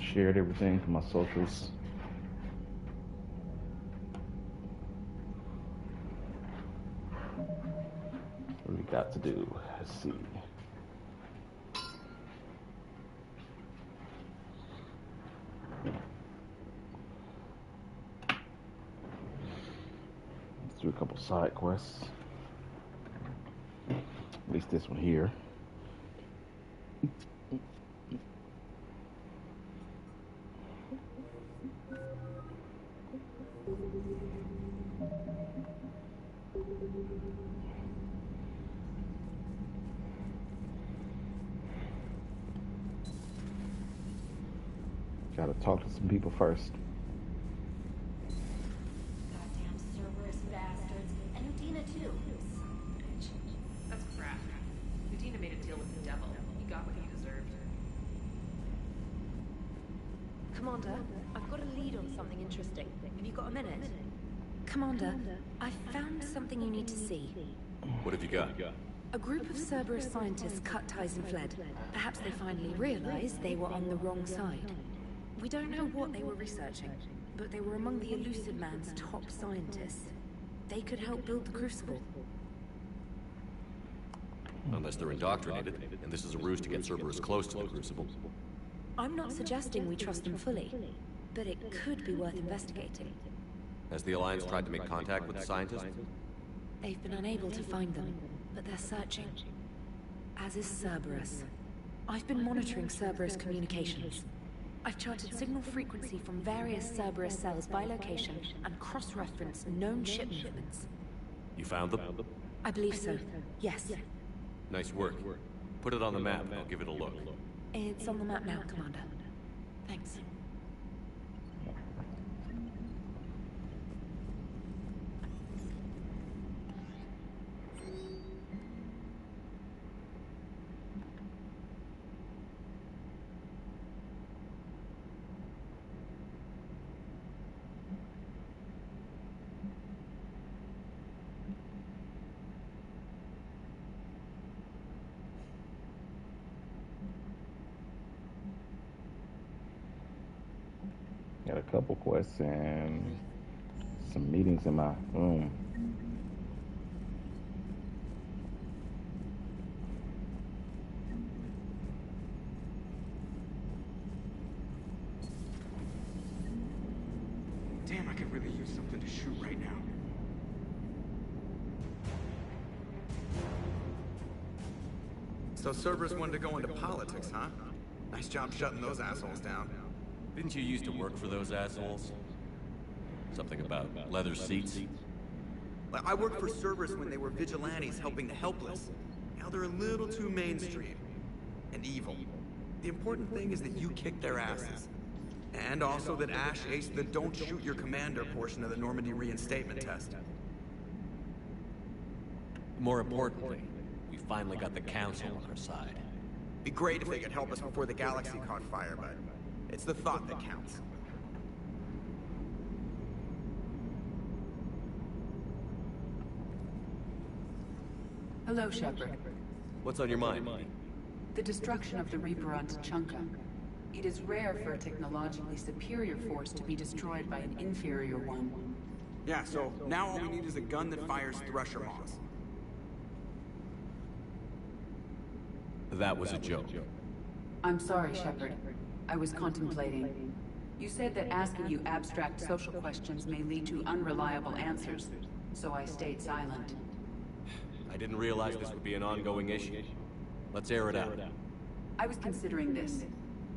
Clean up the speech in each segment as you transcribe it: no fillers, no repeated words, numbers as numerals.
Shared everything for my socials. What do we got to do? Let's see. Let's do a couple side quests. At least this one here. Gotta talk to some people first. Goddamn Cerberus bastards. And Udina too. Bitch. That's crap. Udina made a deal with the devil. He got what he deserved. Commander, I've got a lead on something interesting. Have you got a minute? Commander, I found something you need to see. What have you got? A group of Cerberus scientists cut ties and fled. Perhaps they finally realized they were on the wrong side. We don't know what they were researching, but they were among the Elucid Man's top scientists. They could help build the Crucible. Unless they're indoctrinated, and this is a ruse to get Cerberus close to the Crucible. I'm not suggesting we trust them fully, but it could be worth investigating. Has the Alliance tried to make contact with the scientists? They've been unable to find them, but they're searching. As is Cerberus. I've been monitoring Cerberus communications. I've charted signal frequency from various Cerberus cells by location and cross-referenced known ship movements. You found them? I believe so, yes. Nice work. Put it on the map and I'll give it a look. It's on the map now, Commander. Thanks. Got a couple quests and some meetings in my room. reason to shoot right now. So Cerberus wanted to go into politics, huh? Nice job shutting those assholes down. Didn't you used to work for those assholes? Something about leather seats? I worked for Cerberus when they were vigilantes helping the helpless. Now they're a little too mainstream. And evil. The important thing is that you kicked their asses. And also that Ash aced the don't shoot your commander portion of the Normandy reinstatement test. More importantly, we finally got the Council on our side. Be great if they could help us before the galaxy caught fire, but it's the thought that counts. Hello, Shepard. What's on your mind? The destruction of the Reaper on Tuchanka. It is rare for a technologically superior force to be destroyed by an inferior one. Yeah, so now all we need is a gun that fires Thresher Maws. That was a joke. I'm sorry, Shepard. I was contemplating. You said that asking you abstract social questions may lead to unreliable answers, so I stayed silent. I didn't realize this would be an ongoing issue. Let's air it out. I was considering this.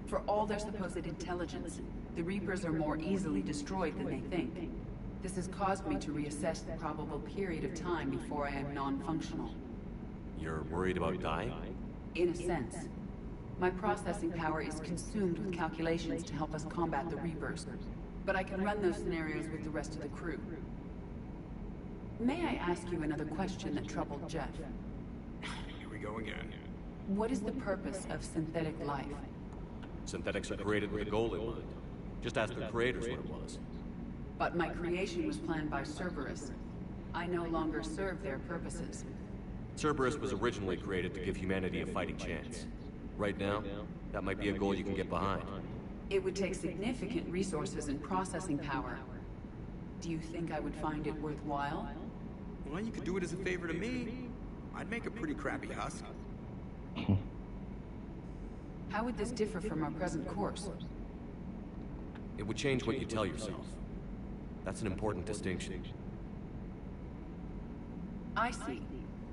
For all their supposed intelligence, the Reapers are more easily destroyed than they think. This has caused me to reassess the probable period of time before I am non-functional. You're worried about dying? In a sense. My processing power is consumed with calculations to help us combat the Reapers, but I can run those scenarios with the rest of the crew. May I ask you another question that troubled Jeff? Here we go again. What is the purpose of synthetic life? Synthetics are created with a goal in mind. Just ask the creators what it was. But my creation was planned by Cerberus. I no longer serve their purposes. Cerberus was originally created to give humanity a fighting chance. Right now, that might be a goal you can get behind. It would take significant resources and processing power. Do you think I would find it worthwhile? Well, you could do it as a favor to me. I'd make a pretty crappy husk. How would this differ from our present course? It would change what you tell yourself. That's an important distinction. I see.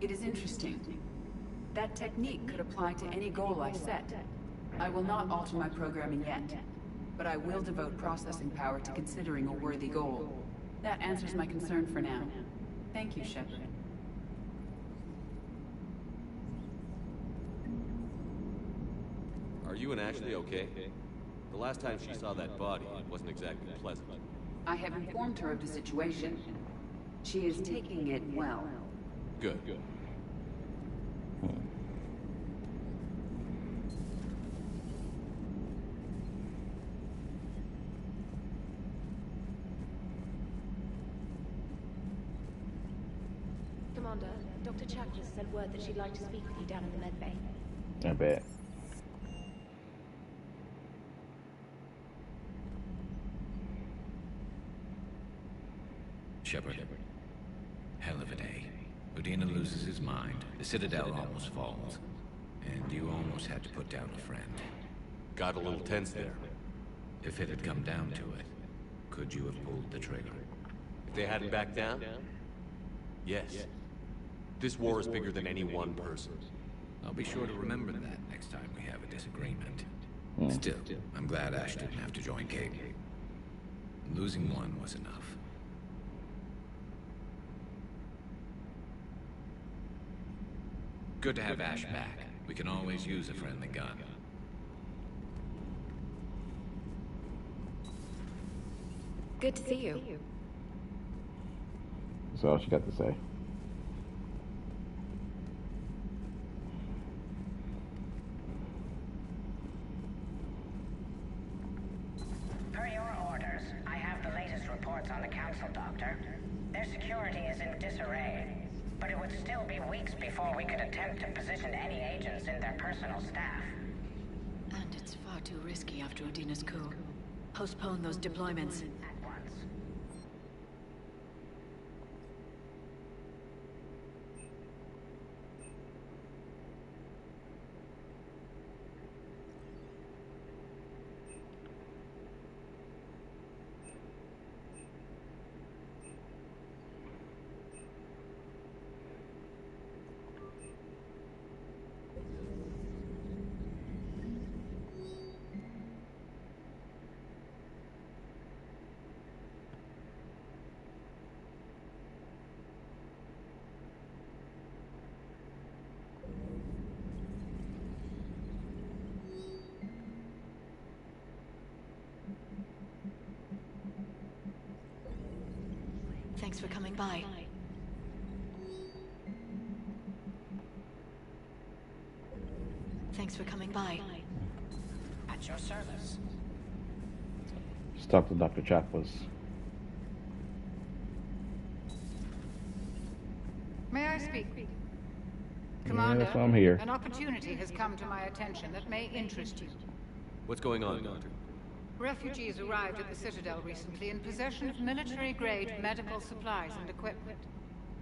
It is interesting. That technique could apply to any goal I set. I will not alter my programming yet, but I will devote processing power to considering a worthy goal. That answers my concern for now. Thank you, Shepard. Are you and Ashley okay? The last time she saw that body, it wasn't exactly pleasant. I have informed her of the situation. She is taking it well. Good. Commander, Dr. Chakras sent word that she'd like to speak with you down in the med bay. I bet. Shepard. Hell of a day. Udina loses his mind, the Citadel almost falls, and you almost had to put down a friend. Got a little tense there. If it had come down to it, could you have pulled the trigger? If they hadn't backed down? Yes. This war is bigger than any one person. I'll be sure to remember that next time we have a disagreement. Still, I'm glad Ash didn't have to join Kate. Losing one was enough. Good to have Ash back. We can always use a friendly gun. Good to see you. That's all she got to say. Per your orders, I have the latest reports on the Council, Doctor. Their security is in disarray, but it would still be weeks before we could attempt to position any agents in their personal staff. And it's far too risky after Udina's coup. Postpone those deployments. At once. Thanks for coming by. Thanks for coming by. At your service. Let's talk to Dr. Chapless. May I speak? Yes, I'm here. An opportunity has come to my attention that may interest you. What's going on, Doctor? Refugees arrived at the Citadel recently in possession of military-grade medical supplies and equipment.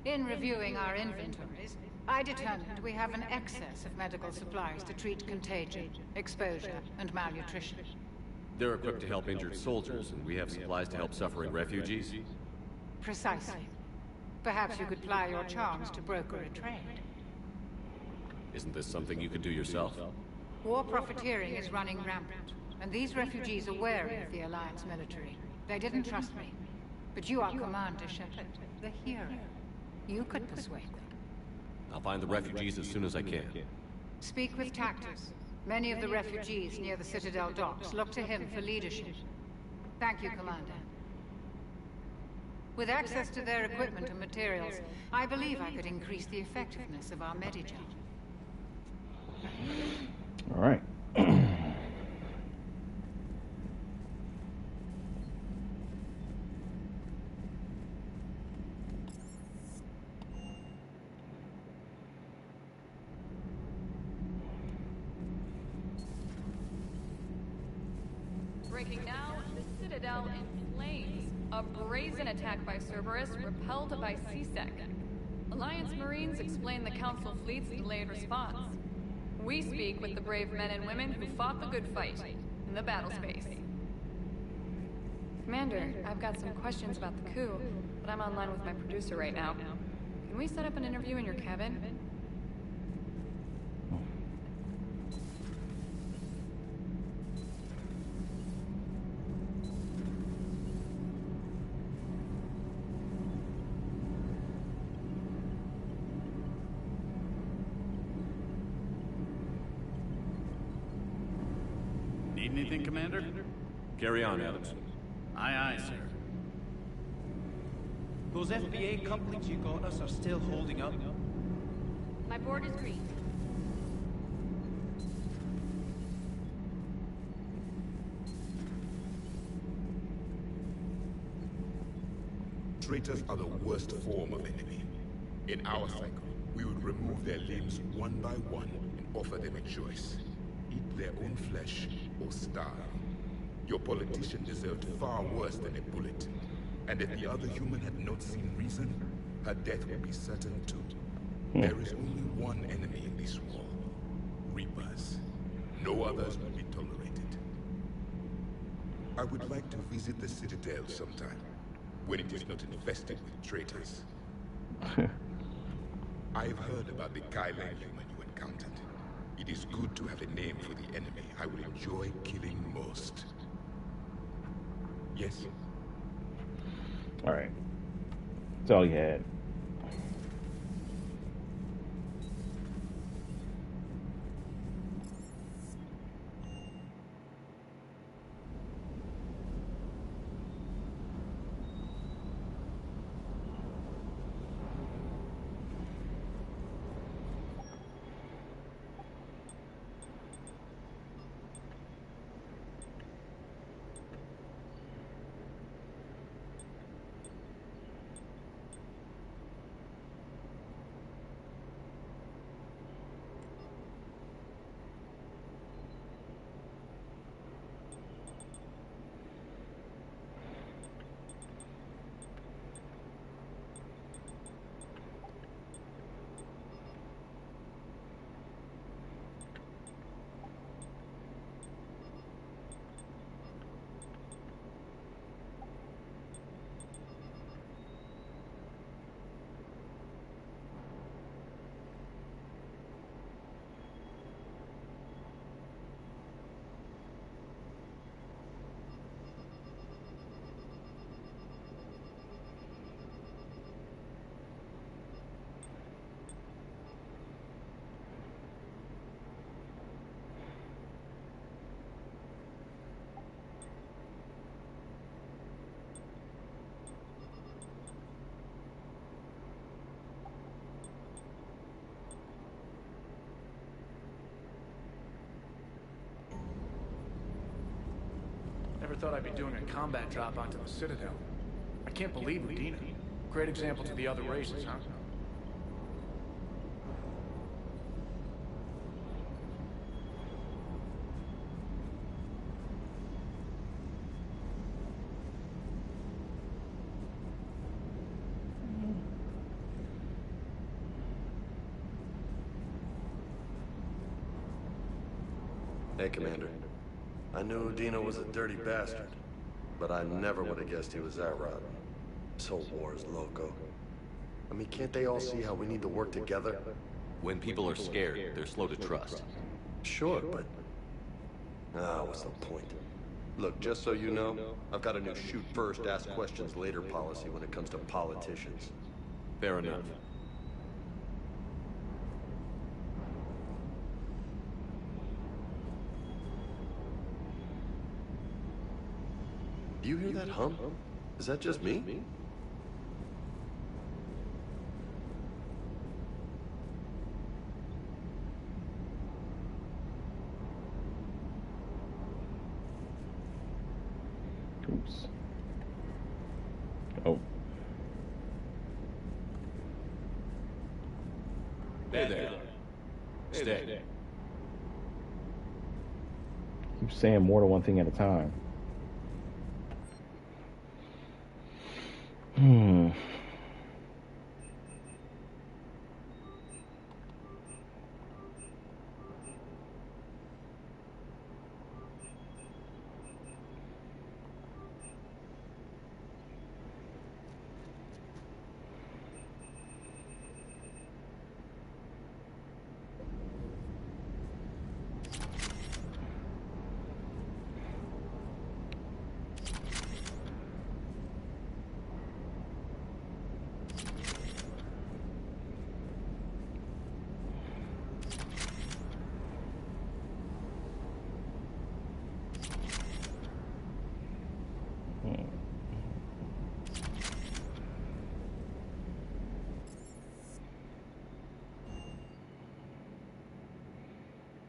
In reviewing our inventories, I determined we have an excess of medical supplies to treat contagion, exposure, and malnutrition. They're equipped to help injured soldiers, and we have supplies to help suffering refugees? Precisely. Perhaps you could ply your charms to broker a trade. Isn't this something you could do yourself? War profiteering is running rampant, and these refugees are wary of the Alliance military. They didn't trust me. But you are Commander Shepard, the hero. You could persuade them. I'll find the refugees as soon as I can. Speak with Tactus. Many of the refugees near the Citadel docks look to him for leadership. Thank you, Commander. With access to their equipment and materials, I believe I could increase the effectiveness of our Medijob. All right. Breaking now, the Citadel in flames. A brazen attack by Cerberus repelled by CSEC. Alliance Marines explain the Council fleet's delayed response. We speak with the brave men and women who fought the good fight in the battle space. Commander, I've got some questions about the coup, but I'm online with my producer right now. Can we set up an interview in your cabin? Need anything, Commander? Carry on, Adams. Aye, aye, sir. Those FBA couplings you got us are still holding up. My board is green. Traitors are the worst form of enemy. In our cycle, we would remove their limbs one by one and offer them a choice. Eat their own flesh or starve. Your politician deserved far worse than a bullet. And if the other human had not seen reason, her death would be certain too. There is only one enemy in this war. Reapers. No others will be tolerated. I would like to visit the Citadel sometime, when it is not infested with traitors. I've heard about the Kylan human you encountered. It is good to have a name for the enemy I will enjoy killing most. Yes? All right. That's all you had. thought I'd be doing a combat job onto the Citadel. I can't believe Udina. Great example to the other races, huh? Hey, Commander. I knew Udina was a dirty bastard, but I never would have guessed he was that rotten. This whole war is loco. I mean, can't they all see how we need to work together? When people are scared, they're slow to trust. Sure, but... what's the point? Look, just so you know, I've got a new shoot first, ask questions later policy when it comes to politicians. Fair enough. Do you hear that hum? Is that just me? Oops. Oh. Hey there. Stay. Keep saying more than one thing at a time.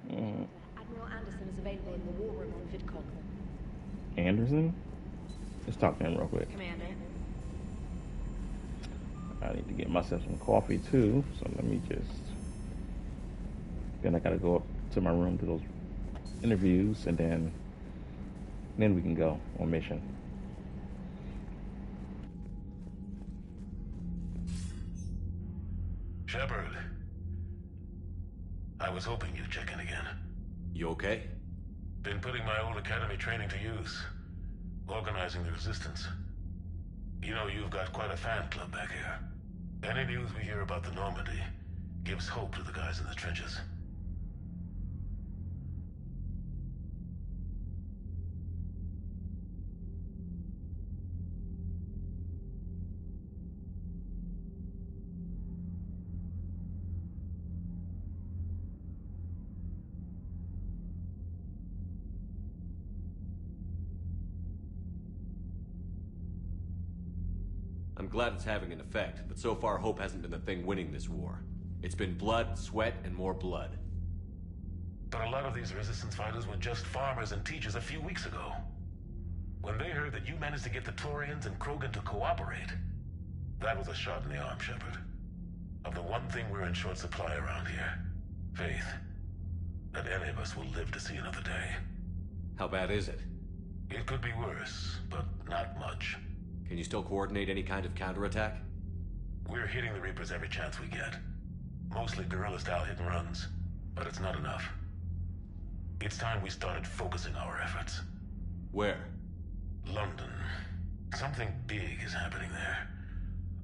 Admiral Anderson is available in the war room on VidCon. Anderson? Let's talk to him real quick. Commander. I need to get myself some coffee too, so let me just... Then I gotta go up to my room to those interviews, and then we can go on mission. Shepard. I was hoping you'd check in again. You okay? Been putting my old academy training to use. Organizing the resistance. You know, you've got quite a fan club back here. Any news we hear about the Normandy gives hope to the guys in the trenches. I'm glad it's having an effect, but so far hope hasn't been the thing winning this war. It's been blood, sweat, and more blood. But a lot of these resistance fighters were just farmers and teachers a few weeks ago. When they heard that you managed to get the Turians and Krogan to cooperate, that was a shot in the arm, Shepard. Of the one thing we're in short supply around here, faith. That any of us will live to see another day. How bad is it? It could be worse, but not much. Can you still coordinate any kind of counterattack? We're hitting the Reapers every chance we get. Mostly guerrilla-style hit-and-runs, but it's not enough. It's time we started focusing our efforts. Where? London. Something big is happening there.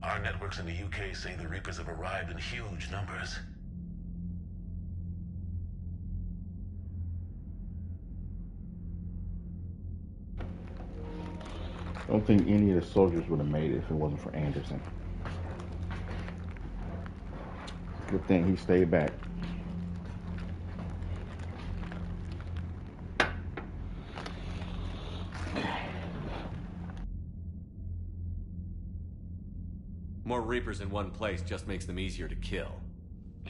Our networks in the UK say the Reapers have arrived in huge numbers. I don't think any of the soldiers would have made it if it wasn't for Anderson. Good thing he stayed back. More Reapers in one place just makes them easier to kill.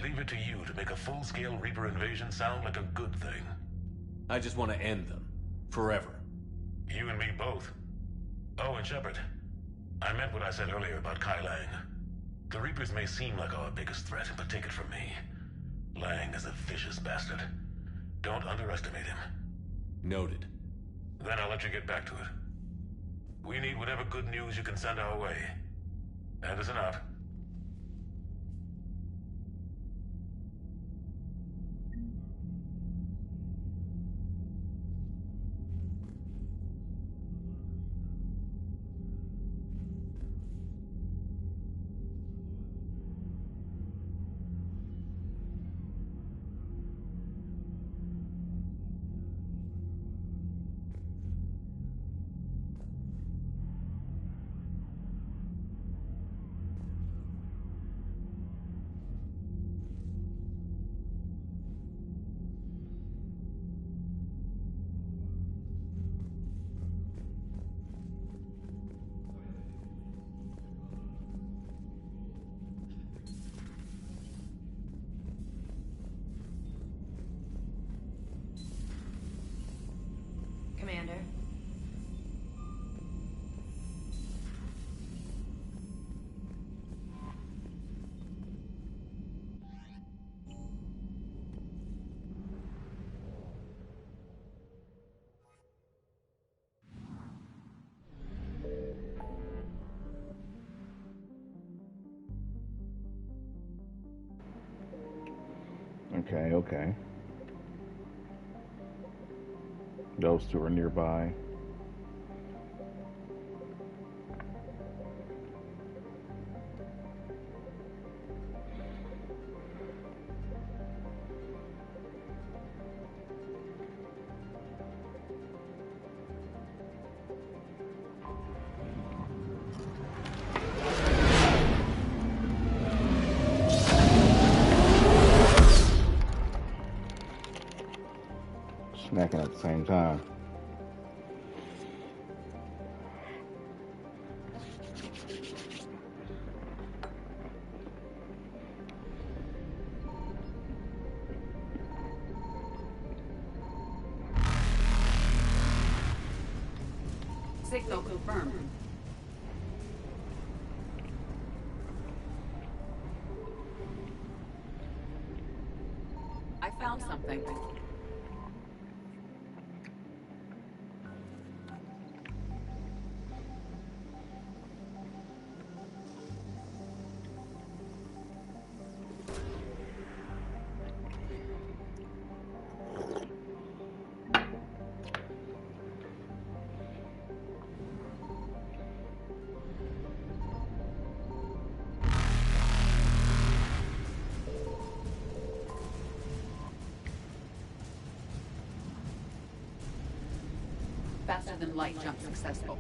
Leave it to you to make a full-scale Reaper invasion sound like a good thing. I just want to end them. Forever. You and me both. Oh, and Shepard, I meant what I said earlier about Kai Lang. The Reapers may seem like our biggest threat, but take it from me. Lang is a vicious bastard. Don't underestimate him. Noted. Then I'll let you get back to it. We need whatever good news you can send our way. Anderson out. Commander. Okay. Those two are nearby. Snacking at the same time. Signal confirmed. I found something. Faster than light jump successful.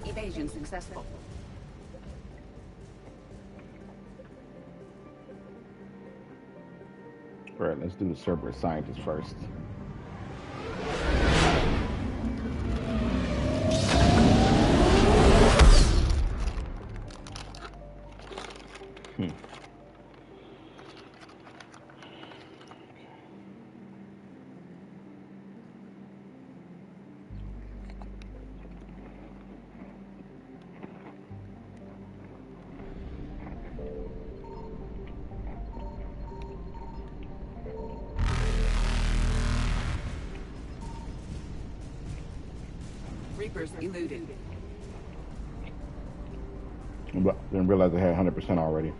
Evasion successful. All right, let's do the Cerberus scientist first. Reapers eluded. Didn't realize they had 100% already.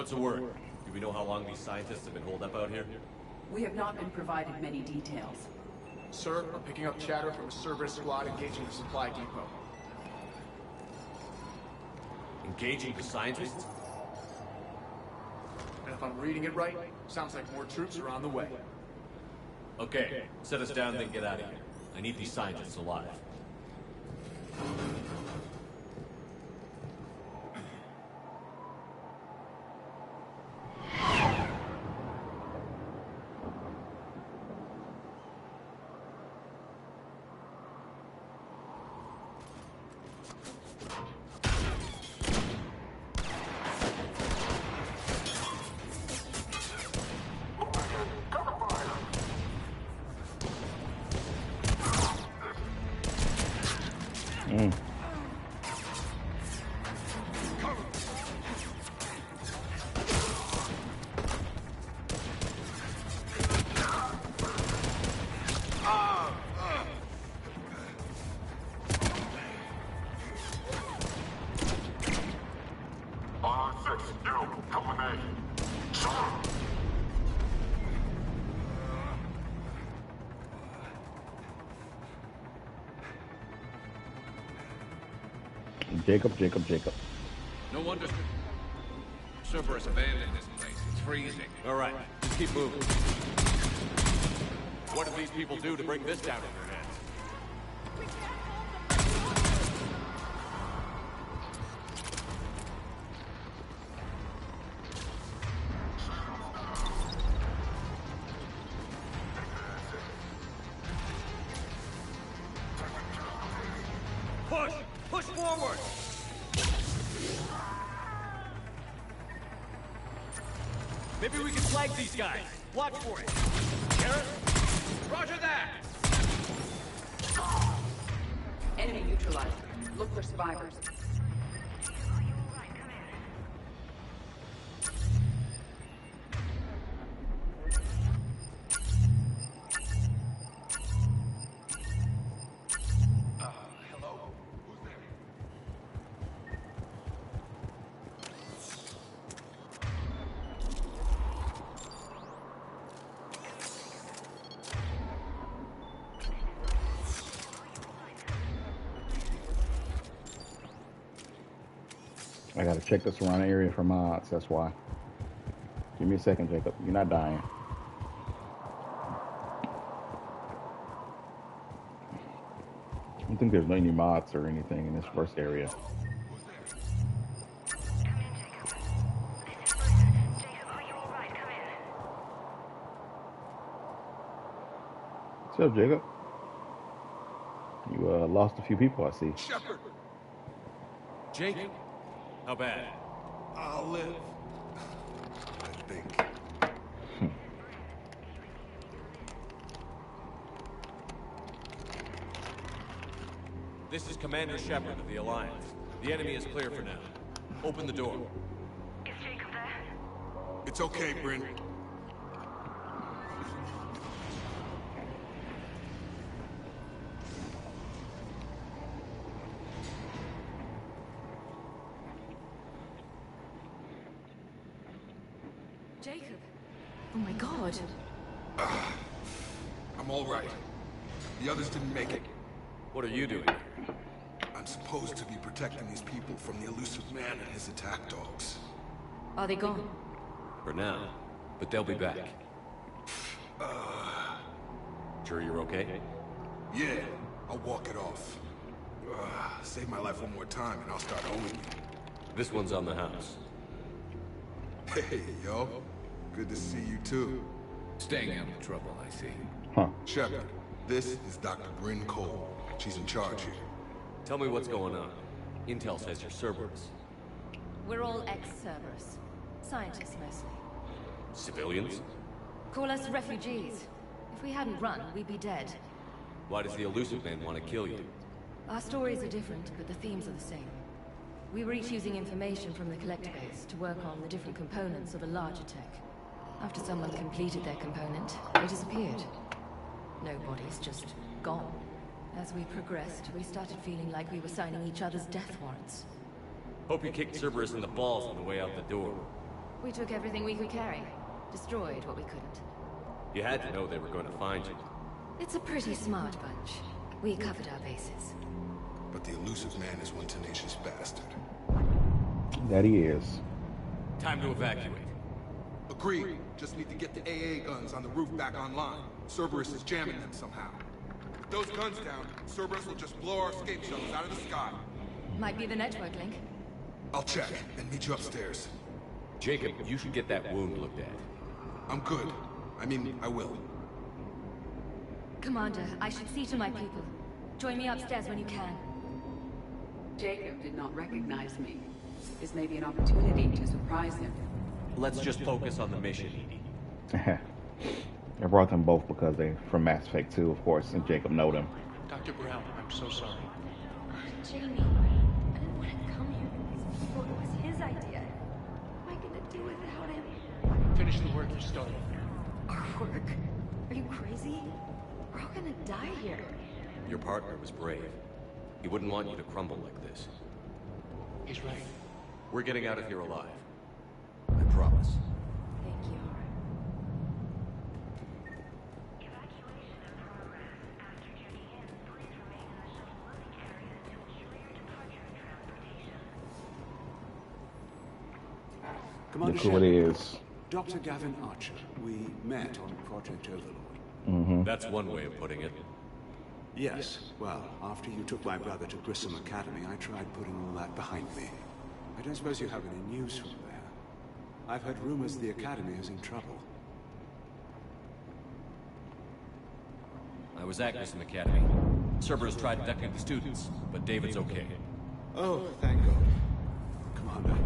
What's the word? Do we know how long these scientists have been holed up out here? We have not been provided many details. Sir, I'm picking up chatter from a Cerberus squad engaging the supply depot. Engaging the scientists? And if I'm reading it right, sounds like more troops are on the way. Okay, set us down, then get out of here. I need these scientists alive. Jacob. No wonder Cerberus abandoned this place. It's freezing. All right, just keep moving. What did these people do to bring this down on their hands? Push forward! Maybe we can flank these guys. Watch for it. Garrett? Roger that! Enemy neutralized. Look for survivors. I gotta check the surrounding area for mods, that's why. Give me a second, Jacob. You're not dying. I don't think there's any mods or anything in this first area. What's up, Jacob? You lost a few people, I see. Shepard! Jake? How bad? I'll live. I think. This is Commander Shepard of the Alliance. The enemy is clear for now. Open the door. Is Jacob there? It's okay, Bryn. Jacob. Oh my god. I'm all right. The others didn't make it. What are you doing? I'm supposed to be protecting these people from the elusive man and his attack dogs. Are they gone? For now. But they'll be back. Sure you're okay? Yeah, I'll walk it off. Save my life one more time and I'll start owning you. This one's on the house. Hey, yo. Good to see you too. Staying out of trouble, I see. Huh. Shepard, this is Dr. Bryn Cole. She's in charge here. Tell me what's going on. Intel says you're Cerberus. We're all ex-Cerberus. Scientists, mostly. Civilians? Call us refugees. If we hadn't run, we'd be dead. Why does the elusive man want to kill you? Our stories are different, but the themes are the same. We were each using information from the collector base to work on the different components of a larger tech. After someone completed their component, they disappeared. No bodies, just gone. As we progressed, we started feeling like we were signing each other's death warrants. Hope you kicked Cerberus in the balls on the way out the door. We took everything we could carry. Destroyed what we couldn't. You had to know they were going to find you. It's a pretty smart bunch. We covered our bases. But the elusive man is one tenacious bastard. That he is. Time to evacuate. Agreed. Just need to get the AA guns on the roof back online. Cerberus is jamming them somehow. With those guns down, Cerberus will just blow our escape shuttles out of the sky. Might be the network link. I'll check and meet you upstairs. Jacob, you should get that wound looked at. I'm good. I mean, I will. Commander, I should see to my people. Join me upstairs when you can. Jacob did not recognize me. This may be an opportunity to surprise him. Let's just focus on the mission, EDI. I brought them both because they're from Mass Effect 2, of course, and Jacob know them. Dr. Brown, I'm so sorry. Jamie, I didn't want to come here with these people. It was his idea. What am I gonna do without him? Finish the work you started. Our work? Are you crazy? We're all gonna die here. Your partner was brave. He wouldn't want you to crumble like this. He's right. We're getting out of here alive. I promise. Thank you. Commander Look who it is. Dr. Gavin Archer. We met on Project Overlord. Mm-hmm. That's one way of putting it. Yes. Well, after you took my brother to Grissom Academy, I tried putting all that behind me. I don't suppose you have any news from there. I've heard rumors the Academy is in trouble. I was at Grissom Academy. Cerberus tried abducting the students, but David's okay. Oh, thank God. Commander,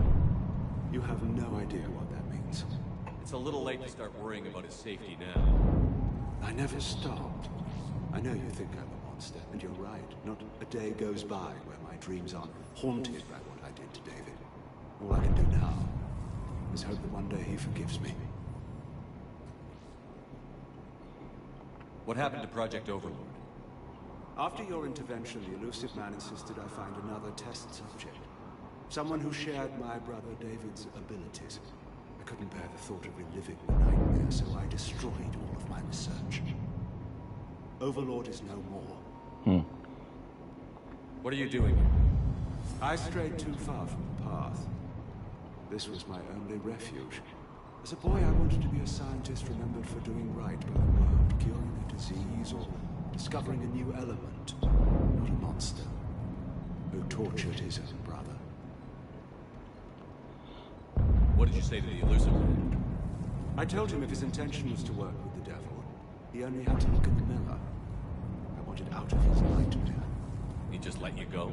you have no idea what that means. It's a little late to start worrying about his safety now. I never stopped. I know you think I'm a monster, and you're right. Not a day goes by where my dreams aren't haunted by what I did to David. All I can do now is hope that one day he forgives me. What happened to Project Overlord? After your intervention, the elusive man insisted I find another test subject. Someone who shared my brother David's abilities. I couldn't bear the thought of reliving the nightmare, so I destroyed all of my research. Overlord is no more. What are you doing? I strayed too far from the path. This was my only refuge. As a boy, I wanted to be a scientist remembered for doing right by the world, curing a disease or discovering a new element. Not a monster who tortured his own brother. What did you say to the elusive man? I told him if his intention was to work with the devil, he only had to look in the mirror. I wanted out of his nightmare. He just let you go?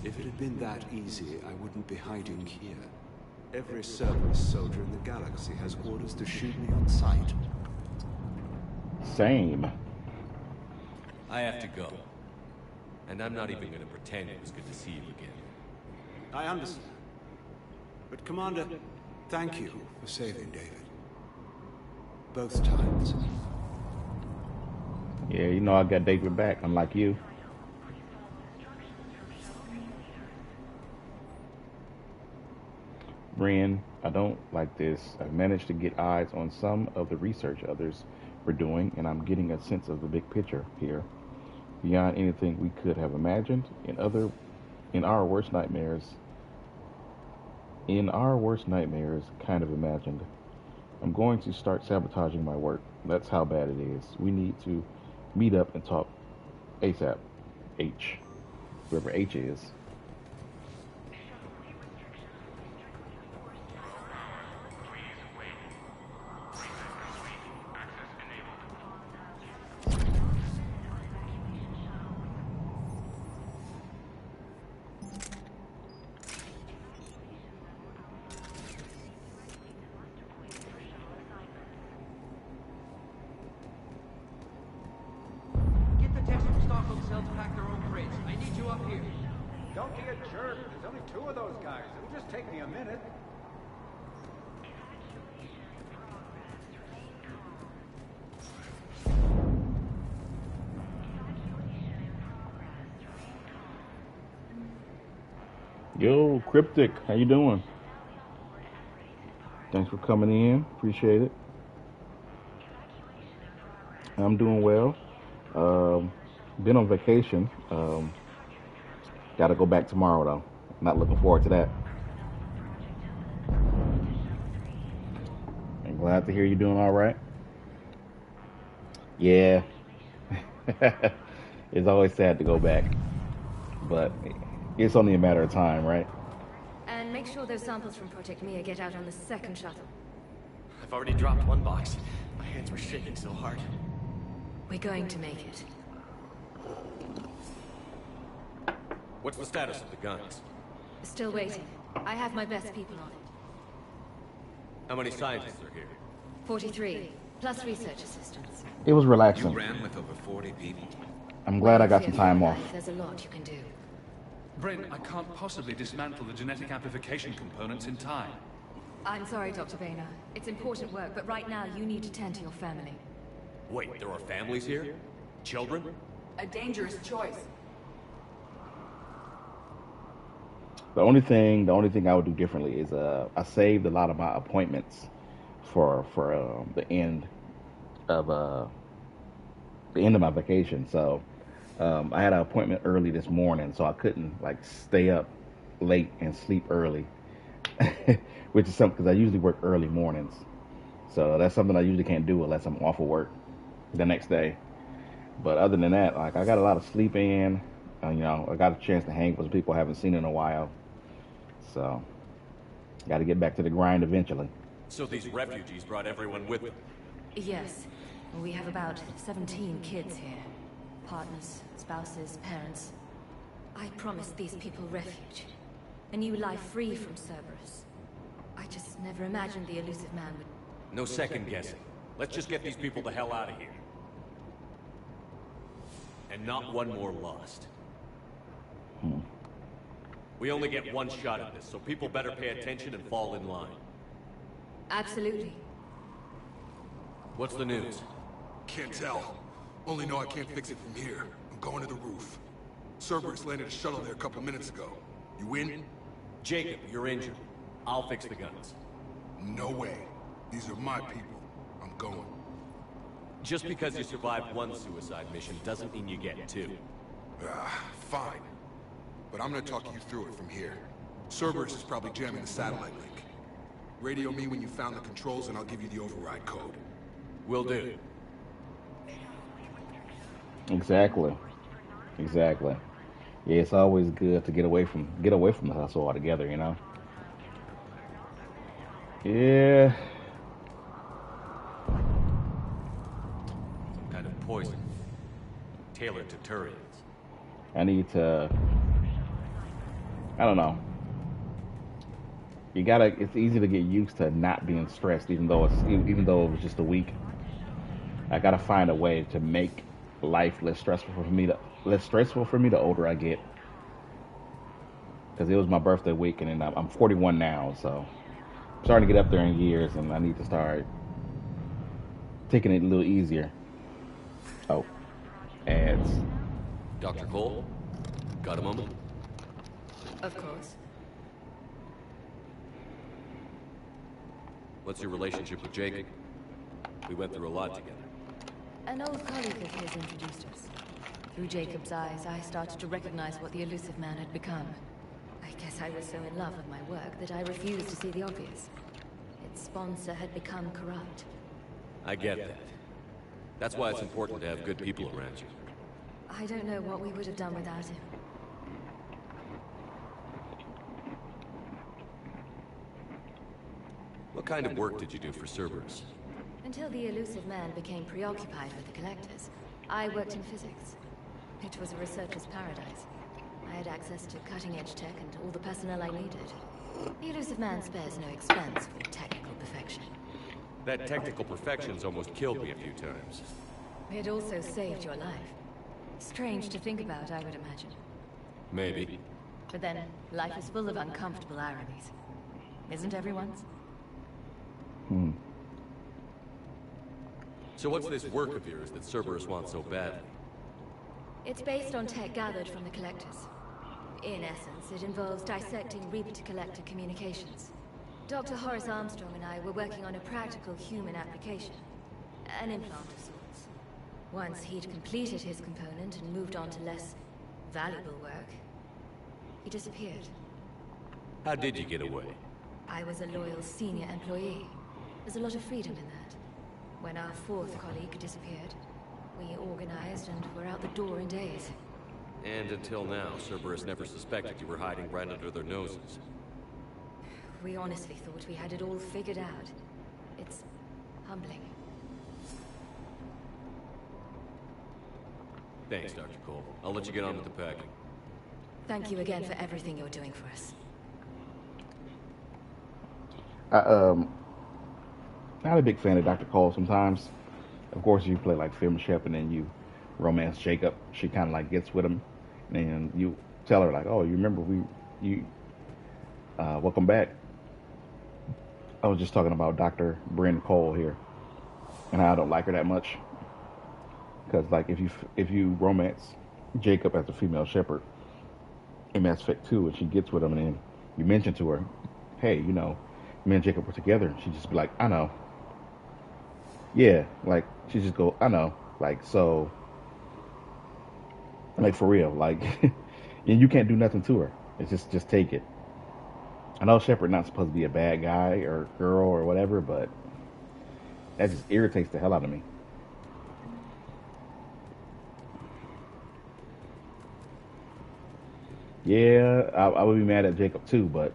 If it had been that easy, I wouldn't be hiding here. Every Cerberus soldier in the galaxy has orders to shoot me on sight. Same. I have to go. And I'm not even going to pretend it was good to see you again. I understand. But Commander, thank you for saving David. Both times. Yeah, you know I got David back, unlike you. Brian, I don't like this. I've managed to get eyes on some of the research others were doing, and I'm getting a sense of the big picture here. Beyond anything we could have imagined in our worst nightmares, kind of imagined. I'm going to start sabotaging my work. That's how bad it is. We need to meet up and talk ASAP. H. Whoever H is. Yo, Cryptic, how you doing? Thanks for coming in. Appreciate it. I'm doing well. Been on vacation. Got to go back tomorrow, though. Not looking forward to that. I'm glad to hear you're doing all right. Yeah. It's always sad to go back, but it's only a matter of time, right? And make sure those samples from Project Mia get out on the second shuttle. I've already dropped one box. My hands were shaking so hard. We're going to make it. What's the status of the guns? Still waiting. I have my best people on it. How many scientists are here? 43, plus research assistants. It was relaxing. You ran with over 40 people. I'm glad I got some time off. There's a lot you can do. Bryn, I can't possibly dismantle the genetic amplification components in time. I'm sorry, Dr. Boehner. It's important work, but right now you need to tend to your family. Wait, there are families here? Children? A dangerous choice. The only thing I would do differently is I saved a lot of my appointments for the end of my vacation. So I had an appointment early this morning, so I couldn't like stay up late and sleep early, which is something because I usually work early mornings. So that's something I usually can't do unless I'm off of work the next day. But other than that, like I got a lot of sleep in. You know, I got a chance to hang with some people I haven't seen in a while. So, got to get back to the grind eventually. So these refugees brought everyone with them? Yes. We have about 17 kids here. Partners, spouses, parents. I promised these people refuge. A new life free from Cerberus. I just never imagined the elusive man would... No second guessing. Let's just get these people the hell out of here. And not one more lost. We only get one shot at this, so people better pay attention and fall in line. Absolutely. What's the news? Can't tell. Only know I can't fix it from here. I'm going to the roof. Cerberus landed a shuttle there a couple minutes ago. You in? Jacob, you're injured. I'll fix the guns. No way. These are my people. I'm going. Just because you survived one suicide mission doesn't mean you get two. Fine. But I'm gonna talk you through it from here. Cerberus is probably jamming the satellite link. Radio me when you found the controls and I'll give you the override code. Will do. Exactly. Yeah, it's always good to get away from the hustle altogether, you know? Yeah. Some kind of poison. Tailored to Turians. I need to... I don't know. It's easy to get used to not being stressed, even though it was just a week. I gotta find a way to make life less stressful for me the older I get. Because it was my birthday week, and then I'm 41 now, so I'm starting to get up there in years, and I need to start taking it a little easier. Oh, ads. Dr. Cole, got a moment? Of course. What's your relationship with Jacob? We went through a lot together. An old colleague of his introduced us. Through Jacob's eyes, I started to recognize what the elusive man had become. I guess I was so in love with my work that I refused to see the obvious. Its sponsor had become corrupt. I get that. That's why it's important to have good people around you. I don't know what we would have done without him. What kind of work did you do for Cerberus? Until the elusive man became preoccupied with the Collectors, I worked in physics. It was a researcher's paradise. I had access to cutting-edge tech and all the personnel I needed. The elusive man spares no expense for technical perfection. That technical perfection's almost killed me a few times. It also saved your life. Strange to think about, I would imagine. Maybe. But then, life is full of uncomfortable ironies. Isn't everyone's? So what's this work of yours that Cerberus wants so badly? It's based on tech gathered from the Collectors. In essence, it involves dissecting Reaper-to-Collector communications. Dr. Horace Armstrong and I were working on a practical human application. An implant of sorts. Once he'd completed his component and moved on to less valuable work, he disappeared. How did you get away? I was a loyal senior employee. There's a lot of freedom in that. When our fourth colleague disappeared, we organized and were out the door in days. And until now, Cerberus never suspected you were hiding right under their noses. We honestly thought we had it all figured out. It's humbling. Thanks, Dr. Cole. I'll let you get on with the packing. Thank you again for everything you're doing for us. Not a big fan of Dr. Cole sometimes. Of course, you play like Film Chef and then you romance Jacob. She kind of like gets with him. And you tell her like, oh, you remember welcome back. I was just talking about Dr. Bryn Cole here. And I don't like her that much. Because like if you romance Jacob as a female shepherd in Mass Effect 2 and she gets with him and then you mention to her, hey, you know, me and Jacob were together, and she'd just be like, I know. Yeah, like, she just go, I know. Like, so, like, for real, like, and you can't do nothing to her. It's just take it. I know Shepard not supposed to be a bad guy or girl or whatever, but that just irritates the hell out of me. Yeah, I would be mad at Jacob too, but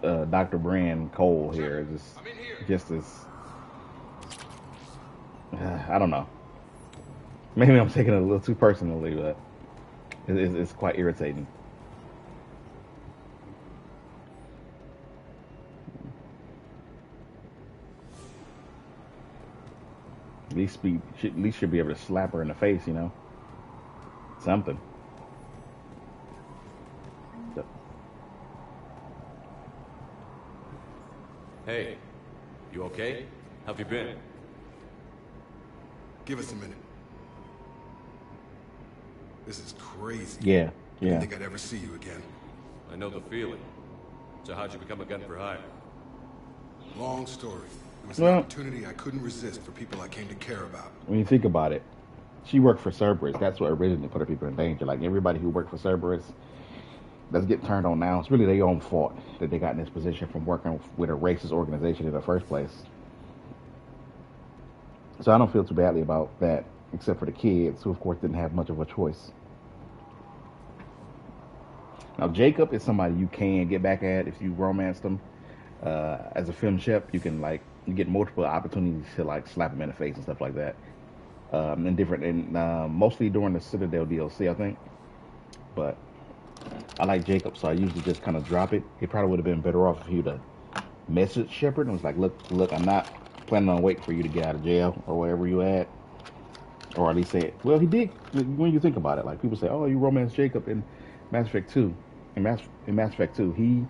Dr. Brand Cole here is just as I don't know. Maybe I'm taking it a little too personally, but it's quite irritating. At least should be able to slap her in the face, you know, something. Hey, you okay? How have you been? Give us a minute. This is crazy. Yeah. I didn't think I'd ever see you again. I know the feeling. So how'd you become a gun for hire? Long story. It was an opportunity I couldn't resist for people I came to care about. When you think about it, she worked for Cerberus. That's what originally put her people in danger. Like everybody who worked for Cerberus that's getting turned on now, it's really their own fault that they got in this position from working with a racist organization in the first place. So I don't feel too badly about that, except for the kids, who of course didn't have much of a choice. Now Jacob is somebody you can get back at if you romance them. As a film chef, you can you get multiple opportunities to like slap him in the face and stuff like that. Mostly during the Citadel DLC, I think. But I like Jacob, so I usually just kind of drop it. It probably would have been better off if you'd have messaged Shepard and was like, look, I'm not planning on waiting for you to get out of jail or wherever you at. Or at least say it. Well, he did, when you think about it. Like, people say, oh, you romanced Jacob in Mass Effect 2. In Mass Effect 2, he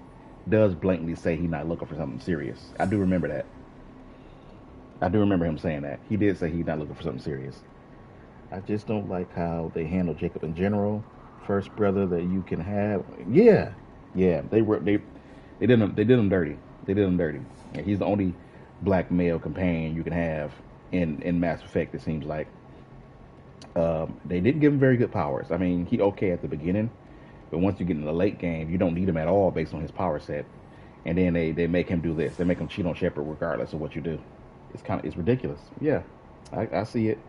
does blatantly say he's not looking for something serious. I do remember that. I do remember him saying that. He did say he's not looking for something serious. I just don't like how they handle Jacob in general. First brother that you can have. Yeah. They did him dirty. They did him dirty. And he's the only black male companion you can have in Mass Effect, it seems like. They didn't give him very good powers. I mean, he okay at the beginning, but once you get in the late game, you don't need him at all based on his power set. And then they make him do this. They make him cheat on Shepard regardless of what you do. It's ridiculous. Yeah, I see it.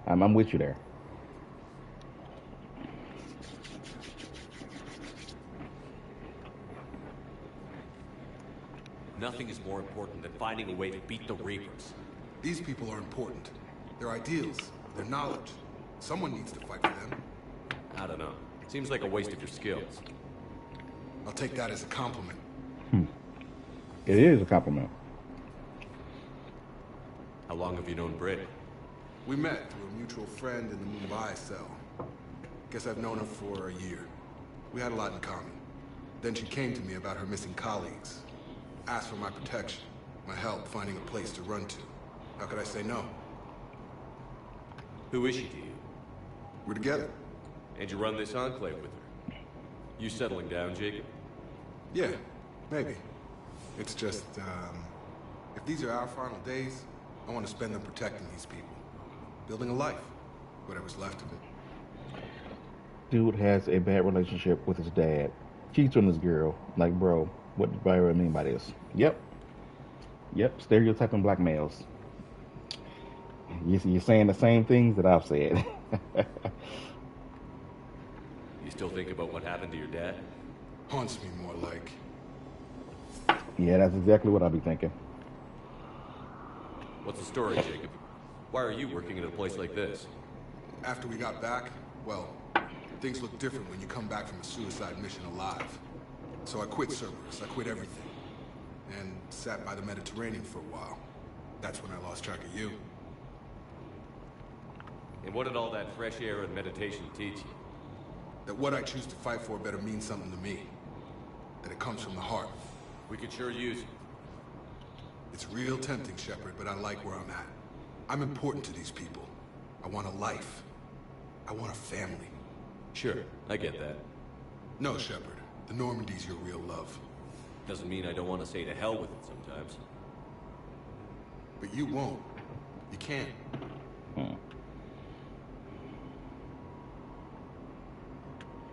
I'm with you there. Nothing is more important than finding a way to beat the Reapers. These people are important. Their ideals, their knowledge. Someone needs to fight for them. I don't know. Seems like a waste of your skills. I'll take that as a compliment. It is a compliment. How long have you known Britt? We met through a mutual friend in the Mumbai cell. Guess I've known her for a year. We had a lot in common. Then she came to me about her missing colleagues. Asked for my protection, my help finding a place to run to. How could I say no? Who is she to you? We're together. And you run this enclave with her? You settling down, Jacob? Yeah, maybe. It's just, if these are our final days, I want to spend them protecting these people. Building a life. Whatever's left of it. Dude has a bad relationship with his dad. Cheats on his girl. Like, bro, what do I really mean by this? Yep. Stereotyping black males. You're saying the same things that I've said. You still think about what happened to your dad? Haunts me more like. Yeah, that's exactly what I'll be thinking. What's the story, Jacob? Why are you working in a place like this? After we got back, well, things look different when you come back from a suicide mission alive. So I quit Cerberus, I quit everything. And sat by the Mediterranean for a while. That's when I lost track of you. And what did all that fresh air and meditation teach you? That what I choose to fight for better mean something to me. That it comes from the heart. We could sure use you. It's real tempting, Shepard, but I like where I'm at. I'm important to these people. I want a life. I want a family. Sure, I get that. No, Shepard. The Normandy's your real love. Doesn't mean I don't want to say to hell with it sometimes. But you won't. You can't.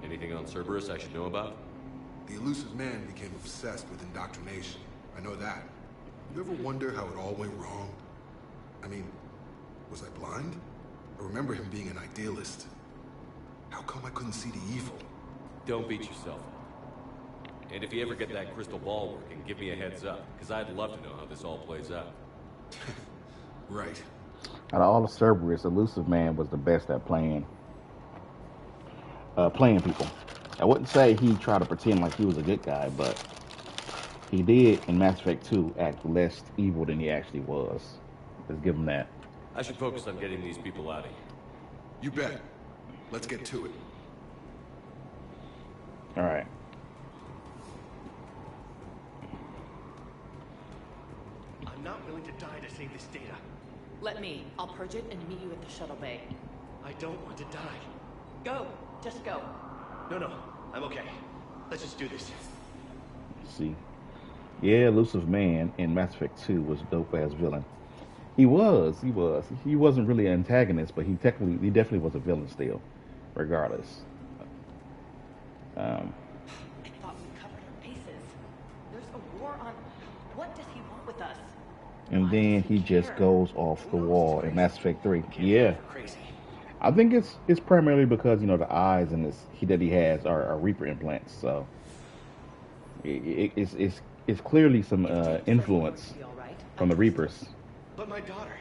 Anything on Cerberus I should know about? The Illusive Man became obsessed with indoctrination. I know that. You ever wonder how it all went wrong? I mean, was I blind? I remember him being an idealist. How come I couldn't see the evil? Don't beat yourself up. And if you ever get that crystal ball working, give me a heads up, because I'd love to know how this all plays out. Right. Out of all of Cerberus, Illusive Man was the best at playing people. I wouldn't say he tried to pretend like he was a good guy, but he did in Mass Effect 2 act less evil than he actually was. Let's give him that. I should focus on getting these people out of here. You bet. Let's get to it. All right. I'm not willing to die to save this data. Let me. I'll purge it and meet you at the shuttle bay. I don't want to die. Go. Just go. No. I'm okay. Let's just do this. See. Yeah, Illusive Man in Mass Effect 2 was dope as villain. He wasn't really an antagonist, but he definitely was a villain still, regardless. I thought we covered our bases. There's a war on. What does he want with us? And then he just goes off the wall in Mass Effect 3. Yeah. I think it's primarily because, the eyes and that he has are Reaper implants, so it's clearly some influence from the Reapers. But my daughter,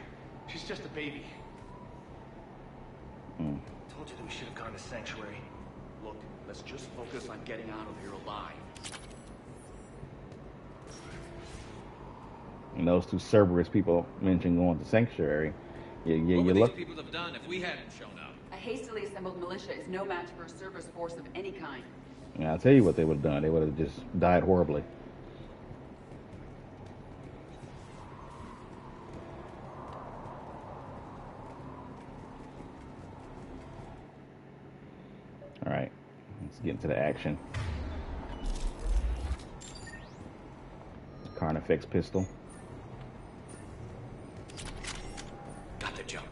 she's just a baby. Told you that we should have gone to Sanctuary. Look, let's just focus on getting out of here alive. And those two Cerberus people mentioned going to Sanctuary. What would these people have done if we hadn't shown up? A hastily assembled militia is no match for a Cerberus force of any kind. And I'll tell you what they would have done. They would have just died horribly. All right, let's get into the action. Carnifex pistol. Got the jump.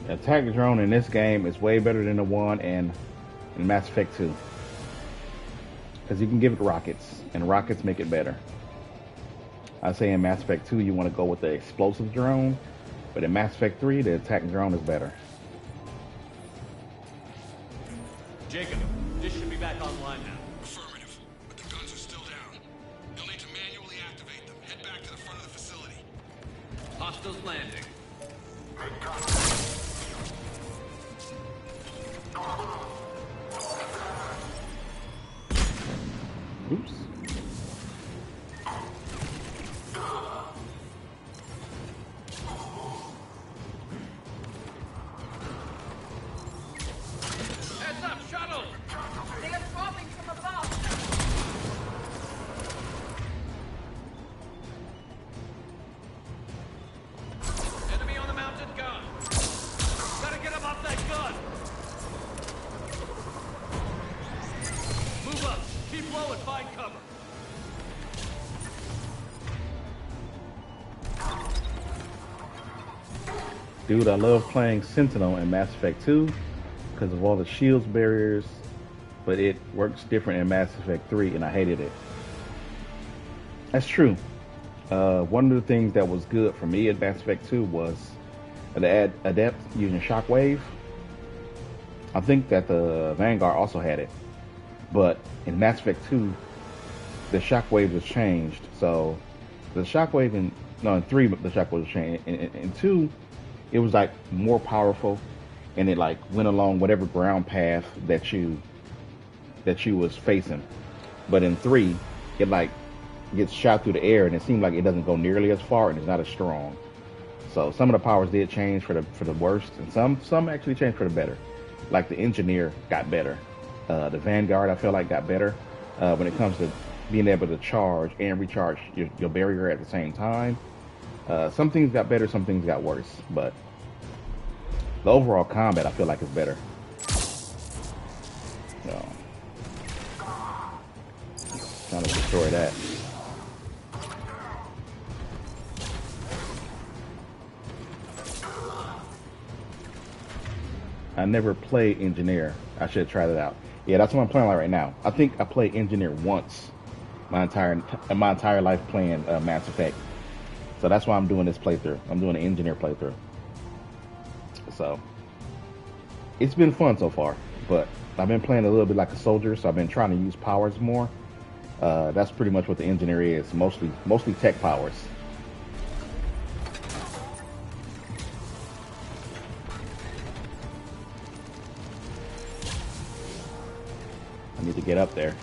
Attack drone in this game is way better than the one in Mass Effect 2. Because you can give it rockets, and rockets make it better. I say in Mass Effect 2 you want to go with the explosive drone, but in Mass Effect 3 the attack drone is better. Jacob, this should be back online now. Affirmative, but the guns are still down. You'll need to manually activate them. Head back to the front of the facility. Hostiles landing. Oops. Heads up, shuttle! They are dropping from above. Enemy on the mounted gun. Gotta get him off that gun. Move up. Keep low and find cover. Dude, I love playing Sentinel in Mass Effect 2 because of all the shields barriers, but it works different in Mass Effect 3 and I hated it. That's true. One of the things that was good for me in Mass Effect 2 was the Adept using Shockwave. I think that the Vanguard also had it, but in Mass Effect 2 the Shockwave was changed. So the Shockwave in 3 the Shockwave was changed. In 2 it was like more powerful, and it like went along whatever ground path that you was facing. But in 3, it like gets shot through the air, and it seemed like it doesn't go nearly as far, and it's not as strong. So some of the powers did change for the worst, and some actually changed for the better. Like the Engineer got better. The Vanguard I feel like got better when it comes to being able to charge and recharge your barrier at the same time. Some things got better, some things got worse, but the overall combat I feel like is better. So, trying to destroy that. I never played Engineer. I should try that out. Yeah, that's what I'm playing like right now. I think I played Engineer once my entire life playing Mass Effect. So that's why I'm doing this playthrough. I'm doing an Engineer playthrough. So it's been fun so far, but I've been playing a little bit like a soldier, so I've been trying to use powers more. That's pretty much what the Engineer is, mostly tech powers. I need to get up there.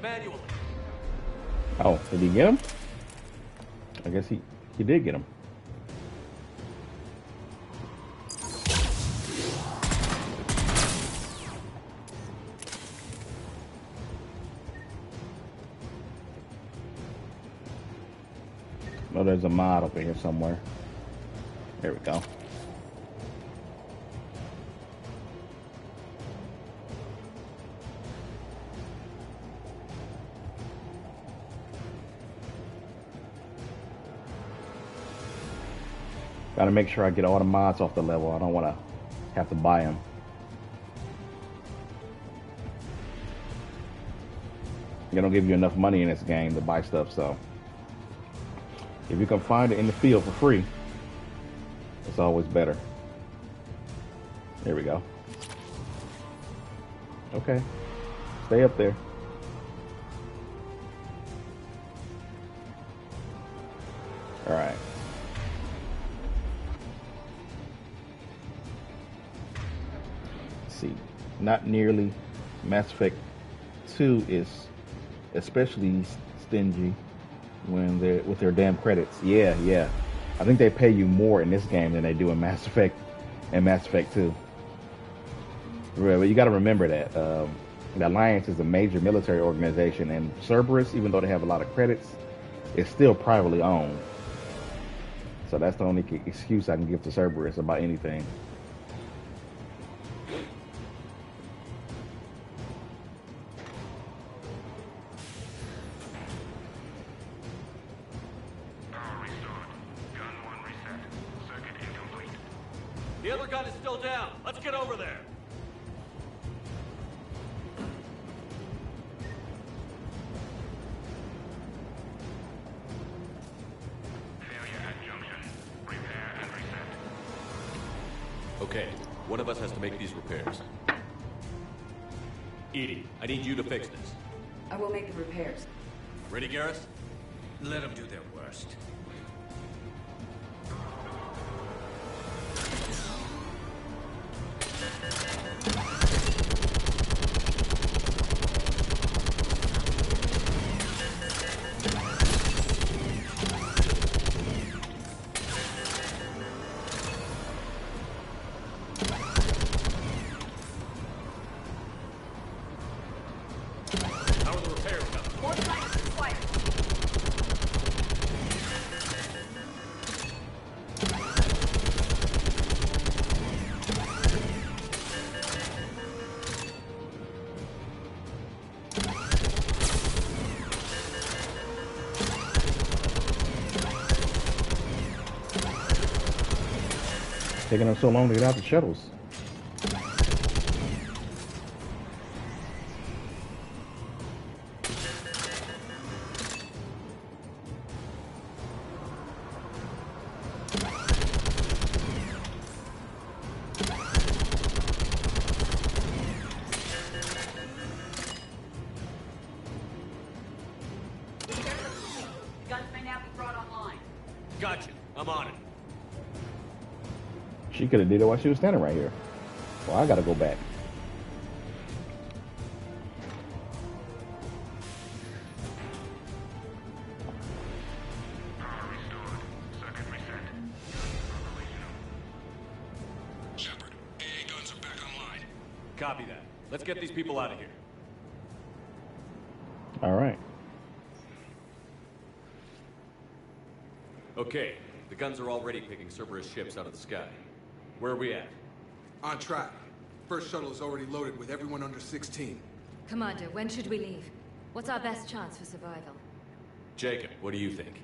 Manually. Oh, did he get him? I guess he did get him. Oh, there's a mod over here somewhere. There we go. Gotta make sure I get all the mods off the level. I don't want to have to buy them. They don't give you enough money in this game to buy stuff, so if you can find it in the field for free, it's always better. There we go. Okay, stay up there. All right. See, not nearly. Mass Effect 2 is especially stingy when they're with their damn credits. Yeah. I think they pay you more in this game than they do in Mass Effect and Mass Effect 2. But you got to remember that the Alliance is a major military organization, and Cerberus, even though they have a lot of credits, it's still privately owned. So that's the only excuse I can give to Cerberus about anything. The other gun is still down. Let's get over there. Okay, one of us has to make these repairs. Edie, I need you to fix this. I will make the repairs. Ready, Garrus? Let them do their worst. Taking them so long to get out the shuttles. Guns may now be brought online. Gotcha. I'm on it. She could have did it while she was standing right here. Well, I gotta go back. Shepard, AA guns are back online. Copy that. Let's get these people out of here. All right. Okay, the guns are already picking Cerberus ships out of the sky. Where are we at? On track. First shuttle is already loaded with everyone under 16. Commander, when should we leave? What's our best chance for survival? Jacob, what do you think?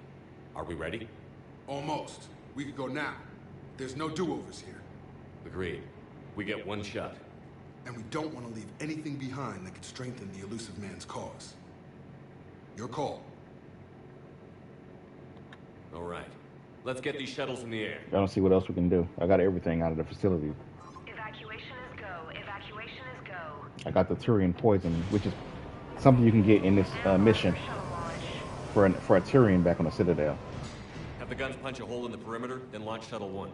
Are we ready? Almost. We could go now. There's no do-overs here. Agreed. We get one shot. And we don't want to leave anything behind that could strengthen the Illusive Man's cause. Your call. All right. Let's get these shuttles in the air. I don't see what else we can do. I got everything out of the facility. Evacuation is go. Evacuation is go. I got the Turian poison, which is something you can get in this mission for a Turian back on the Citadel. Have the guns punch a hole in the perimeter, then launch Shuttle 1.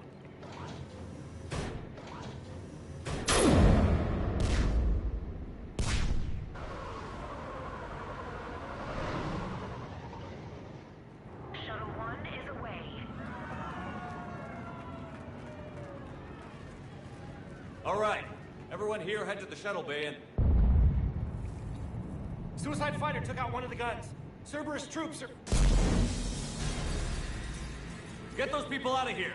Shuttle 1 is away. All right. Everyone here, head to the shuttle bay and... Suicide fighter took out one of the guns. Cerberus troops are... Get those people out of here!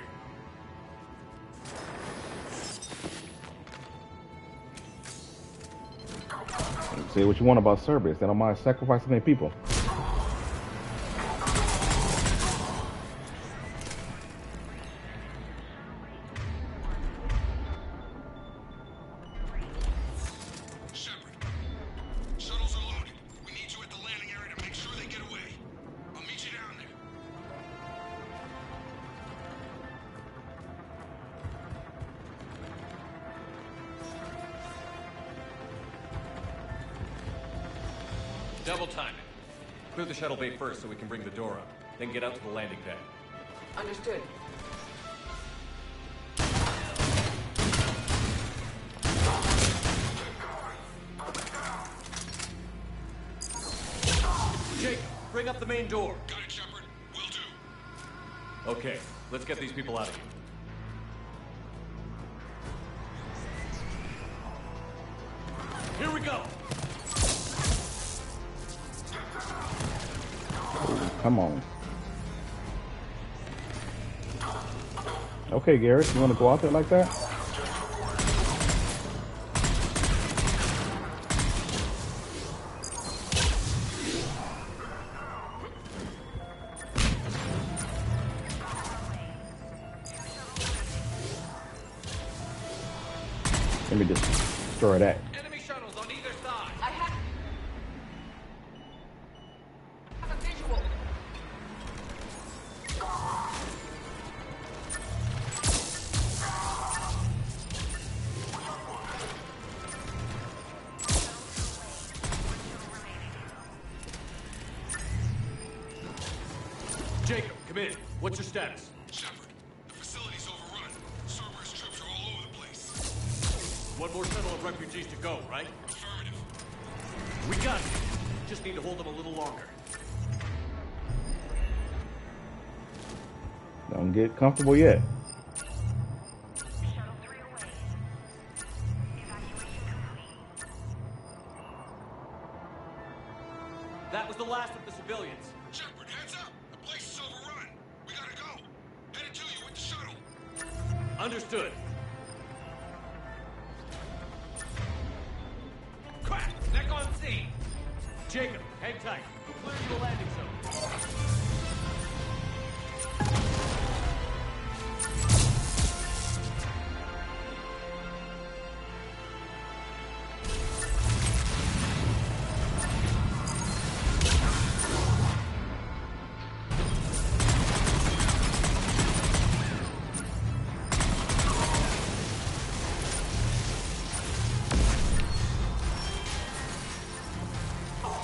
Say what you want about Cerberus. They don't mind sacrificing their people. Shuttles are loaded. We need you at the landing area to make sure they get away. I'll meet you down there. Double time it. Clear the shuttle bay first so we can bring the door up. Then get out to the landing pad. Understood. Jake, bring up the main door. Got it, Shepard. Will do. Okay, let's get these people out of here. Here we go. Come on. Okay, Garrett, you want to go out there like that? Let me just destroy that. Enemy shuttles on either side. I have a visual. Jacob, come in. What's your status? Shepard, the facility's overrun. Cerberus troops are all over the place. One more shuttle of refugees to go, right? Affirmative. We got it. Just need to hold them a little longer. Don't get comfortable yet. That was the last of the civilians. Shepard, heads up! The place is overrun. We gotta go. Headed to you with the shuttle. Understood. Crack! Neck on scene. Jacob, hang tight. We'll clear you the landing zone.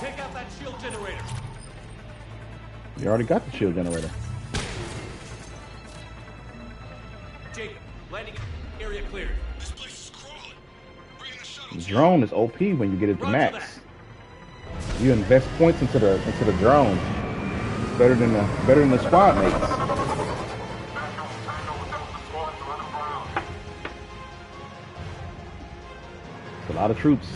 Take out that shield generator. You already got the shield generator. Jacob, landing area cleared. This place is crawling. Bring in the shuttle. The drone is OP when you get it to max. You invest points into the drone. Better than the squad mates. It's a lot of troops.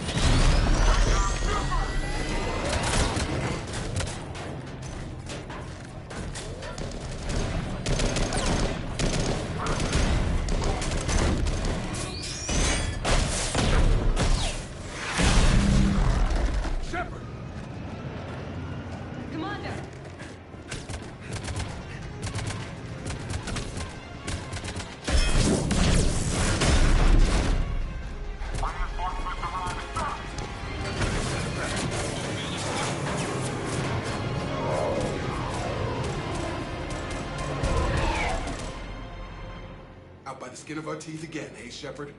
Out by the skin of our teeth again, hey, Shepard?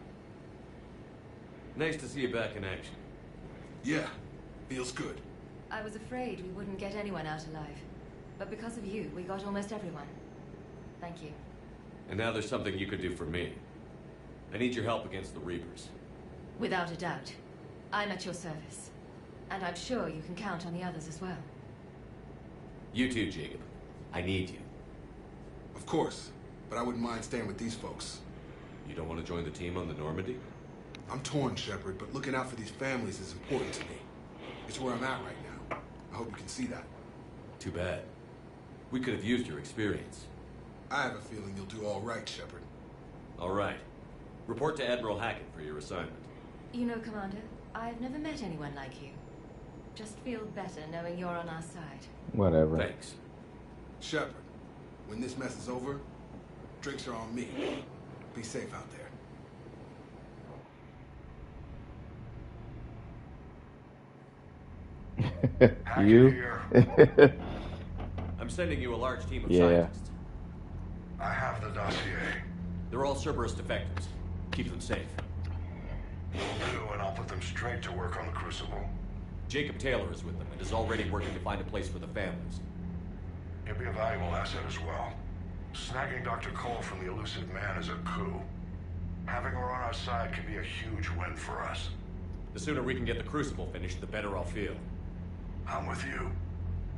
Nice to see you back in action. Yeah, feels good. I was afraid we wouldn't get anyone out alive. But because of you, we got almost everyone. Thank you. And now there's something you could do for me. I need your help against the Reapers. Without a doubt. I'm at your service. And I'm sure you can count on the others as well. You too, Jacob. I need you. Of course, but I wouldn't mind staying with these folks. You don't want to join the team on the Normandy? I'm torn, Shepard, but looking out for these families is important to me. It's where I'm at right now. I hope you can see that. Too bad. We could have used your experience. I have a feeling you'll do all right, Shepard. All right. Report to Admiral Hackett for your assignment. You know, Commander, I've never met anyone like you. Just feel better knowing you're on our side. Whatever. Thanks. Shepard, when this mess is over, drinks are on me. Be safe out there. You? I'm sending you a large team of Yeah. scientists. I have the dossier. They're all Cerberus defectors. Keep them safe. Will do, and I'll put them straight to work on the Crucible. Jacob Taylor is with them and is already working to find a place for the families. He'll be a valuable asset as well. Snagging Dr. Cole from the Elusive Man is a coup. Having her on our side could be a huge win for us. The sooner we can get the Crucible finished, the better I'll feel. I'm with you.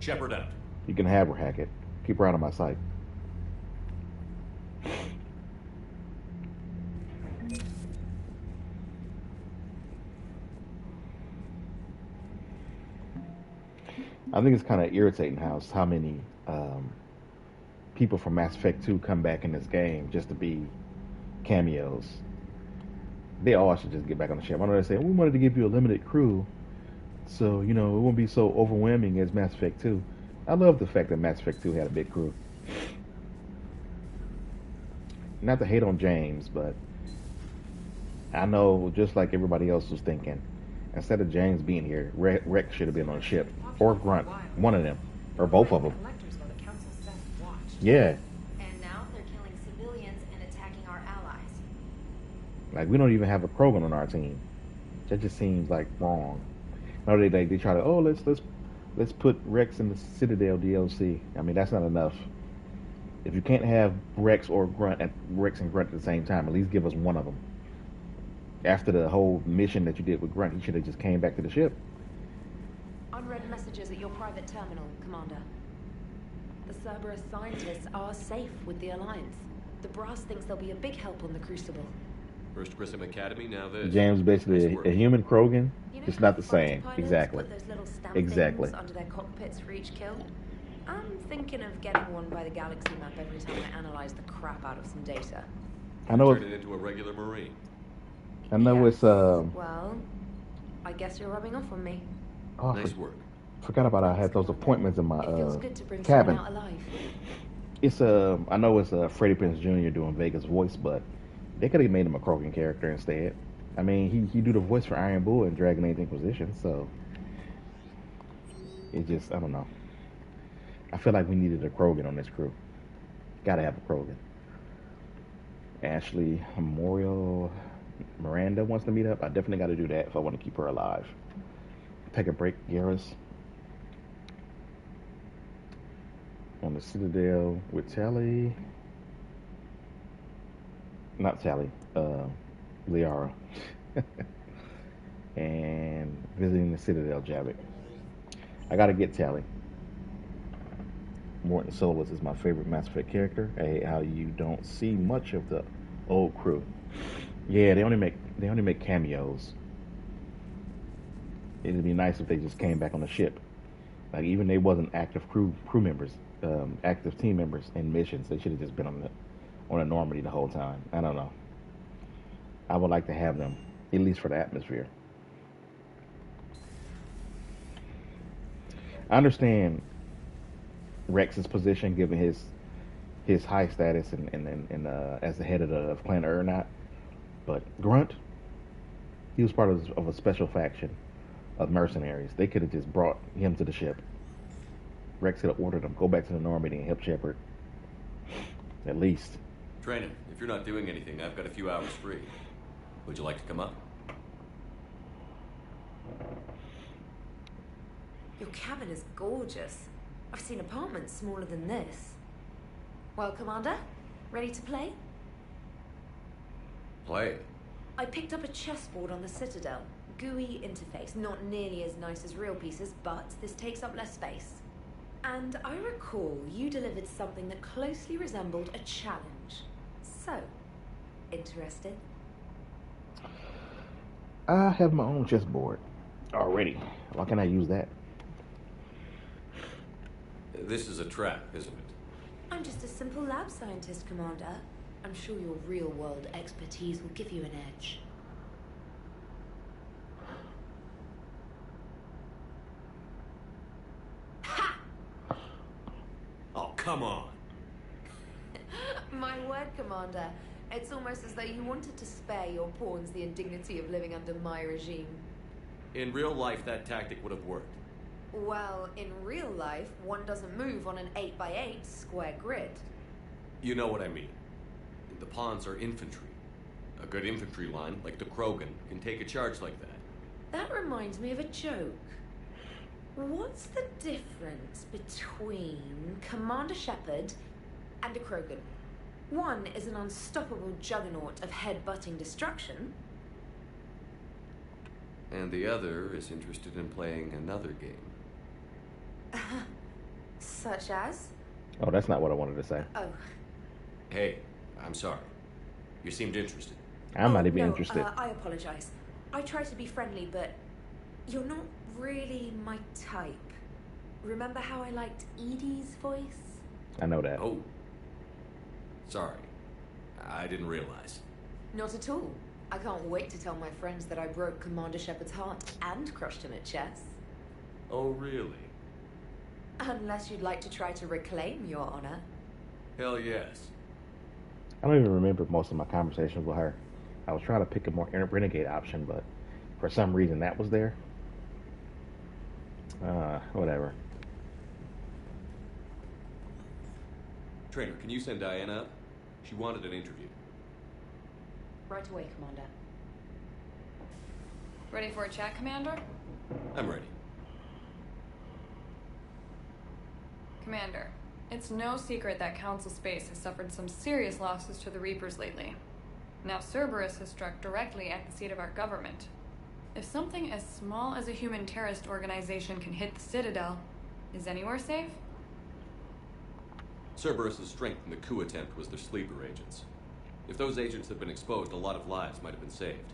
Shepard out. You can have her, Hackett. Keep her out of my sight. I think it's kind of irritating how many people from Mass Effect 2 come back in this game just to be cameos. They all should just get back on the ship. I know they're saying we wanted to give you a limited crew, so you know it won't be so overwhelming as Mass Effect 2. I love the fact that Mass Effect 2 had a big crew. Not to hate on James, but I know just like everybody else was thinking, instead of James being here, Rex should have been on the ship, or Grunt, one of them, or both of them. Yeah. And now they're killing civilians and attacking our allies. Like, we don't even have a Krogan on our team. That just seems like wrong. No, they try to, oh, let's put Rex in the Citadel DLC. I mean, that's not enough. If you can't have Rex and Grunt at the same time, at least give us one of them. After the whole mission that you did with Grunt, he should have just came back to the ship. Unread messages at your private terminal, Commander. The Cerberus scientists are safe with the Alliance. The Brass thinks they'll be a big help on the Crucible. First Grissom Academy, now this. James basically a human Krogan. You know It's how not the same. fighter pilots Exactly. put those little stamp Exactly. things under their cockpits for each kill? I'm thinking of getting one by the galaxy map every time I analyze the crap out of some data. I know Turn it into a regular Marine. I know it's Well, I guess you're rubbing off on me. oh, I Nice work. forgot about I had those appointments in my It feels good to bring cabin. someone out alive. It's I know it's Freddie Prinze Jr. doing Vega's voice, but they could have made him a Krogan character instead. I mean, he do the voice for Iron Bull and Dragon Age Inquisition, so it just, I don't know. I feel like we needed a Krogan on this crew. Gotta have a Krogan. Ashley Memorial Miranda wants to meet up. I definitely got to do that if I want to keep her alive. Take a break, Garrus. On the Citadel with Tally. Not Tally, Liara. And visiting the Citadel, Javik. I gotta get Tally. Morton Solus is my favorite Mass Effect character. I hate how you don't see much of the old crew. Yeah, they only make cameos. It'd be nice if they just came back on the ship. Like, even they wasn't active crew members, active team members in missions. They should have just been on a Normandy the whole time. I don't know. I would like to have them, at least for the atmosphere. I understand Rex's position, given his high status and as the head of Planet Urnot, but Grunt, he was part of a special faction of mercenaries. They could have just brought him to the ship. Rex could have ordered him go back to the Normandy and help Shepard. At least. Trainer, if you're not doing anything, I've got a few hours free. Would you like to come up? Your cabin is gorgeous. I've seen apartments smaller than this. Well, Commander, ready to play? Play. I picked up a chessboard on the Citadel. GUI interface, not nearly as nice as real pieces, but this takes up less space. And I recall you delivered something that closely resembled a challenge. So, interested? I have my own chessboard already. Why can't I use that? This is a trap, isn't it? I'm just a simple lab scientist, Commander. I'm sure your real-world expertise will give you an edge. Oh, come on. My word, Commander. It's almost as though you wanted to spare your pawns the indignity of living under my regime. In real life, that tactic would have worked. Well, in real life, one doesn't move on an 8x8 square grid. You know what I mean. The pawns are infantry. A good infantry line, like the Krogan, can take a charge like that. That reminds me of a joke. What's the difference between Commander Shepard and a Krogan? One is an unstoppable juggernaut of head-butting destruction. And the other is interested in playing another game. Such as? Oh, that's not what I wanted to say. Oh. Hey, I'm sorry. You seemed interested. I'm not even no, interested. I apologize. I try to be friendly, but you're not really my type. Remember how I liked Edie's voice? I know that. Oh. Sorry. I didn't realize. Not at all. I can't wait to tell my friends that I broke Commander Shepard's heart and crushed him at chess. Oh, really? Unless you'd like to try to reclaim your honor. Hell yes. I don't even remember most of my conversations with her. I was trying to pick a more renegade option, but for some reason that was there. Whatever. Trainer, can you send Diana up? She wanted an interview. Right away, Commander. Ready for a chat, Commander? I'm ready. Commander, it's no secret that Council Space has suffered some serious losses to the Reapers lately. Now Cerberus has struck directly at the seat of our government. If something as small as a human terrorist organization can hit the Citadel, is anywhere safe? Cerberus' strength in the coup attempt was their sleeper agents. If those agents had been exposed, a lot of lives might have been saved.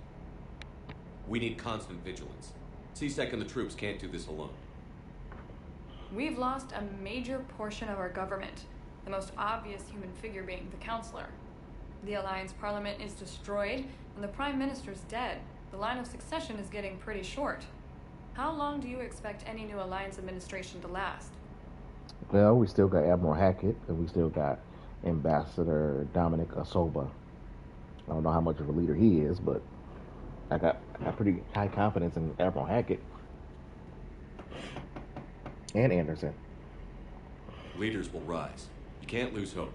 We need constant vigilance. C-Sec and the troops can't do this alone. We've lost a major portion of our government, the most obvious human figure being the Counselor. The Alliance Parliament is destroyed, and the Prime Minister's dead. The line of succession is getting pretty short. How long do you expect any new Alliance administration to last? Well, we still got Admiral Hackett, and we still got Ambassador Dominic Asoba. I don't know how much of a leader he is, but I got pretty high confidence in Admiral Hackett. And Anderson. Leaders will rise. You can't lose hope.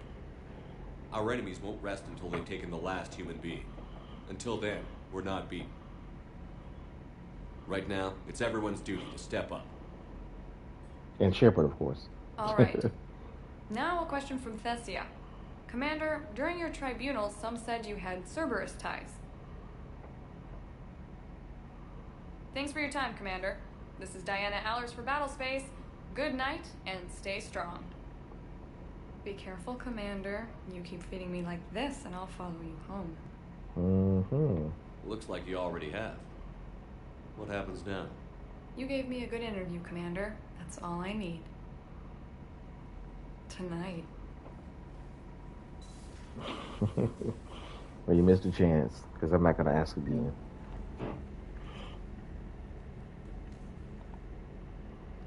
Our enemies won't rest until they've taken the last human being. Until then, we're not beaten. Right now, it's everyone's duty to step up. And Shepard, of course. All right. Now a question from Thessia. Commander, during your tribunal, some said you had Cerberus ties. Thanks for your time, Commander. This is Diana Allers for Battlespace. Good night, and stay strong. Be careful, Commander. You keep feeding me like this, and I'll follow you home. Mm-hmm. Looks like you already have. What happens now? You gave me a good interview, Commander. That's all I need. Tonight. Well, you missed a chance, because I'm not going to ask again.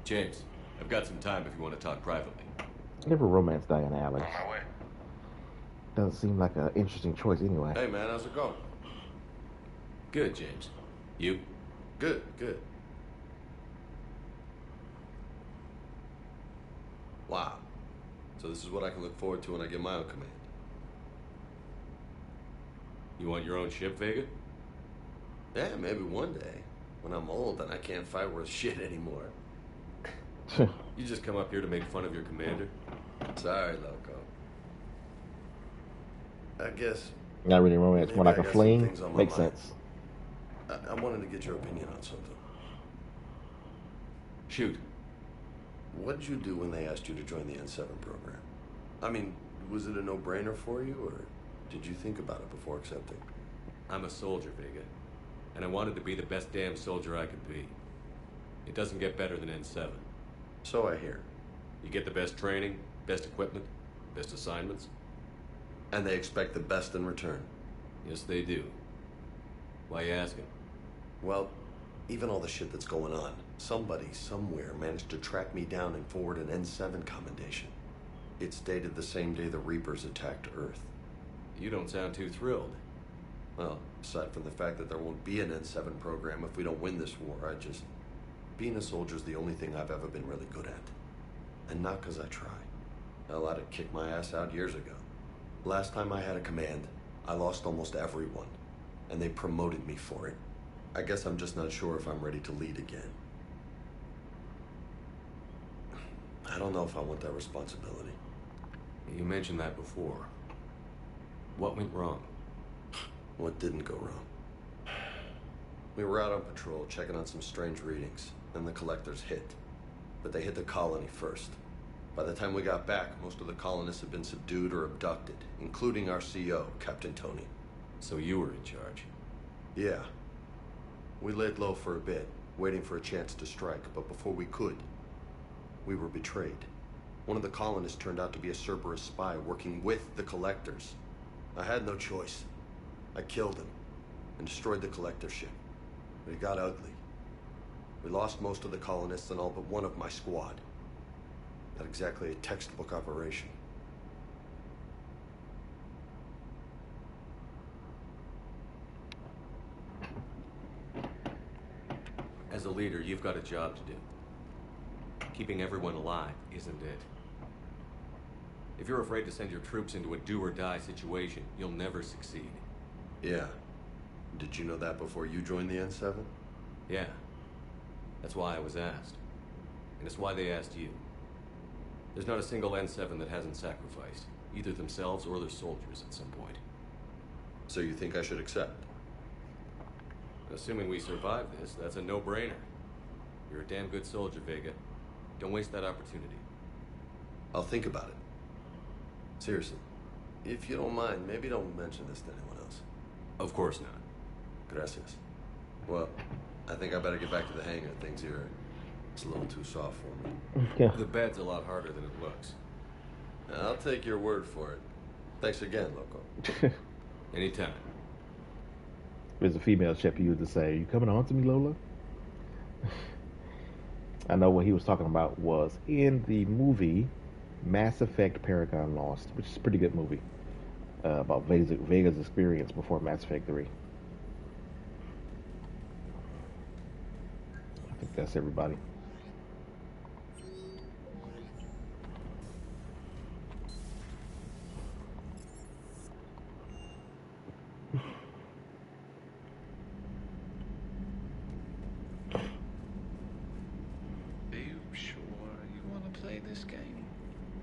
James, I've got some time if you want to talk privately. I never romanced Diana Allers. On my way. Doesn't seem like an interesting choice anyway. Hey, man, how's it going? Good, James. You? Good, good. Wow. So this is what I can look forward to when I get my own command. You want your own ship, Vega? Yeah, maybe one day. When I'm old and I can't fight worth shit anymore. You just come up here to make fun of your commander? Sorry, loco. I guess... Not really romance, more like a fling. Makes sense. I wanted to get your opinion on something. Shoot. What did you do when they asked you to join the N7 program? I mean, was it a no-brainer for you, or did you think about it before accepting? I'm a soldier, Vega. And I wanted to be the best damn soldier I could be. It doesn't get better than N7. So I hear. You get the best training, best equipment, best assignments. And they expect the best in return. Yes, they do. Why you asking? Well, even all the shit that's going on, somebody somewhere managed to track me down and forward an N7 commendation. It's dated the same day the Reapers attacked Earth. You don't sound too thrilled. Well, aside from the fact that there won't be an N7 program if we don't win this war, being a soldier's the only thing I've ever been really good at. And not because I try. Hell, I'd have kicked my ass out years ago. Last time I had a command, I lost almost everyone. And they promoted me for it. I guess I'm just not sure if I'm ready to lead again. I don't know if I want that responsibility. You mentioned that before. What went wrong? What didn't go wrong? We were out on patrol, checking on some strange readings. Then the collectors hit. But they hit the colony first. By the time we got back, most of the colonists had been subdued or abducted, including our CO, Captain Tony. So you were in charge? Yeah. We laid low for a bit, waiting for a chance to strike, but before we could, we were betrayed. One of the colonists turned out to be a Cerberus spy working with the collectors. I had no choice. I killed him and destroyed the collector ship. But it got ugly. We lost most of the colonists and all but one of my squad. Not exactly a textbook operation. As a leader, you've got a job to do. Keeping everyone alive isn't it? If you're afraid to send your troops into a do-or-die situation, you'll never succeed. Yeah. Did you know that before you joined the N7? Yeah. That's why I was asked. And it's why they asked you. There's not a single N7 that hasn't sacrificed, either themselves or their soldiers at some point. So you think I should accept? Assuming we survive this, that's a no-brainer. You're a damn good soldier, Vega. Don't waste that opportunity. I'll think about it. Seriously. If you don't mind, maybe don't mention this to anyone else. Of course not. Gracias. Well, I think I better get back to the hangar. Things here, it's a little too soft for me. Yeah. The bed's a lot harder than it looks. I'll take your word for it. Thanks again, Loco. Anytime. There's a female chef who used to say, "You coming on to me, Lola?" I know what he was talking about was in the movie Mass Effect Paragon Lost, which is a pretty good movie about Vega's experience before Mass Effect 3. I think that's everybody.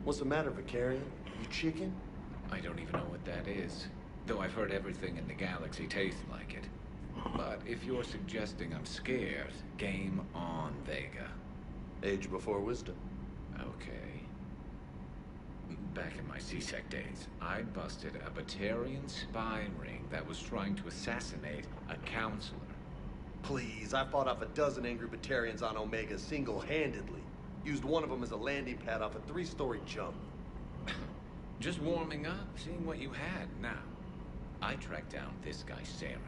What's the matter, Vicarian? You chicken? I don't even know what that is. Though I've heard everything in the galaxy tastes like it. But if you're suggesting I'm scared, game on, Vega. Age before wisdom. Okay. Back in my CSEC days, I busted a Batarian spy ring that was trying to assassinate a counselor. Please, I fought off a dozen angry Batarians on Omega single-handedly. Used one of them as a landing pad off a 3-story jump. Just warming up, seeing what you had. Now, I tracked down this guy, Saren.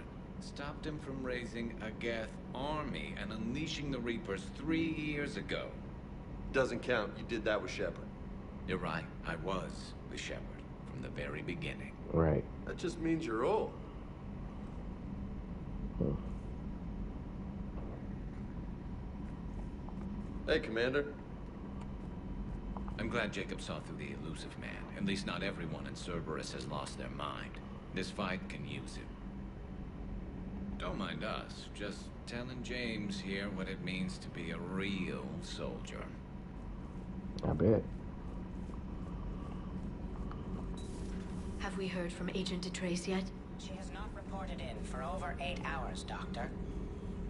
Stopped him from raising a Geth army and unleashing the Reapers 3 years ago. Doesn't count. You did that with Shepard. You're right. I was with Shepard from the very beginning. Right. That just means you're old. Huh. Hey, Commander. I'm glad Jacob saw through the elusive man. At least not everyone in Cerberus has lost their mind. This fight can use it. Don't mind us. Just telling James here what it means to be a real soldier. I bet. Have we heard from Agent DeTrace yet? She has not reported in for over 8 hours, Doctor.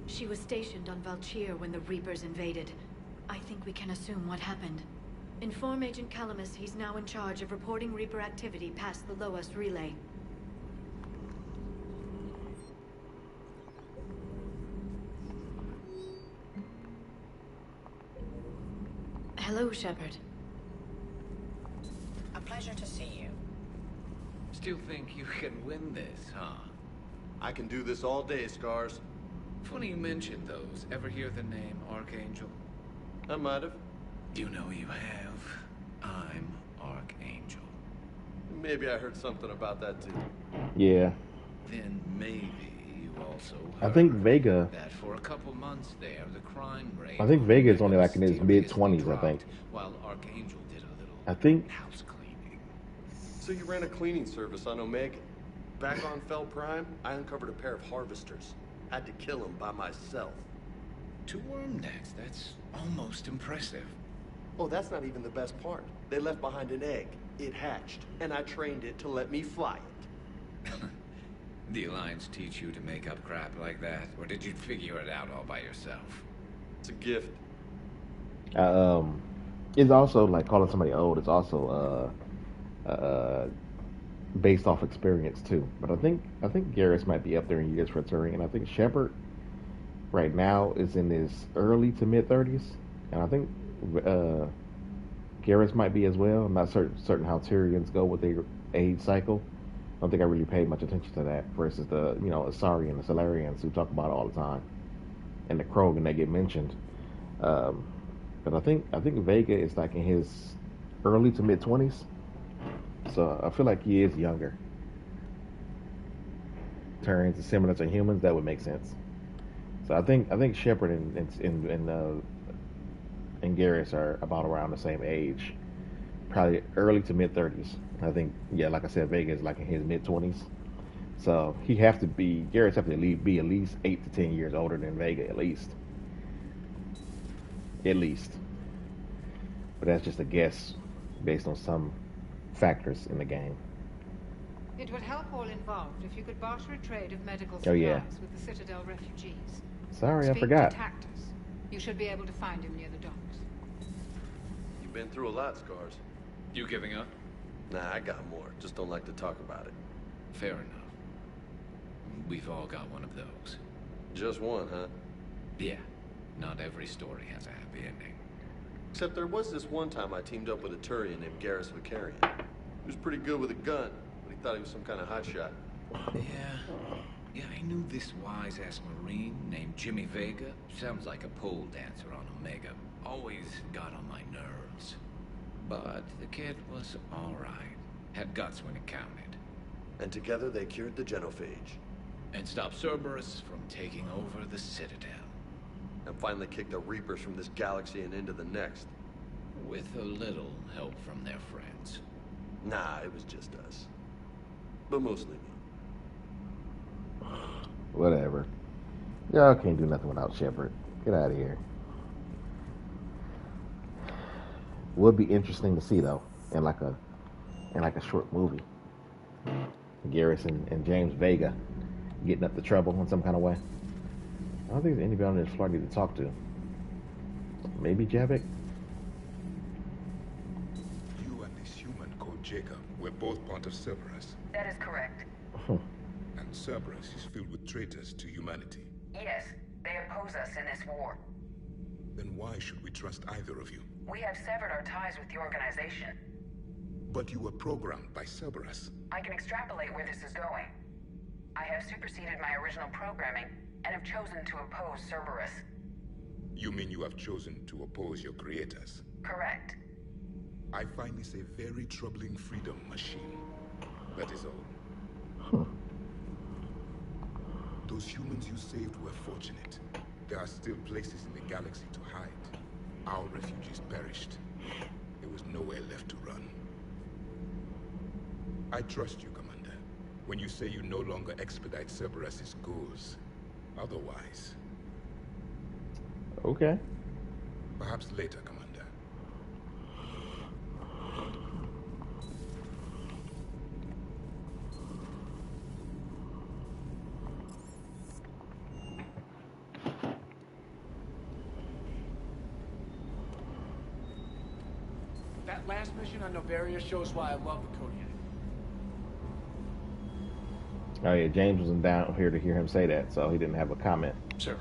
She was stationed on Valchir when the Reapers invaded. I think we can assume what happened. Inform Agent Calamus he's now in charge of reporting Reaper activity past the Loas relay. Hello, Shepard. A pleasure to see you. Still think you can win this, huh? I can do this all day, Scars. Funny you mentioned those. Ever hear the name Archangel? I might have. You know you have. I'm Archangel. Maybe I heard something about that too. Yeah. Then maybe you also heard I think Vega. that for a couple months there, the crime rate. I think Vega is only like in his mid-20s. I think. While Archangel did a little I think. house cleaning. So you ran a cleaning service on Omega. Back on Fel Prime, I uncovered a pair of harvesters. Had to kill them by myself. 2 worm necks. That's almost impressive. Oh, that's not even the best part. They left behind an egg. It hatched, and I trained it to let me fly it. The Alliance teach you to make up crap like that, or did you figure it out all by yourself? It's a gift. It's also like calling somebody old. It's also based off experience too. But I think Garrus might be up there in years for Turian, and I think Shepard right now is in his early to mid 30s, and I think Garrus might be as well. I'm not certain how Tyrians go with their age cycle, don't think I really paid much attention to that versus the, you know, Asari and the Solarians who talk about it all the time, and the Krogan that get mentioned. But I think Vega is like in his early to mid 20s, so I feel like he is younger. Turians are similar to humans, that would make sense. So I think Shepard and Garrus are about around the same age, probably early to mid 30s. I think, yeah, like I said, Vega is like in his mid 20s. So Garrus have to be at least 8 to 10 years older than Vega, at least. At least. But that's just a guess based on some factors in the game. It would help all involved if you could barter a trade of medical supplies with the Citadel refugees. Sorry, I Speak forgot. to Tactus. You should be able to find him near the docks. You've been through a lot, Scars. You giving up? Nah, I got more. Just don't like to talk about it. Fair enough. We've all got one of those. Just one, huh? Yeah. Not every story has a happy ending. Except there was this one time I teamed up with a Turian named Garrus Vakarian. He was pretty good with a gun, but he thought he was some kind of hotshot. Yeah, I knew this wise-ass Marine named Jimmy Vega. Sounds like a pole dancer on Omega. Always got on my nerves. But the kid was alright. Had guts when it counted. And together they cured the genophage. And stopped Cerberus from taking over the Citadel. And finally kicked the Reapers from this galaxy and into the next. With a little help from their friends. Nah, it was just us. But mostly me. Whatever. Y'all can't do nothing without Shepard. Get out of here. Would be interesting to see though, in like a short movie. Garrus and James Vega getting up to trouble in some kind of way. I don't think there's anybody on this floor I need to talk to. Maybe Javik? You and this human called Jacob were both part of Cerberus. That is correct. And Cerberus is filled with traitors to humanity. Yes, they oppose us in this war. Then why should we trust either of you? We have severed our ties with the organization. But you were programmed by Cerberus. I can extrapolate where this is going. I have superseded my original programming and have chosen to oppose Cerberus. You mean you have chosen to oppose your creators? Correct. I find this a very troubling freedom machine. That is all. Those humans you saved were fortunate. There are still places in the galaxy to hide. Our refugees perished. There was nowhere left to run. I trust you, Commander, when you say you no longer expedite Cerberus's goals. Otherwise... Okay. Perhaps later, Commander. That last mission on Noveria shows why I love the Kodiak. Oh yeah, James wasn't down here to hear him say that, so he didn't have a comment. Sure.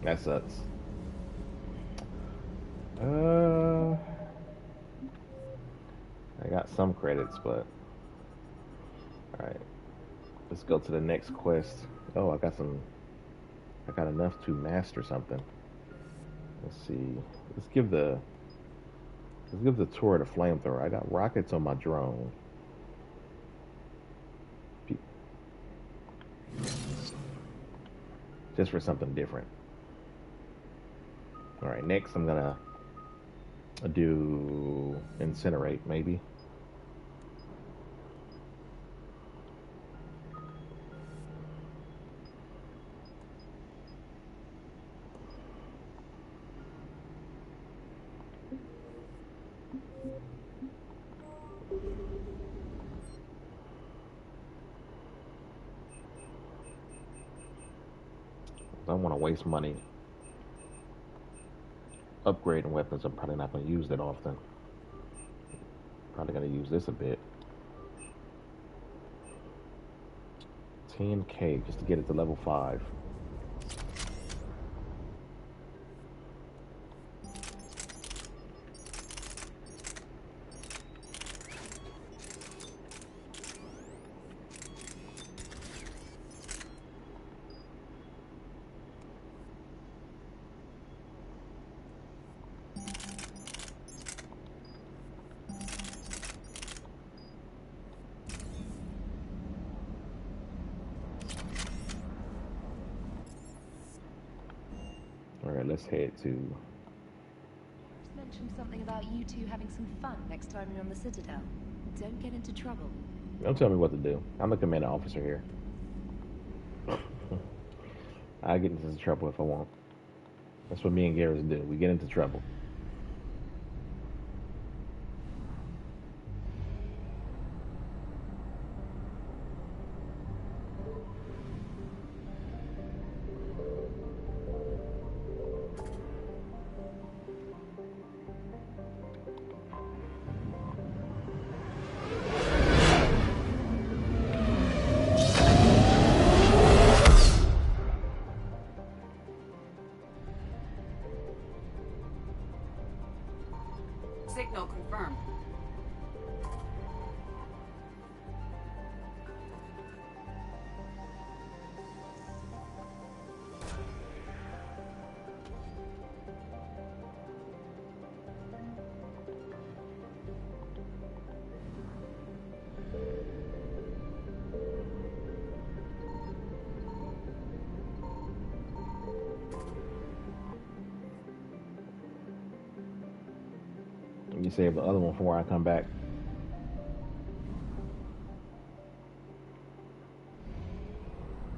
That sucks. I got some credits, but alright. Let's go to the next quest. Oh, I got enough to master something. Let's see. Let's give the turret a flamethrower. I got rockets on my drone. Just for something different. Alright, next I'm gonna do incinerate, maybe. I don't want to waste money upgrading weapons. I'm probably not going to use that often. Probably going to use this a bit. 10K just to get it to level 5. Alright, let's head to... Just mentioned something about you two having some fun next time you're on the Citadel. Don't get into trouble. Don't tell me what to do. I'm the commanding officer here. I get into trouble if I want. That's what me and Garrus do. We get into trouble. Signal confirmed. You save the other one before I come back.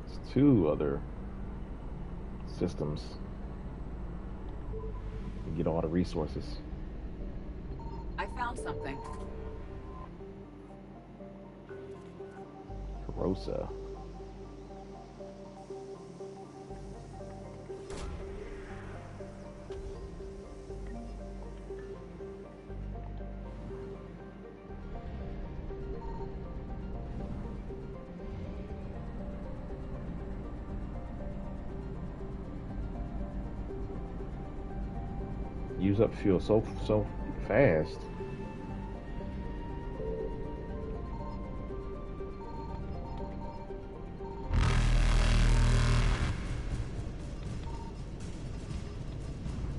It's 2 other systems. You get all the resources. I found something. Rosa. Use up fuel so fast.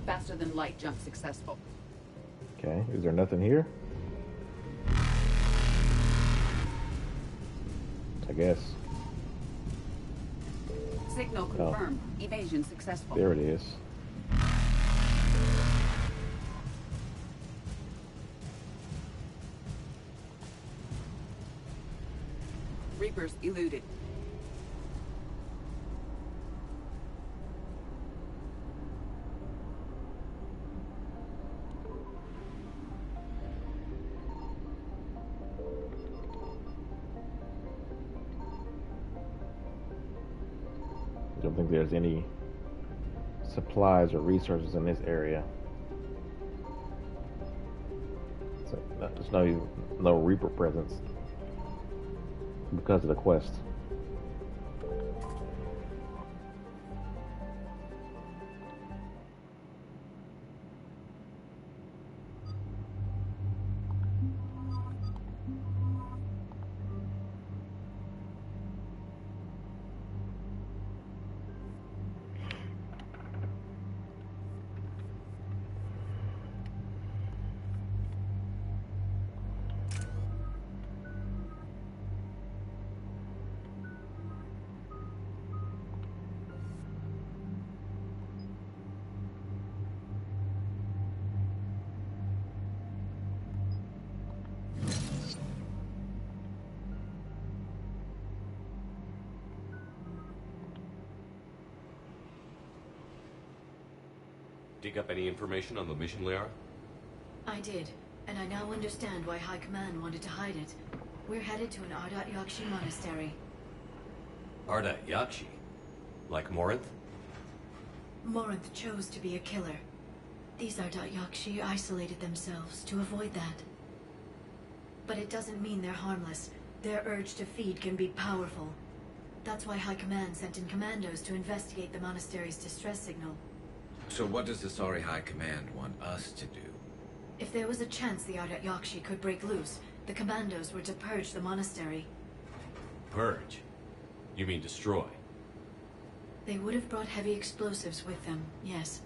Faster than light jump successful. Okay, is there nothing here? I guess. Signal confirmed. Evasion successful. There it is. Reapers eluded. I don't think there's any supplies or resources in this area. So, there's no Reaper presence because of the quest. Dig up any information on the mission, Liara? I did, and I now understand why High Command wanted to hide it. We're headed to an Ardat Yakshi monastery. Ardat Yakshi? Like Morinth? Morinth chose to be a killer. These Ardat Yakshi isolated themselves to avoid that. But it doesn't mean they're harmless. Their urge to feed can be powerful. That's why High Command sent in commandos to investigate the monastery's distress signal. So what does the Asari High Command want us to do? If there was a chance the Ardat Yakshi could break loose, the commandos were to purge the monastery. Purge? You mean destroy? They would have brought heavy explosives with them, yes.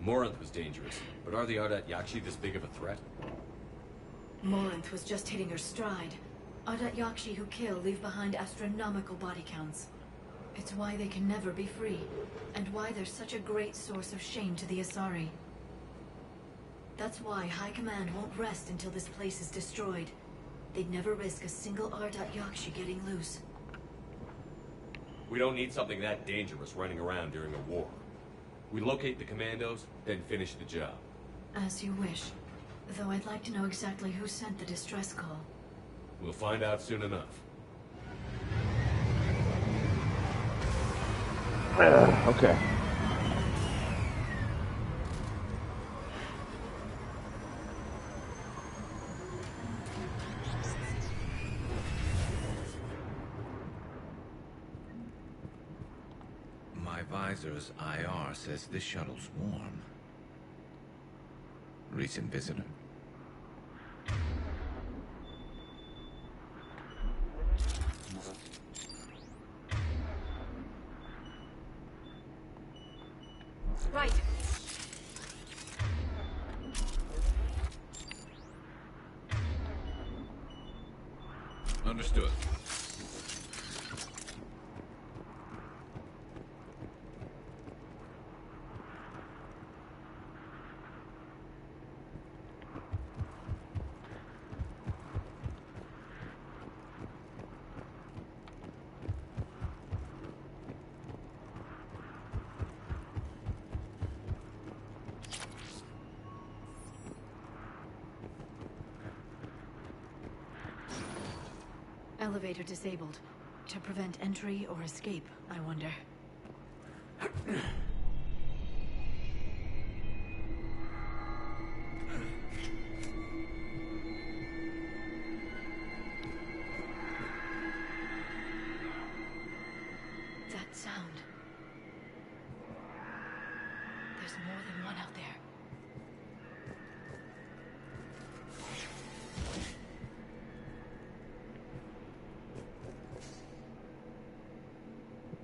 Morinth was dangerous, but are the Ardat Yakshi this big of a threat? Morinth was just hitting her stride. Ardat Yakshi who kill leave behind astronomical body counts. It's why they can never be free, and why they're such a great source of shame to the Asari. That's why High Command won't rest until this place is destroyed. They'd never risk a single Ardat-Yakshi getting loose. We don't need something that dangerous running around during a war. We locate the commandos, then finish the job. As you wish. Though I'd like to know exactly who sent the distress call. We'll find out soon enough. Okay. My visor's IR says this shuttle's warm. Recent visitor. Right. Understood. Elevator disabled. To prevent entry or escape, I wonder. That sound. There's more than one out there.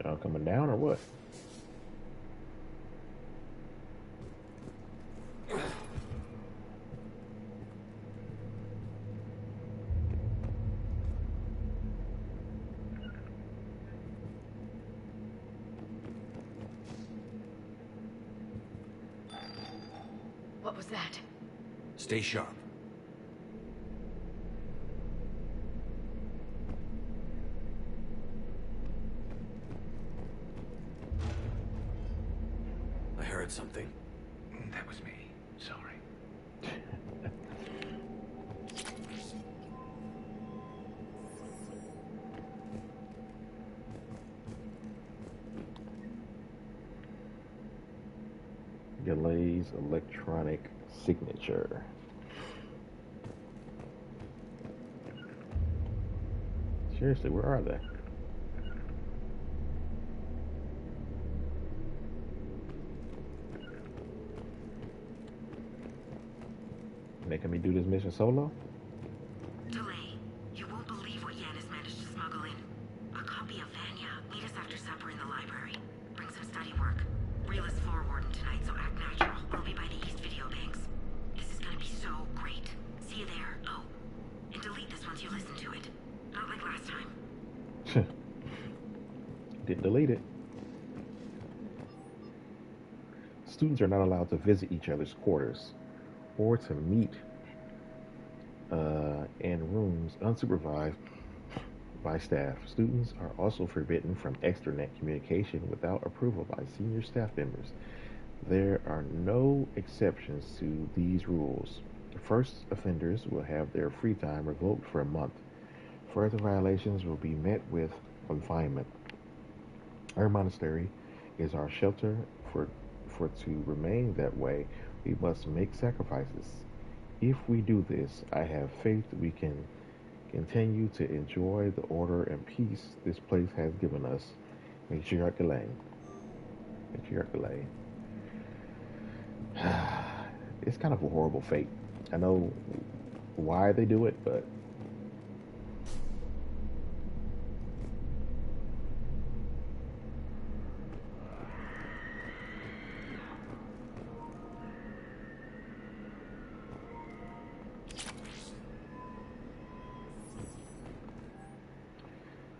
Y'all coming down or what? What was that? Stay sharp. I heard something. That was me. Sorry. Delays electronic signature. Seriously, where are they? Making me do this mission solo? Delay. You won't believe what Yan has managed to smuggle in. A copy of Vanya. Meet us after supper in the library. Bring some study work. Reel is floor warden tonight, so act natural. I'll be by the East Video Banks. This is gonna be so great. See you there. Oh, and delete this once you listen to it. Not like last time. Didn't delete it. Students are not allowed to visit each other's quarters or to meet in rooms unsupervised by staff. Students are also forbidden from extranet communication without approval by senior staff members. There are no exceptions to these rules. First offenders will have their free time revoked for a month. Further violations will be met with confinement. Our monastery is our shelter. For to remain that way, we must make sacrifices. If we do this, I have faith we can continue to enjoy the order and peace this place has given us. Matriarch Delay. Matriarch Delay. It's kind of a horrible fate. I know why they do it, but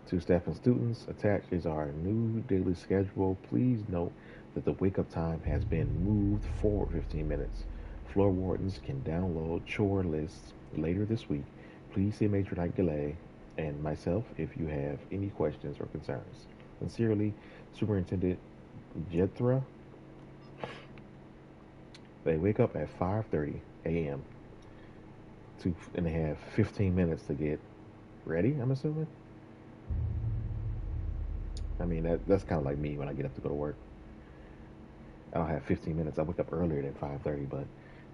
To staff and students, attached is our new daily schedule. Please note that the wake-up time has been moved forward 15 minutes. Floor wardens can download chore lists later this week. Please see Major Knight Galley and myself if you have any questions or concerns. Sincerely, Superintendent Jethra. They wake up at 5:30 a.m. and they have 15 minutes to get ready, I'm assuming. I mean, that's kind of like me when I get up to go to work. I don't have 15 minutes. I wake up earlier than 5:30, but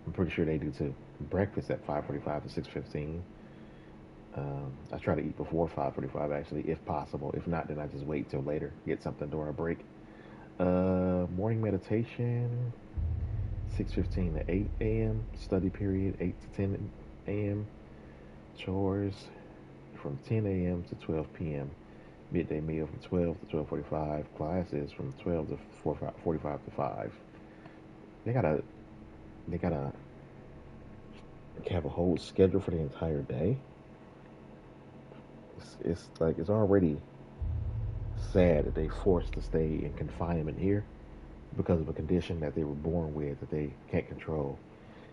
I'm pretty sure they do too. Breakfast at 5:45 to 6:15. I try to eat before 5:45 actually, if possible. If not, then I just wait till later, get something during a break. Morning meditation, 6:15 to 8 a.m. Study period, 8 to 10 a.m. Chores from 10 a.m. to 12 p.m. Midday meal from 12 to 12:45. Classes from 12 to 4:45 to 5. They gotta have a whole schedule for the entire day. It's like it's already sad that they forced to stay in confinement here because of a condition that they were born with that they can't control.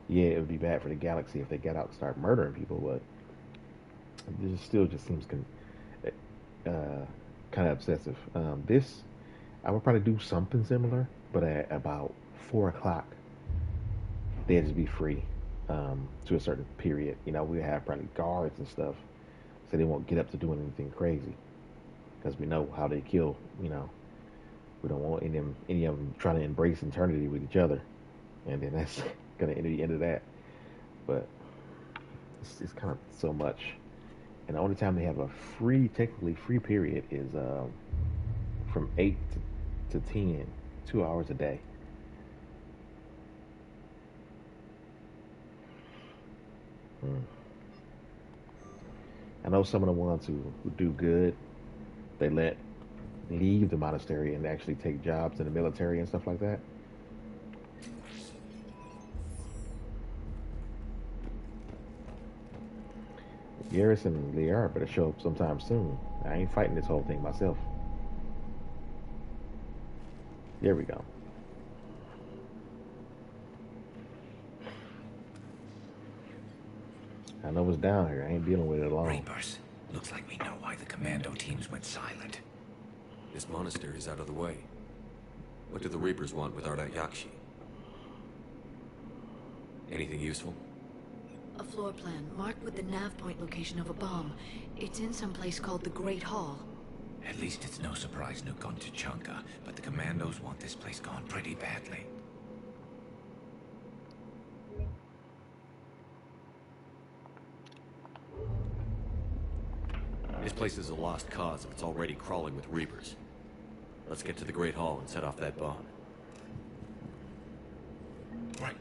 Yeah, it would be bad for the galaxy if they got out and start murdering people, but it still just seems kind of obsessive. This, I would probably do something similar, but at about 4 o'clock, they'd just be free to a certain period. You know, we have probably guards and stuff, so they won't get up to doing anything crazy, because we know how they kill. You know, we don't want any of them trying to embrace eternity with each other, and then that's gonna end the end of that. But it's kind of so much. And the only time they have a technically free period is from 8 to 10, 2 hours a day. I know some of the ones who do good, they leave the monastery and actually take jobs in the military and stuff like that. Garrus and Liara better show up sometime soon. I ain't fighting this whole thing myself. There we go. I know what's down here. I ain't dealing with it alone. Reapers. Looks like we know why the commando teams went silent. This monastery is out of the way. What do the Reapers want with Ardat Yakshi? Anything useful? A floor plan marked with the nav point location of a bomb. It's in some place called the Great Hall. At least it's no surprise Nuke gone to Chunka, but the commandos want this place gone pretty badly. This place is a lost cause if it's already crawling with Reapers. Let's get to the Great Hall and set off that bomb. Right.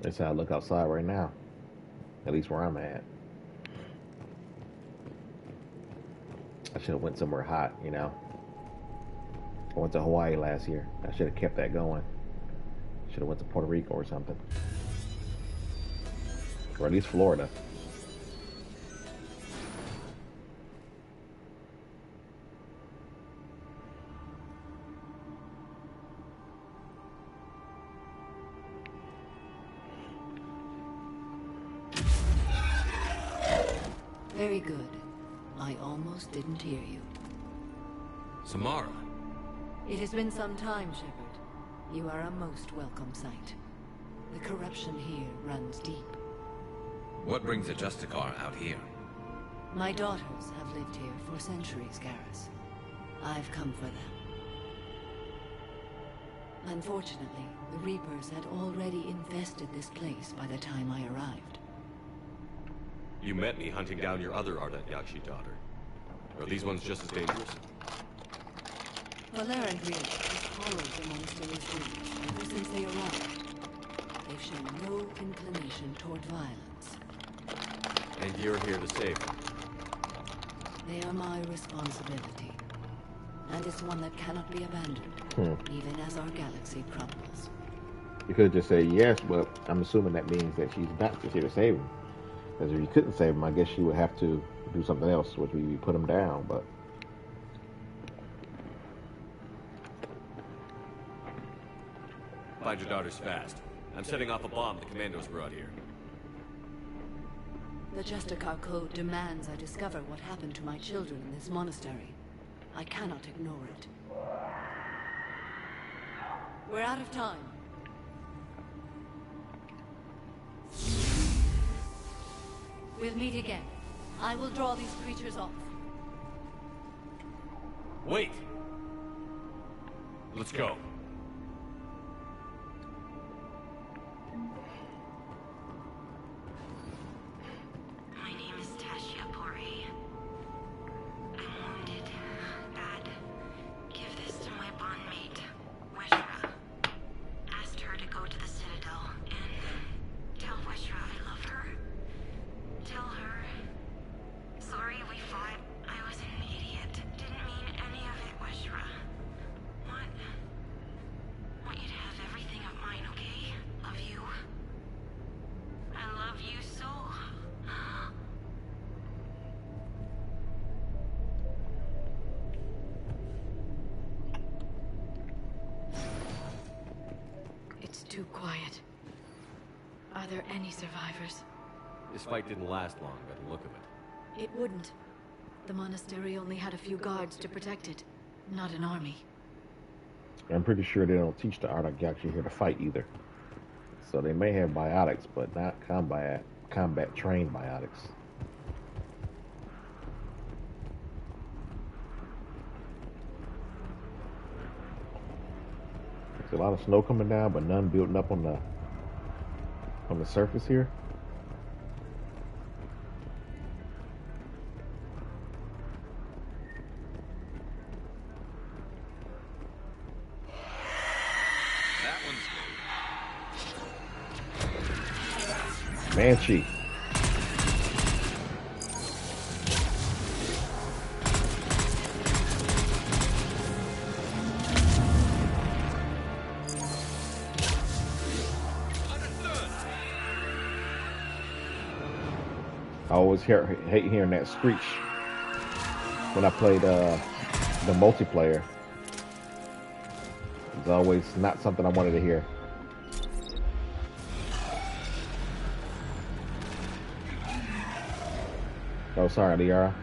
That's how I look outside right now. At least where I'm at. I should have went somewhere hot, you know. I went to Hawaii last year. I should have kept that going. Should have went to Puerto Rico or something. Or at least Florida. Very good. I almost didn't hear you. Samara! It has been some time, Shepard. You are a most welcome sight. The corruption here runs deep. What brings a Justicar out here? My daughters have lived here for centuries, Garrus. I've come for them. Unfortunately, the Reapers had already infested this place by the time I arrived. You met me hunting down your other Ardat Yakshi daughter. Are these ones just as dangerous? Valerian Reach has followed the monastery's reach ever since they arrived. They've shown no inclination toward violence. And you're here to save them. They are my responsibility. And it's one that cannot be abandoned, even as our galaxy crumbles. You could have just said yes, but I'm assuming that means that she's not just here to save him. Because if you couldn't save him, I guess she would have to do something else, which would be put him down, but... Find your daughters fast. I'm setting off a bomb the commandos brought here. The Justicar Code demands I discover what happened to my children in this monastery. I cannot ignore it. We're out of time. We'll meet again. I will draw these creatures off. Wait! Let's go. My name is Tasha Pori. I'm wounded. Dad, give this to my bondmate, Weshra. Asked her to go to the Citadel and tell Weshra I love her. Tell her. Sorry we fought. I was an idiot. Didn't mean any of it, Weshra. Want you to have everything of mine, okay? Love you. I love you so. It's too quiet. Are there any survivors? This fight didn't last long by the look of it. It wouldn't. The monastery only had a few guards to protect it, not an army. I'm pretty sure they don't teach the Ardagyakshi here to fight either. So they may have biotics, but not combat trained biotics. There's a lot of snow coming down, but none building up on the surface here. Banshee. I always hate hearing that screech when I played the multiplayer. It's always not something I wanted to hear. Oh, sorry, Liara.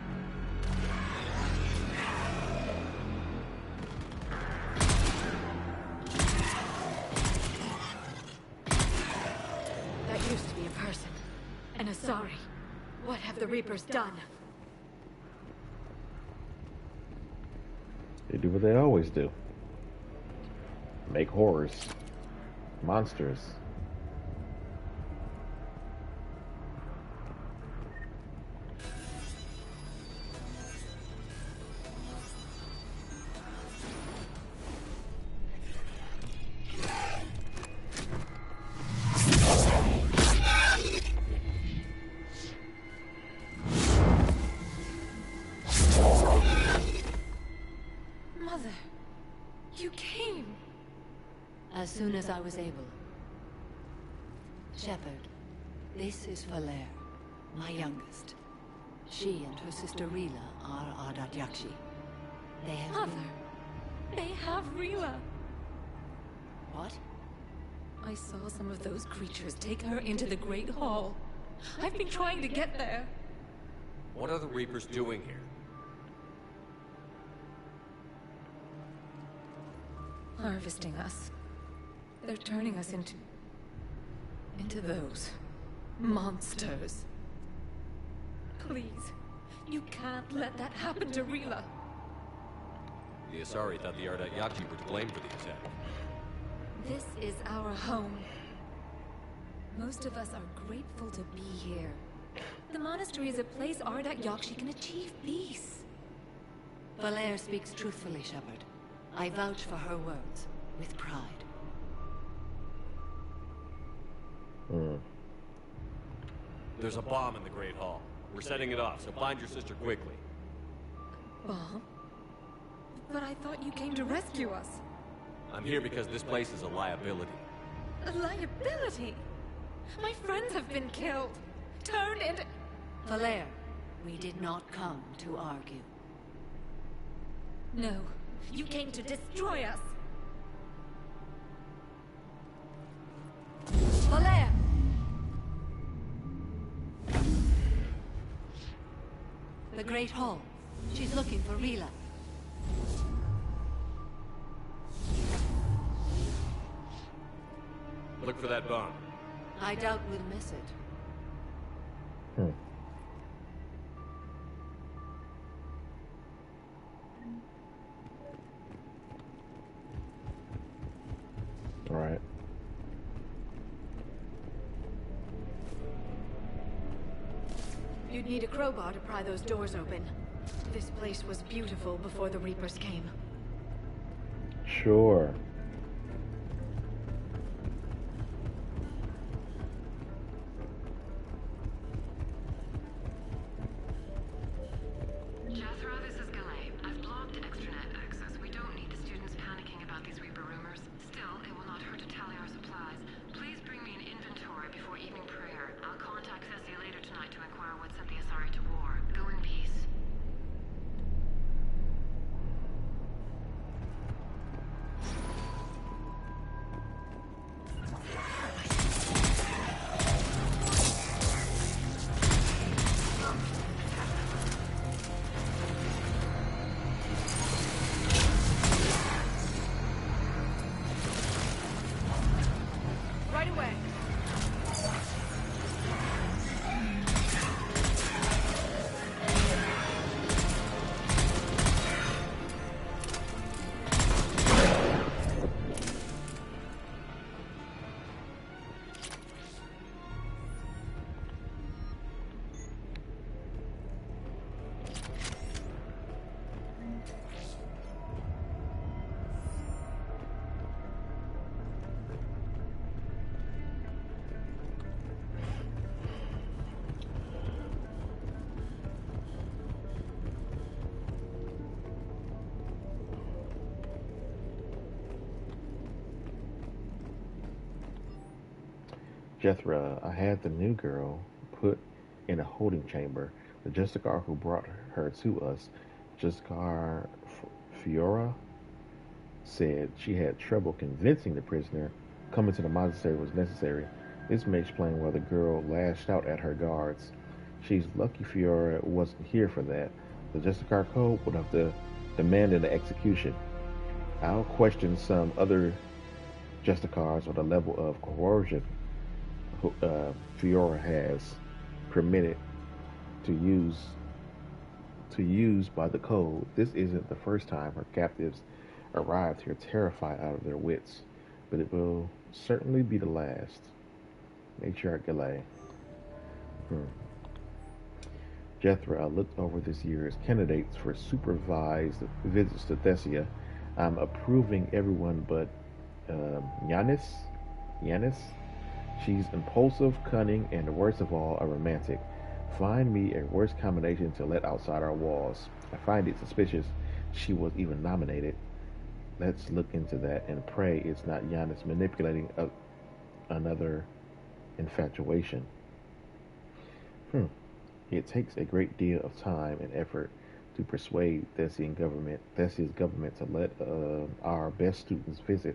That used to be a person. An Asari. What have the Reapers done? They do what they always do. Make horrors. Monsters. Mother, you came. As soon as I was able. Shepard, this is Valere, my youngest. She and her sister Rila are Ardagyakshi. They have Mother, they have Rila. What? I saw some of those creatures take her into the Great Hall. I've been trying to get there. What are the Reapers doing here? Harvesting us. They're turning us into those monsters. Please, you can't let that happen to Rila. The Asari thought the Ardagyakshi were to blame for the attack. This is our home. Most of us are grateful to be here. The monastery is a place Ardagyakshi can achieve peace. Valere speaks truthfully, Shepard. I vouch for her words, with pride. There's a bomb in the Great Hall. We're setting it off, so find your sister quickly. Bomb? But I thought you came to rescue us. I'm here because this place is a liability. A liability? My friends have been killed. Turned into... Valere, we did not come to argue. No, you came to destroy us. Valere! The Great Hall. She's looking for Rila. Look for that bomb. I doubt we'll miss it. All right. You'd need a crowbar to pry those doors open. This place was beautiful before the Reapers came. Sure. Jethro, this is Galay. I've blocked extranet access. We don't need the students panicking about these Reaper rumors. Still, it will not hurt to tally our supplies. Please bring me an inventory before evening prayer. I'll contact Cessia later tonight to inquire what sent the Asari to war. Go in peace. Right away. Jethro, I had the new girl put in a holding chamber. The Justicar who brought her to us, Justicar Fiora, said she had trouble convincing the prisoner coming to the monastery was necessary. This may explain why the girl lashed out at her guards. She's lucky Fiora wasn't here for that. The Justicar Code would have demanded an execution. I'll question some other Justicars on the level of coercion Fiora has permitted to use by the code. This isn't the first time her captives arrived here terrified out of their wits, but it will certainly be the last. Matriarch Galay. Jethro, I looked over this year's candidates for supervised visits to Thessia. I'm approving everyone but Yanis. She's impulsive, cunning, and worst of all, a romantic. Find me a worse combination to let outside our walls. I find it suspicious she was even nominated. Let's look into that and pray it's not Yanis manipulating another infatuation. It takes a great deal of time and effort to persuade Thessia's government to let our best students visit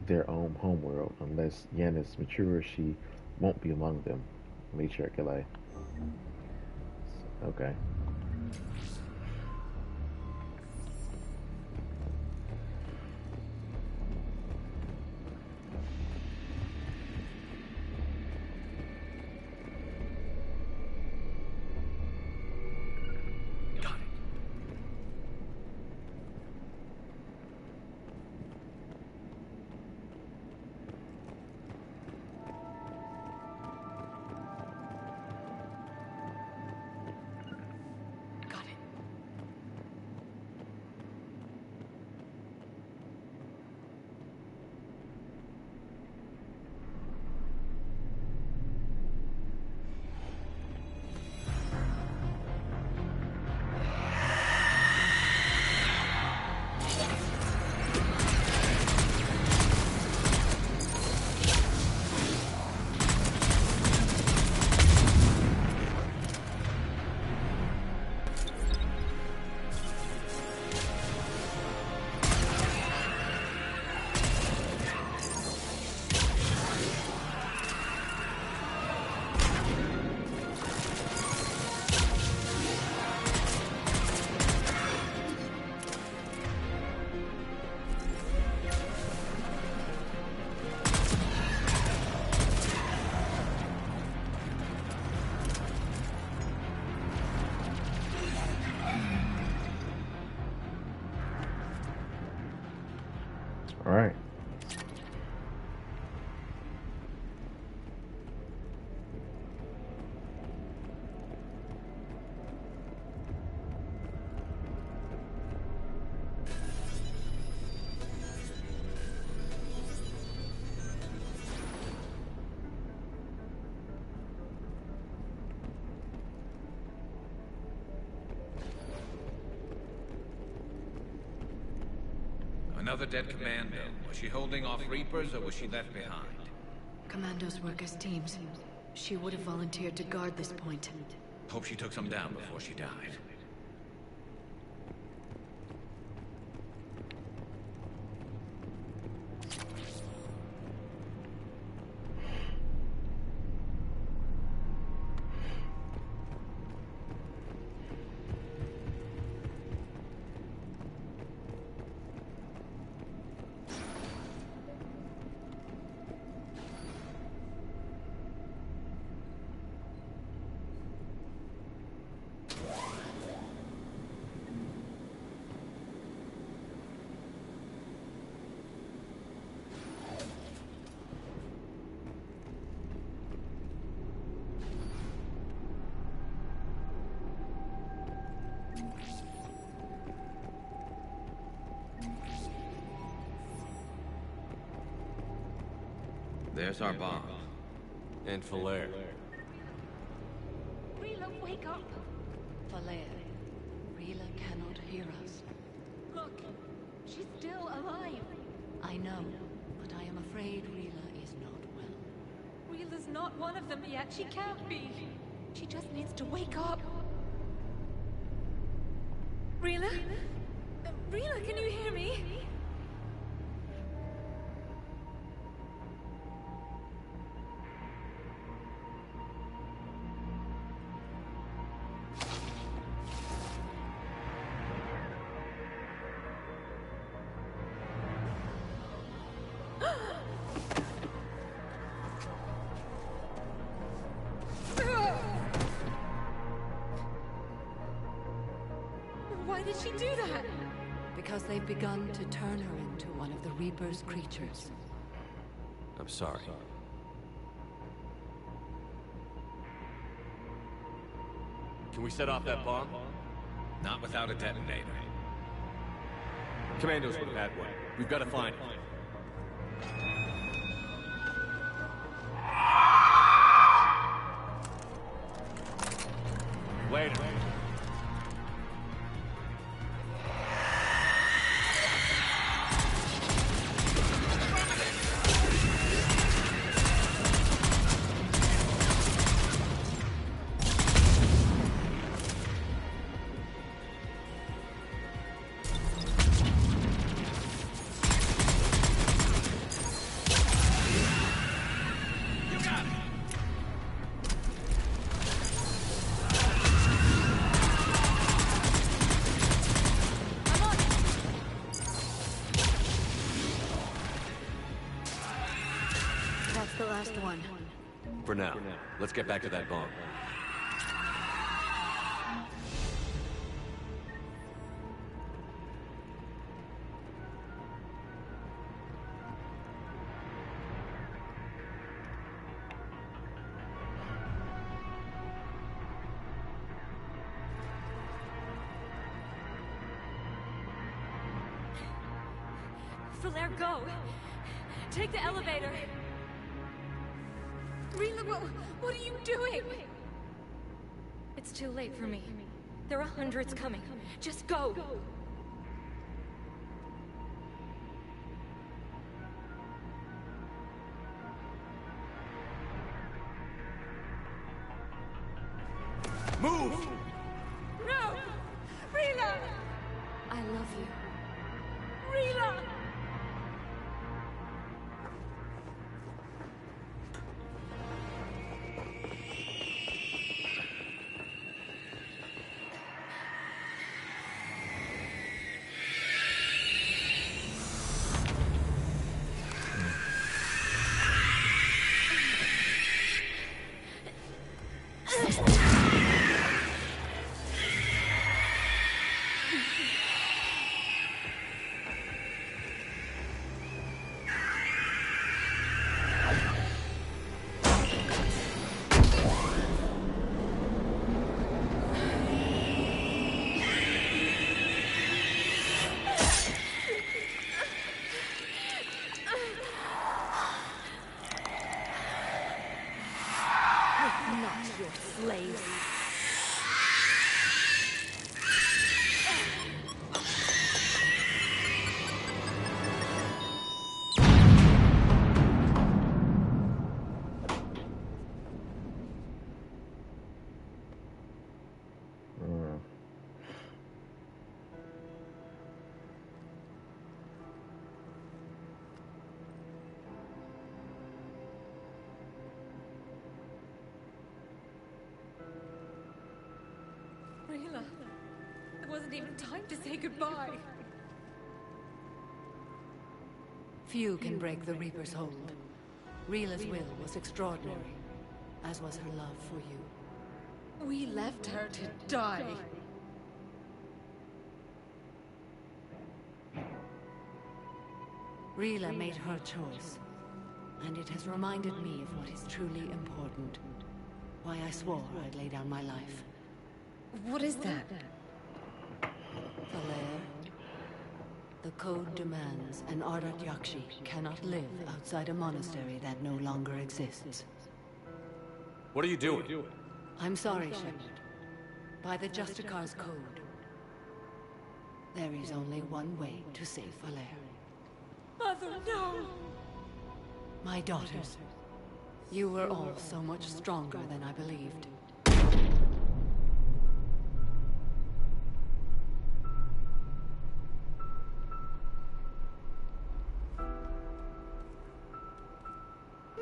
their own homeworld. Unless Yanis matures, she won't be among them. Matriarch Galay. Okay. All right. Another dead commando. Was she holding off Reapers or was she left behind? Commandos work as teams. She would have volunteered to guard this point. Hope she took some down before she died. There's our bomb. And Falere. Rila, wake up! Falere, Rila cannot hear us. Look, she's still alive. I know, but I am afraid Rila is not well. Rila's not one of them yet. She can't be. She just needs to wake up. Rila? Rila, can you hear me? Why did she do that? Because they've begun to turn her into one of the Reaper's creatures. I'm sorry. Can we set off that bomb? Not without a detonator. Commandos were that way. We've got to find it. Later. The last one. For now, let's get back to that bomb. Falere, go! Take the elevator! Rila, what are you doing? It's too late for me. There are hundreds coming. Just go! Move! No! Rila! I love you. Rila! Rila, there wasn't even time to say goodbye. Few can break the Reaper's hold. Rila's will was extraordinary, as was her love for you. We left her to die. Rila made her choice, and it has reminded me of what is truly important. Why I swore I'd lay down my life. What is that? Falere. The code demands an Ardat Yakshi cannot live outside a monastery that no longer exists. What are you doing? I'm sorry, Shepard. By the Justicar's code, there is only one way to save Falere. Mother, no! My daughters, you were all so much stronger than I believed.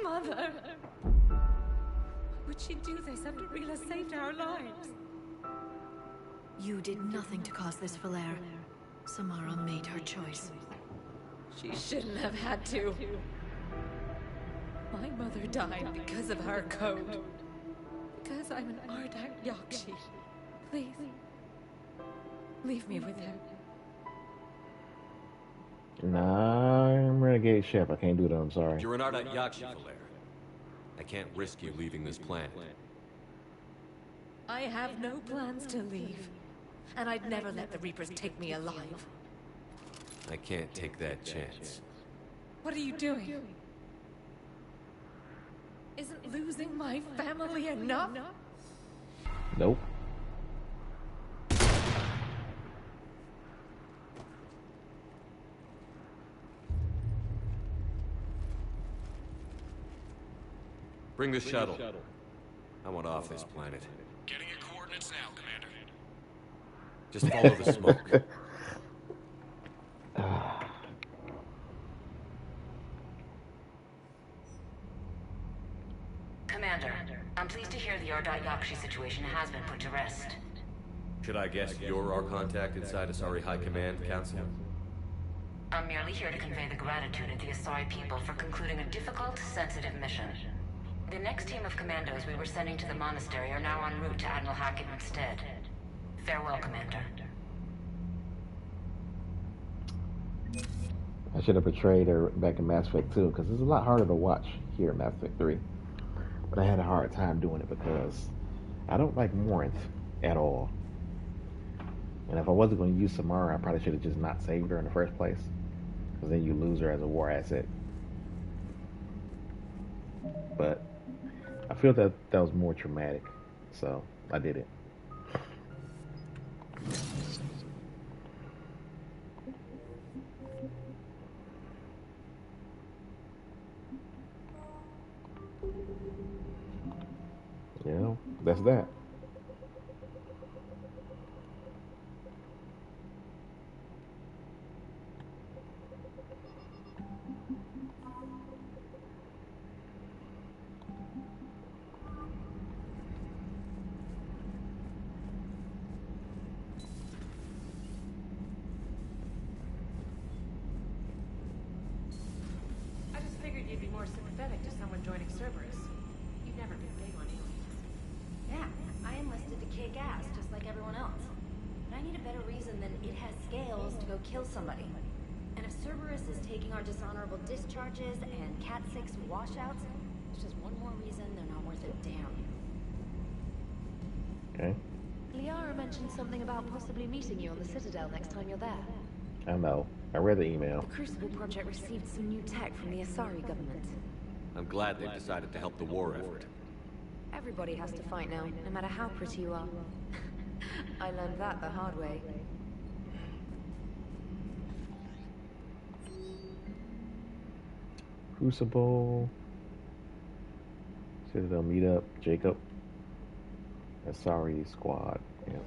Mother! Would she do this after Rila saved our lives? You did nothing to cause this, Falere. Samara made her choice. She shouldn't have had to. My mother died because of her code. Because I'm an Ardat Yakshi. Please, leave me with him. Nah, I'm Renegade Chef. I can't do that. I'm sorry. You're an Ardat Yakshi, Falere. I can't risk you leaving this planet. I have no plans to leave. And I'd never let the Reapers take me alive. I can't take that chance. What are you doing? Isn't losing my family enough? Nope. Bring the shuttle. I want off this planet. Getting your coordinates now, Commander. Just follow the smoke. Commander, I'm pleased to hear the Ardat Yakshi situation has been put to rest. Should I guess you're our contact inside Asari High Command, Council? I'm merely here to convey the gratitude of the Asari people for concluding a difficult, sensitive mission. The next team of commandos we were sending to the monastery are now en route to Admiral Hackett instead. Farewell, Commander. I should have portrayed her back in Mass Effect 2, because it's a lot harder to watch here in Mass Effect 3. But I had a hard time doing it because I don't like Morinth at all. And if I wasn't going to use Samara, I probably should have just not saved her in the first place. Because then you lose her as a war asset. But I feel that that was more traumatic. So I did it. You know, that's that. I just figured you'd be more sympathetic to someone joining Cerberus. You've never been big on aliens. Yeah, I enlisted to kick ass, just like everyone else. But I need a better reason than it has scales to go kill somebody. And if Cerberus is taking our dishonorable discharges and Cat-6 washouts, it's just one more reason they're not worth a damn. Okay. Liara mentioned something about possibly meeting you on the Citadel next time you're there. I know. I read the email. The Crucible Project received some new tech from the Asari government. I'm glad they've decided to help the war effort. Everybody has to fight now, no matter how pretty you are. I learned that the hard way. Crucible. Citadel meetup. Jacob. Asari squad. Yeah.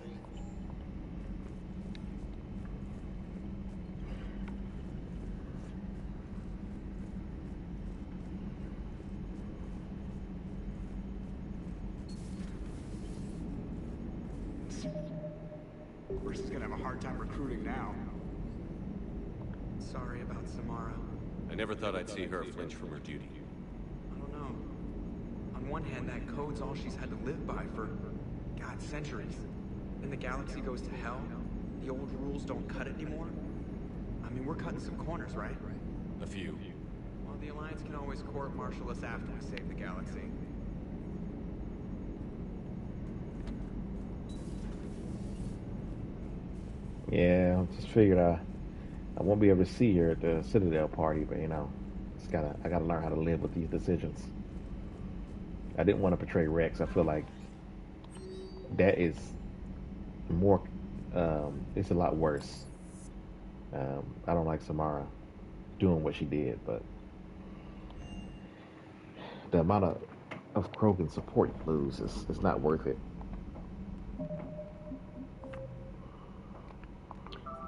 Bruce is gonna have a hard time recruiting now. Sorry about Samara. I never thought I'd see her flinch from her duty. I don't know. On one hand, that code's all she's had to live by for, God, centuries. Then the galaxy goes to hell. The old rules don't cut it anymore. I mean, we're cutting some corners, right? A few. Well, the Alliance can always court-martial us after we save the galaxy. Yeah, I just figured I won't be able to see her at the Citadel party, but you know, I gotta learn how to live with these decisions. I didn't want to portray Rex. I feel like that is more, it's a lot worse. I don't like Samara doing what she did, but the amount of Krogan support you lose is not worth it.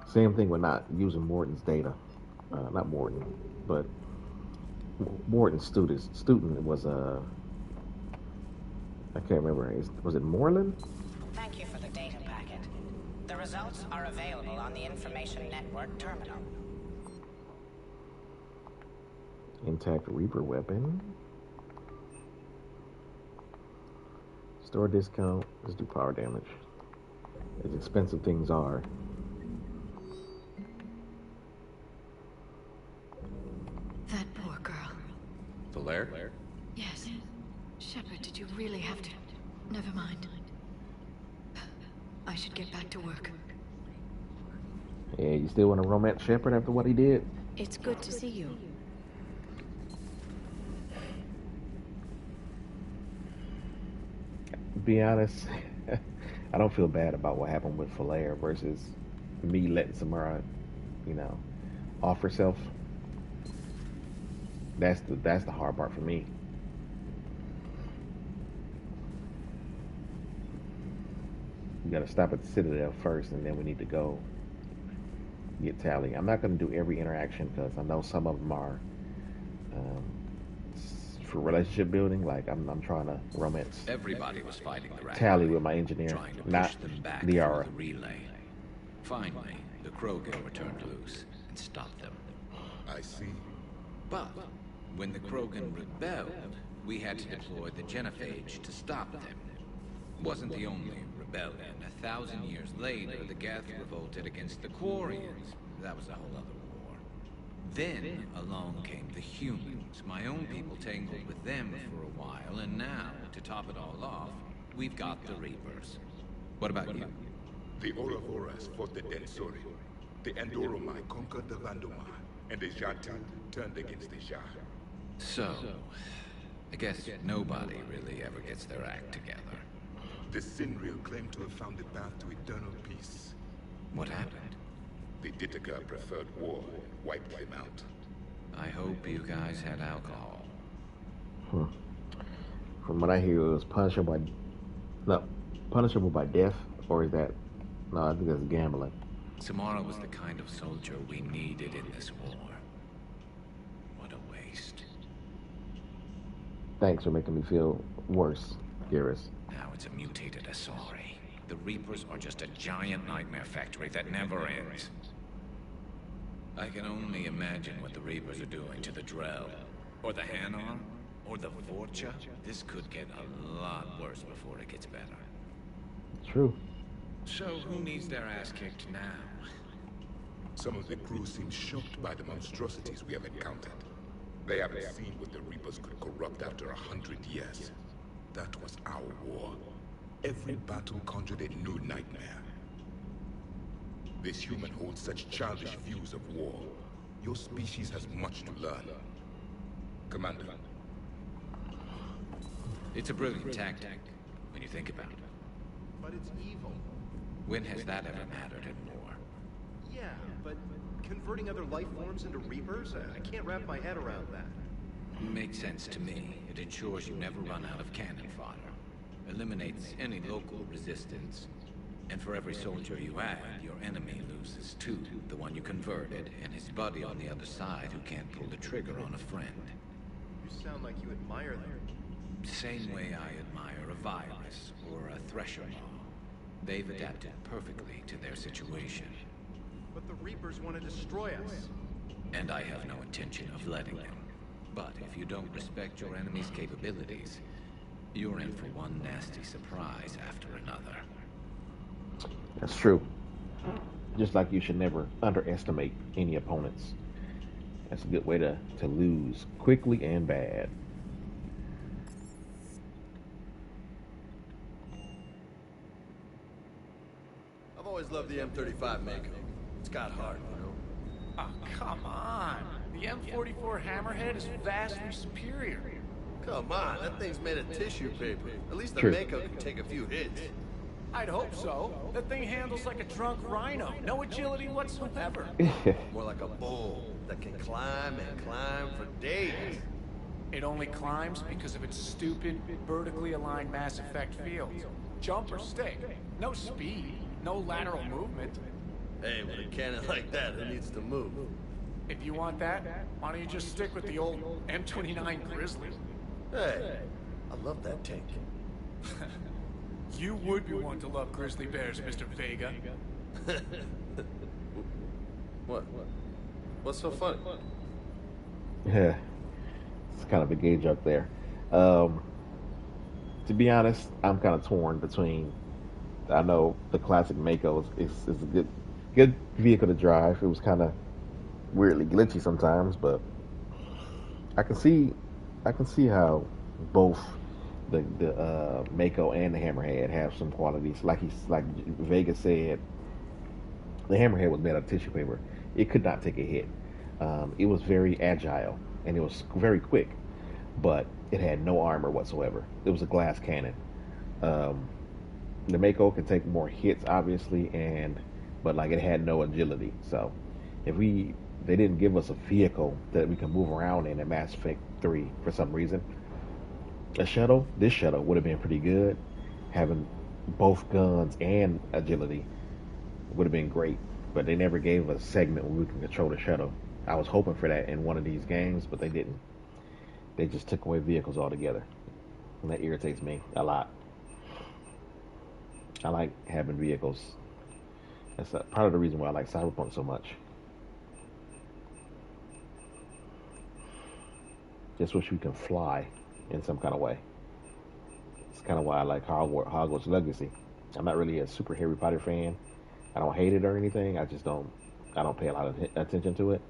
Same thing with not using Morton's data. Not Morton, but Morton's student was I can't remember. Was it Moreland? Thank you for the data packet. The results are available on the Information Network terminal. Intact Reaper weapon. Store discount. Let's do power damage. As expensive things are. That poor girl. Falaire? Yes. Shepard, did you really have to? Never mind. I should get back to work. Yeah, you still want to romance Shepard after what he did? It's good to see you. Be honest, I don't feel bad about what happened with Falaire versus me letting Samara, you know, off herself. That's the hard part for me. We gotta stop at the Citadel first, and then we need to go get Tali. I'm not gonna do every interaction because I know some of them are for relationship building. Like I'm trying to romance. Everybody was fighting the Tali with my engineer, trying to not push them back Liara. through the relay. Finally, the Krogan were turned loose and stopped them. I see. But when the Krogan rebelled, we had to deploy the Genophage to stop them. Wasn't the only rebellion. 1,000 years later, the Geth revolted against the Quarians. That was a whole other war. Then along came the humans. My own people tangled with them for a while, and now, to top it all off, we've got the Reapers. What about you? The Ouroboros fought the Densori. The Andoromai conquered the Vandomai, and the Jatu turned against the Jah. So, I guess nobody really ever gets their act together. The Sinriel claimed to have found the path to eternal peace. What happened? The Ditaka preferred war, wiped them out. I hope you guys had alcohol. From what I hear, it was punishable by death, or is that? No, I think that's gambling. Samara was the kind of soldier we needed in this war. What a waste. Thanks for making me feel worse, Garrus. Now it's a mutated Asari. The Reapers are just a giant nightmare factory that never ends. I can only imagine what the Reapers are doing to the Drell, or the Hanar, or the Vorcha. This could get a lot worse before it gets better. True. So who needs their ass kicked now? Some of the crew seem shocked by the monstrosities we have encountered. They haven't seen what the Reapers could corrupt after 100 years. That was our war. Every battle conjured a new nightmare. This human holds such childish views of war. Your species has much to learn. Commander. It's a brilliant tactic, when you think about it. But it's evil. When has that ever mattered in war? Yeah, but converting other life forms into Reapers? I can't wrap my head around that. Makes sense to me. It ensures you never run out of cannon fodder. Eliminates any local resistance. And for every soldier you add, your enemy loses two. The one you converted, and his buddy on the other side who can't pull the trigger on a friend. You sound like you admire them. Same way I admire a virus or a thresher maw. They've adapted perfectly to their situation. But the Reapers want to destroy us. And I have no intention of letting them. But if you don't respect your enemy's capabilities, you're in for one nasty surprise after another. That's true. Just like you should never underestimate any opponents. That's a good way to lose quickly and bad. I've always loved the M35 Mako. It's got heart, you know? Oh, come on. The M44 Hammerhead is vastly superior. Come on, that thing's made of tissue paper. At least the True. Mako can take a few hits. I'd hope so. That thing handles like a drunk rhino. No agility whatsoever. More like a bull that can climb and climb for days. It only climbs because of its stupid, vertically aligned Mass Effect fields. Jump or stick. No speed. No lateral movement. Hey, with a cannon like that, who needs to move? If you want that, why don't you just stick with the old M29 Grizzly? Hey, I love that tank. You would be one to love grizzly bears, Mr. Vega. What? What's so funny? Yeah, it's kind of a gay joke there. To be honest, I'm kind of torn between. I know the classic Mako is a good vehicle to drive. It was kind of weirdly glitchy sometimes, but I can see how both the Mako and the Hammerhead have some qualities. Like Vega said, the Hammerhead was made of tissue paper. It could not take a hit. It was very agile and it was very quick, but it had no armor whatsoever. It was a glass cannon. The Mako can take more hits, obviously, but like it had no agility. So if they didn't give us a vehicle that we can move around in Mass Effect 3 for some reason. This shuttle would have been pretty good. Having both guns and agility would have been great. But they never gave us a segment where we can control the shuttle. I was hoping for that in one of these games, but they didn't. They just took away vehicles altogether. And that irritates me a lot. I like having vehicles. That's part of the reason why I like Cyberpunk so much. Just wish we can fly in some kind of way. It's kind of why I like Hogwarts Legacy. I'm not really a super Harry Potter fan. I don't hate it or anything. I don't pay a lot of attention to it.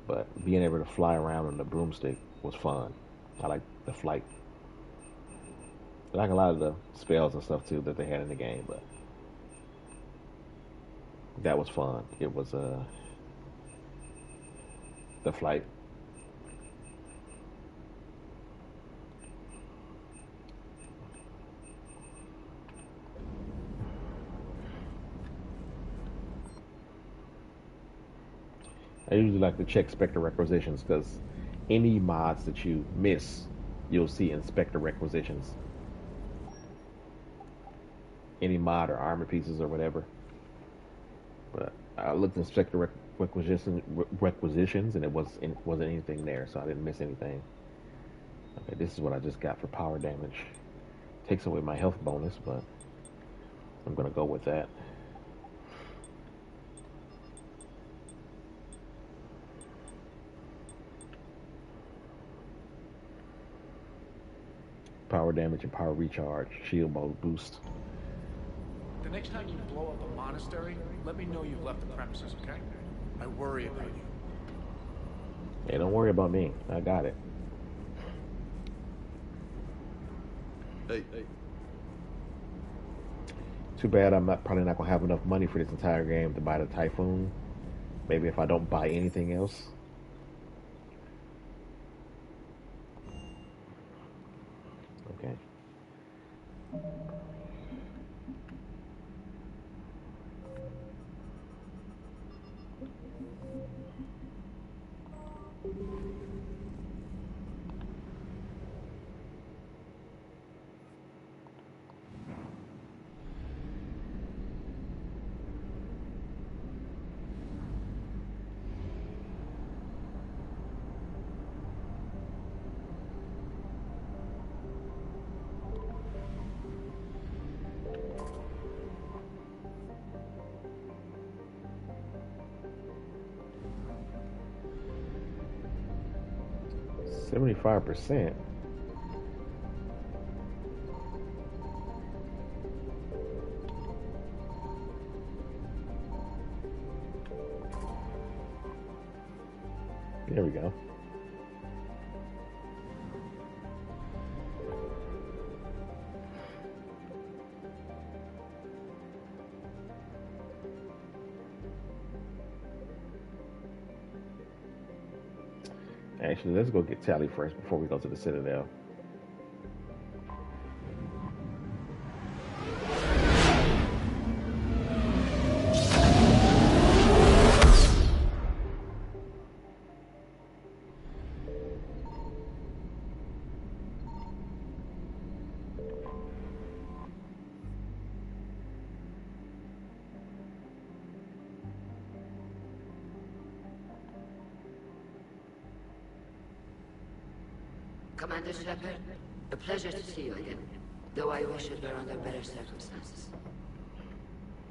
But being able to fly around on the broomstick was fun. I like the flight. I like a lot of the spells and stuff too that they had in the game, but that was fun. It was the flight. I usually like to check Spectre requisitions because any mods that you miss, you'll see in Spectre requisitions. Any mod or armor pieces or whatever. But I looked in Spectre requisitions and it wasn't anything there, so I didn't miss anything. Okay, this is what I just got for power damage. Takes away my health bonus, but I'm gonna go with that. Power damage and power recharge, shield mode boost. The next time you blow up a monastery, let me know you've left the premises, okay? I worry about you. Hey, don't worry about me. I got it. Hey. Too bad I'm probably not gonna have enough money for this entire game to buy the Typhoon. Maybe if I don't buy anything else. Okay. 75%. There we go. Actually, let's go get Tali first before we go to the Citadel. Commander Shepard, a pleasure to see you again, though I wish it were under better circumstances.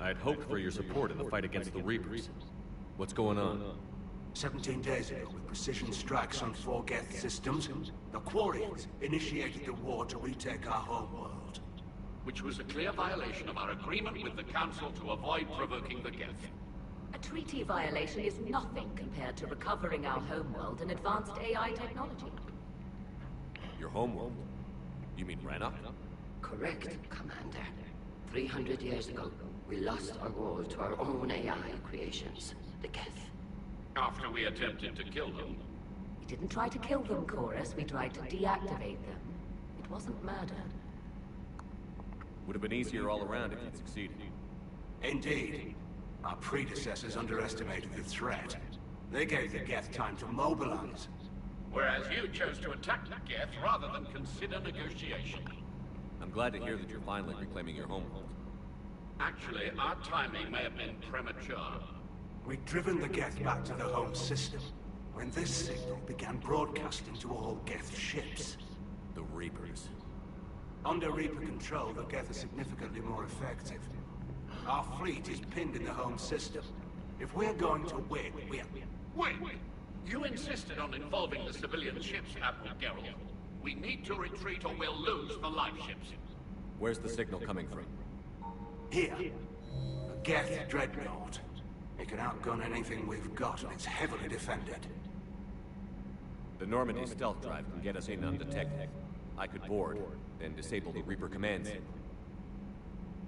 I'd hoped for your support in the fight against the Reapers. What's going on? 17 days ago, with precision strikes on 4 Geth systems, the Quarians initiated the war to retake our home world. Which was a clear violation of our agreement with the Council to avoid provoking the Geth. A treaty violation is nothing compared to recovering our homeworld and advanced AI technology. Your homeworld? You mean Rannoch? Correct, Commander. 300 years ago, we lost our world to our own AI creations, the Geth. After we attempted to kill them. We didn't try to kill them, Chorus. We tried to deactivate them. It wasn't murder. Would have been easier all around if you'd succeeded. Indeed. Our predecessors underestimated the threat. They gave the Geth time to mobilize. Whereas you chose to attack the Geth rather than consider negotiation. I'm glad to hear that you're finally reclaiming your homeworld. Actually, our timing may have been premature. We'd driven the Geth back to the home system, when this signal began broadcasting to all Geth ships. The Reapers. Under Reaper control, the Geth are significantly more effective. Our fleet is pinned in the home system. If we're going to win, Wait! You insisted on involving the civilian ships, Admiral Geralt. We need to retreat or we'll lose the live ships. Where's the signal coming from? Here. A Geth dreadnought. It can outgun anything we've got, and it's heavily defended. The Normandy stealth drive can get us in undetected. I could board, then disable the Reaper command signal.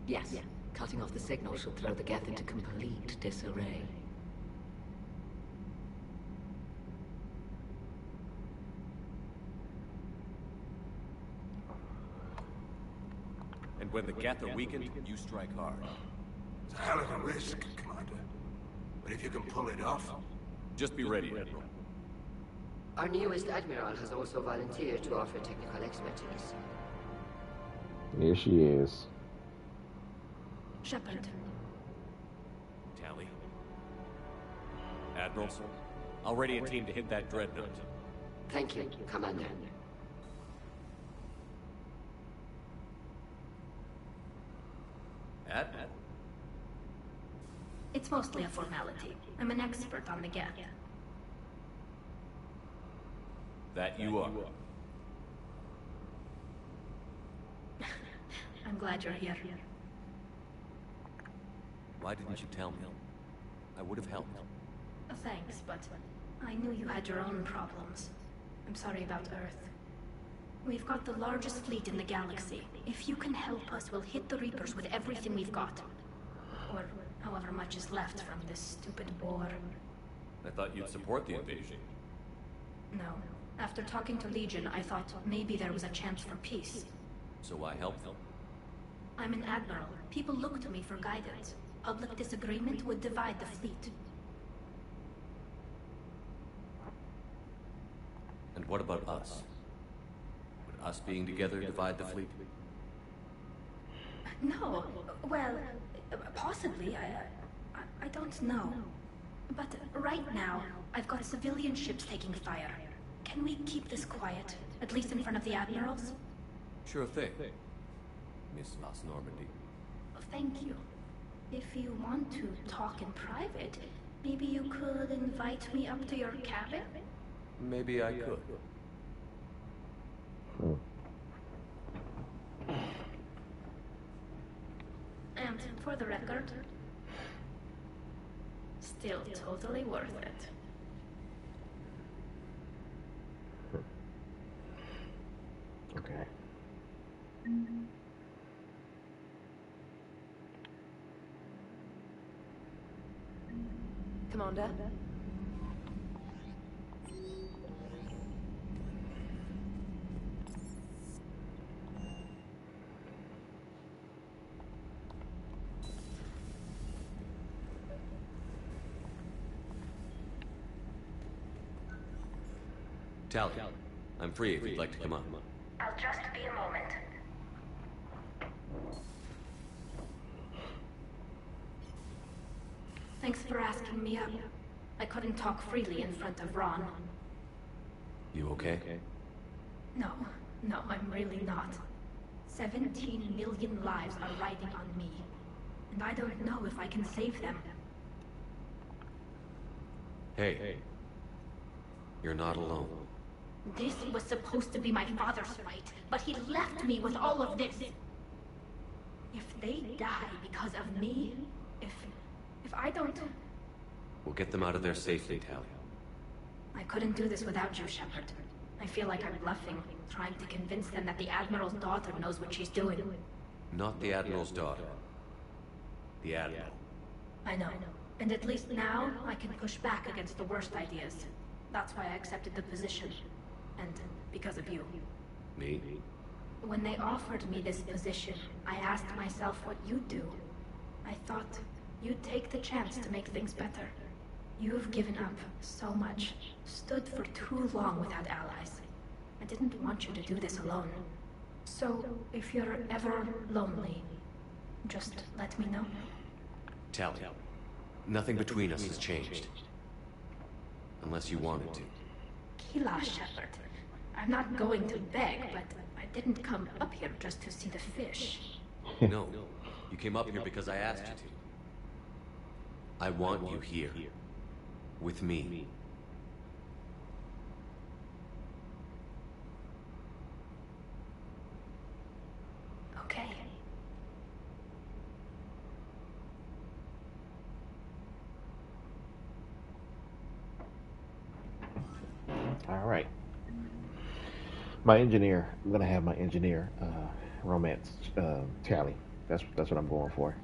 Yes. Cutting off the signal should throw the Geth into complete disarray. And when the Geth are weakened, you strike hard. It's a hell of a risk, Commander. But if you can pull it off... Just be ready, Admiral. Our newest Admiral has also volunteered to offer technical expertise. There she is. Shepard. Tali. Admirals, I'll ready a team to hit that dreadnought. Thank you, Commander. Ad? It's mostly a formality. I'm an expert on the Geth. That you are. I'm glad you're here. Why didn't you tell me? I would have helped. Thanks, but I knew you had your own problems. I'm sorry about Earth. We've got the largest fleet in the galaxy. If you can help us, we'll hit the Reapers with everything we've got. Or however much is left from this stupid war. I thought you'd support the invasion. No. After talking to Legion, I thought maybe there was a chance for peace. So I helped them. I'm an admiral. People look to me for guidance. Public disagreement would divide the fleet. And what about us? Would us being together divide the fleet? No. Well, possibly. I don't know. But right now, I've got civilian ships taking fire. Can we keep this quiet? At least in front of the admirals? Sure thing. Miss Las Normandy. Thank you. If you want to talk in private, maybe you could invite me up to your cabin? Maybe I could. for the record, still totally worth it. Okay. Commander? Tally, I'm free if you'd like to come on. I'll just be a moment. Thanks for asking me up. I couldn't talk freely in front of Ron. You okay? No, I'm really not. 17 million lives are riding on me. And I don't know if I can save them. Hey. You're not alone. This was supposed to be my father's fight, but he left me with all of this. If they die because of me, if I don't... We'll get them out of there safely, Tally. I couldn't do this without you, Shepard. I feel like I'm bluffing, trying to convince them that the Admiral's daughter knows what she's doing. Not the Admiral's daughter. The Admiral. I know. And at least now, I can push back against the worst ideas. That's why I accepted the position. And because of you. Me? When they offered me this position, I asked myself what you'd do. I thought you'd take the chance to make things better. You've given up so much, stood for too long without allies. I didn't want you to do this alone. So, if you're ever lonely, just let me know. Tally, nothing between us has changed. Unless you wanted to. Kila, Shepard. I'm not going to beg, but I didn't come up here just to see the fish. No, you came up here because I asked you to. I want you here. With me. Okay. All right. My engineer. I'm gonna have my engineer romance Tally. That's what I'm going for.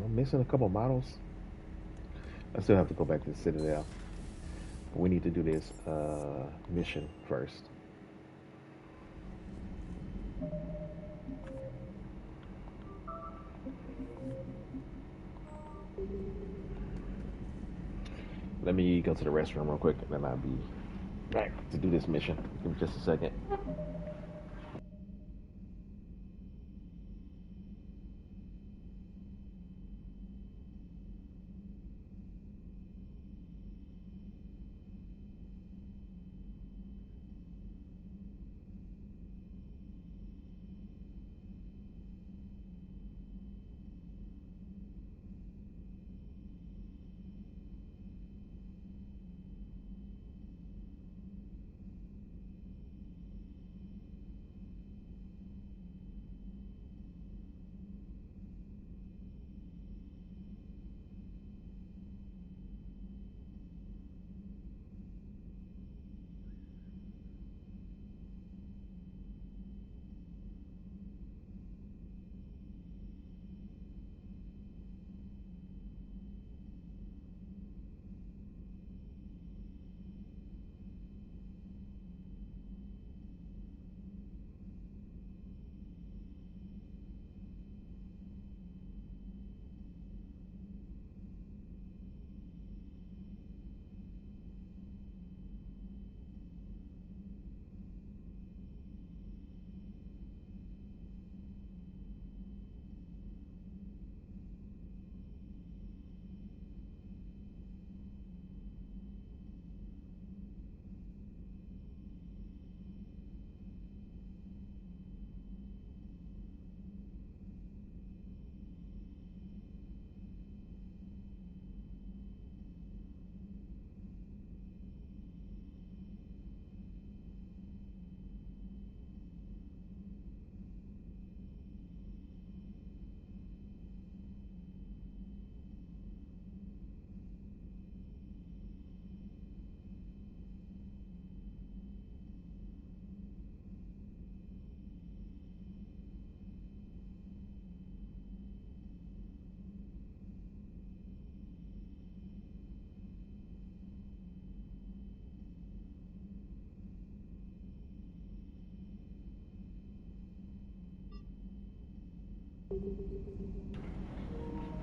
I'm missing a couple models. I still have to go back to the Citadel. But we need to do this mission first. Let me go to the restroom real quick, and then I'll be back to do this mission. Give me just a second.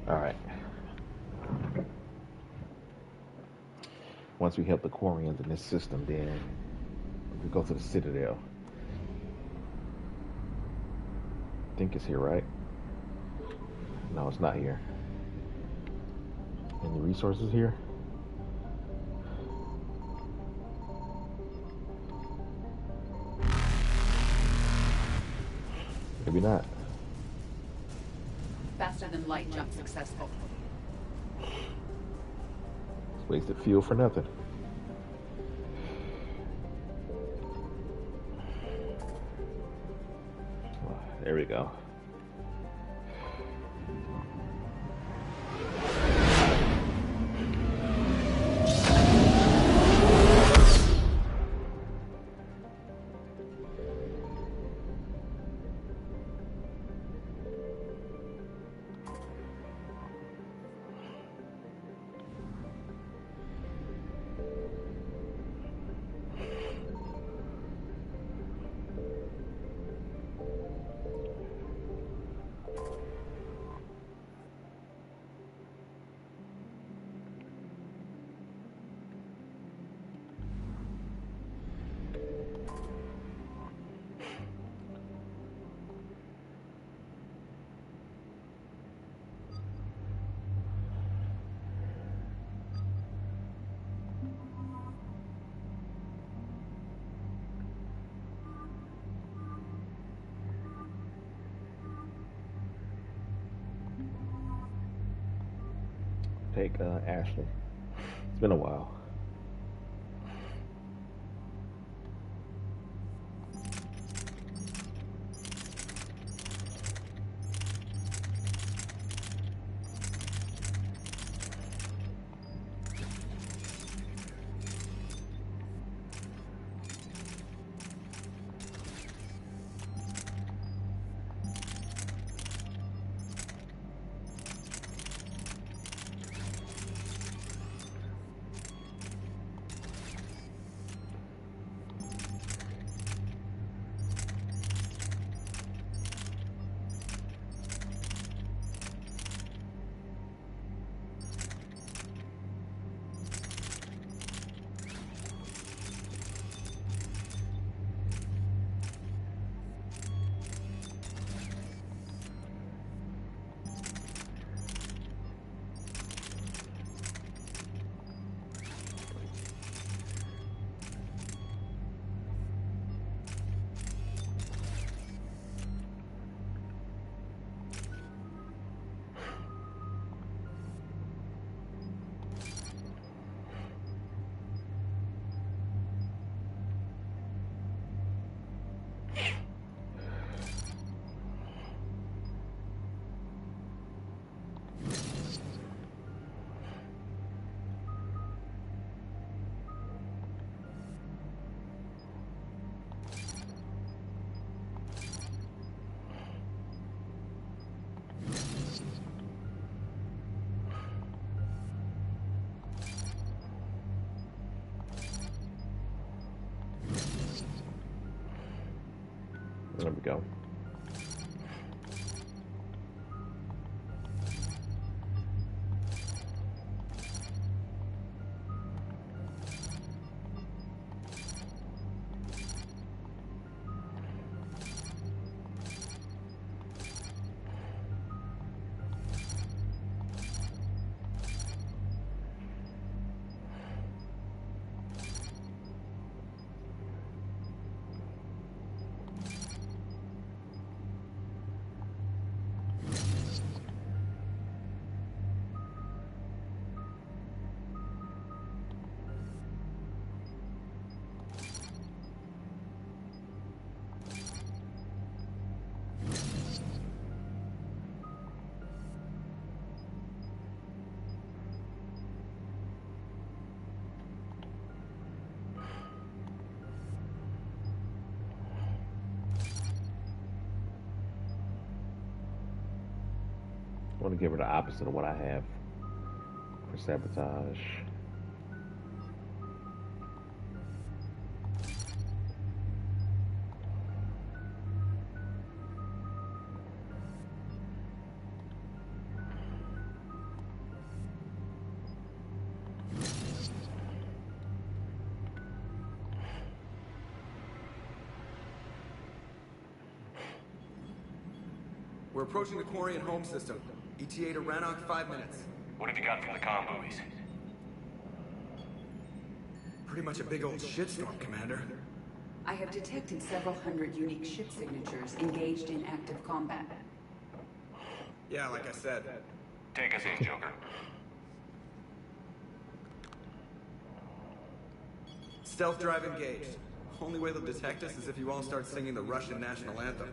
All right. Once we help the Quarians in this system, then we go to the Citadel. I think it's here, right? No, it's not here. Any resources here? Maybe not. Faster than light jump successful. It's wasted fuel for nothing. There we go. Take Ashley. It's been a while. There we go. I want to give her the opposite of what I have for sabotage. We're approaching the Quarian home system. ETA to Rannoch, 5 minutes. What have you got from the comm buoys? Pretty much a big old shitstorm, Commander. I have detected several hundred unique ship signatures engaged in active combat. Yeah, like I said. Take us in, Joker. Stealth drive engaged. Only way they'll detect us is if you all start singing the Russian national anthem.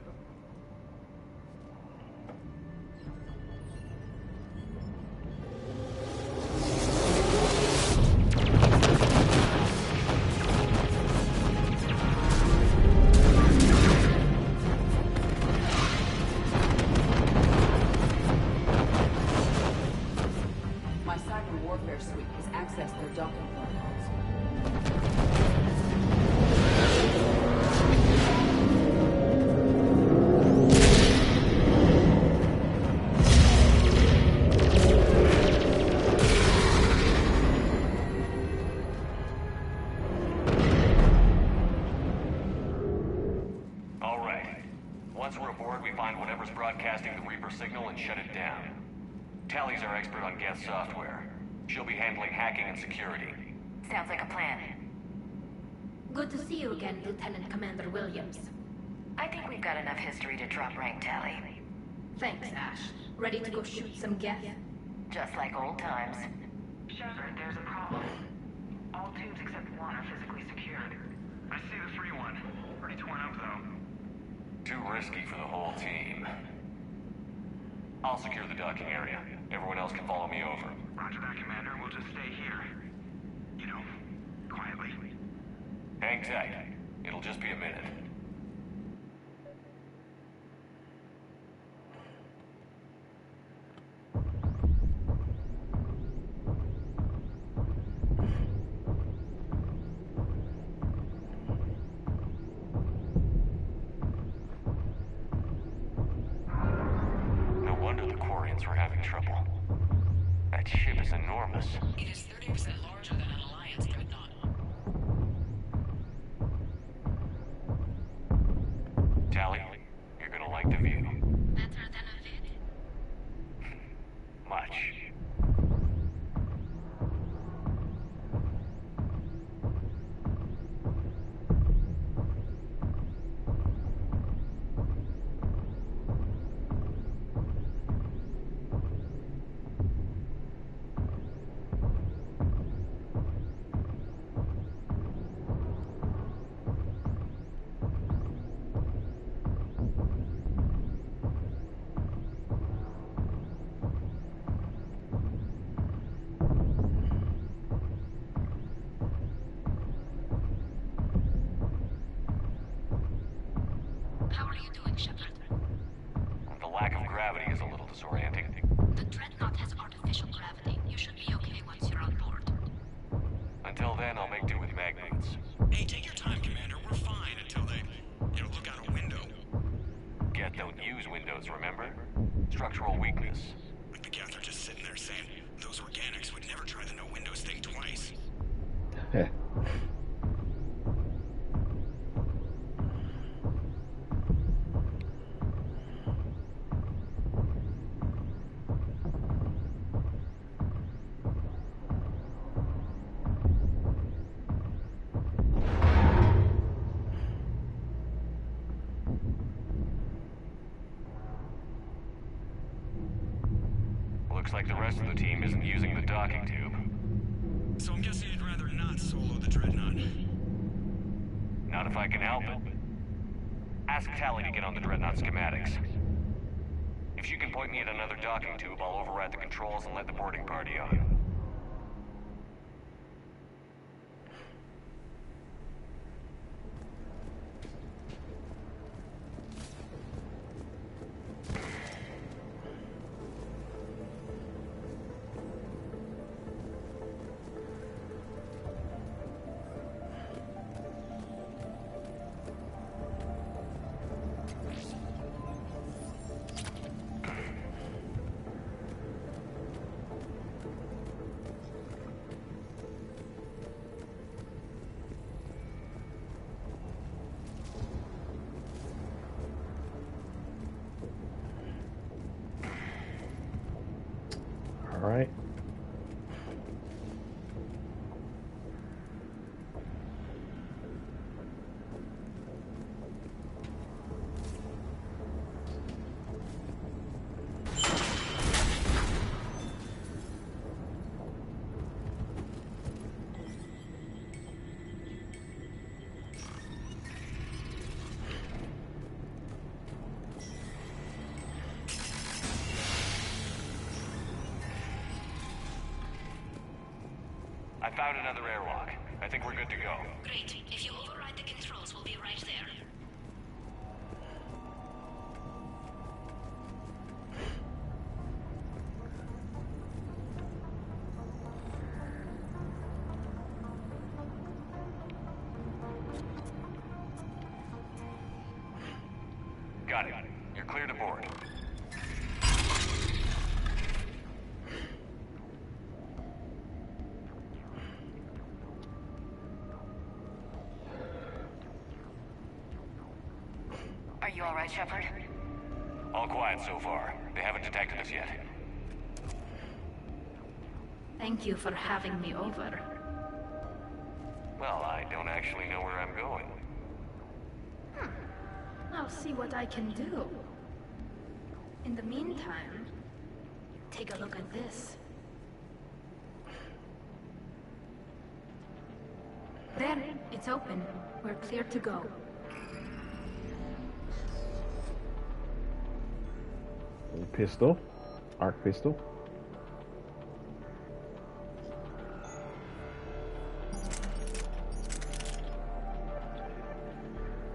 My cyber warfare suite has accessed their docking protocols. All right. Once we're aboard, we find whatever's broadcasting the Reaper signal and shut it down. Tally's our expert on Geth software. She'll be handling hacking and security. Sounds like a plan. Good to see you again, Lieutenant Commander Williams. I think we've got enough history to drop rank, Tally. Thanks, Ash. Ready to go shoot some Geth? Just like old times. Shepard, there's a problem. All tubes except one are physically secured. I see the free one. Pretty torn up, though. Too risky for the whole team. I'll secure the docking area. Everyone else can follow me over. Roger that, Commander. We'll just stay here. You know, quietly. Hang tight. It'll just be a minute. No wonder the Quarians were having trouble. That ship is enormous. It is 30% larger than an Alliance dreadnought. Tally, you're gonna like the view. Better than a vid? Much. How are you doing, Shepard? The lack of gravity is a little disorienting. The dreadnought has artificial gravity. You should be okay once you're on board. Until then, I'll make do with mag boots. Hey, take your time, Commander. We're fine until they, look out a window. Geth don't use windows, remember? Structural weakness. Like the Geth are just sitting there saying, those organics would never try the no windows thing twice. Looks like the rest of the team isn't using the docking tube. So I'm guessing you'd rather not solo the dreadnought. Not if I can help it. Ask Tally to get on the dreadnought schematics. If she can point me at another docking tube, I'll override the controls and let the boarding party on. right. I found another airlock. I think we're good to go. Great. If you override the controls, we'll be right there. Got it. You're clear to board. Are you all right, Shepard? All quiet so far. They haven't detected us yet. Thank you for having me over. Well, I don't actually know where I'm going. I'll see what I can do. In the meantime, take a look at this. There, it's open. We're clear to go. Pistol, arc pistol.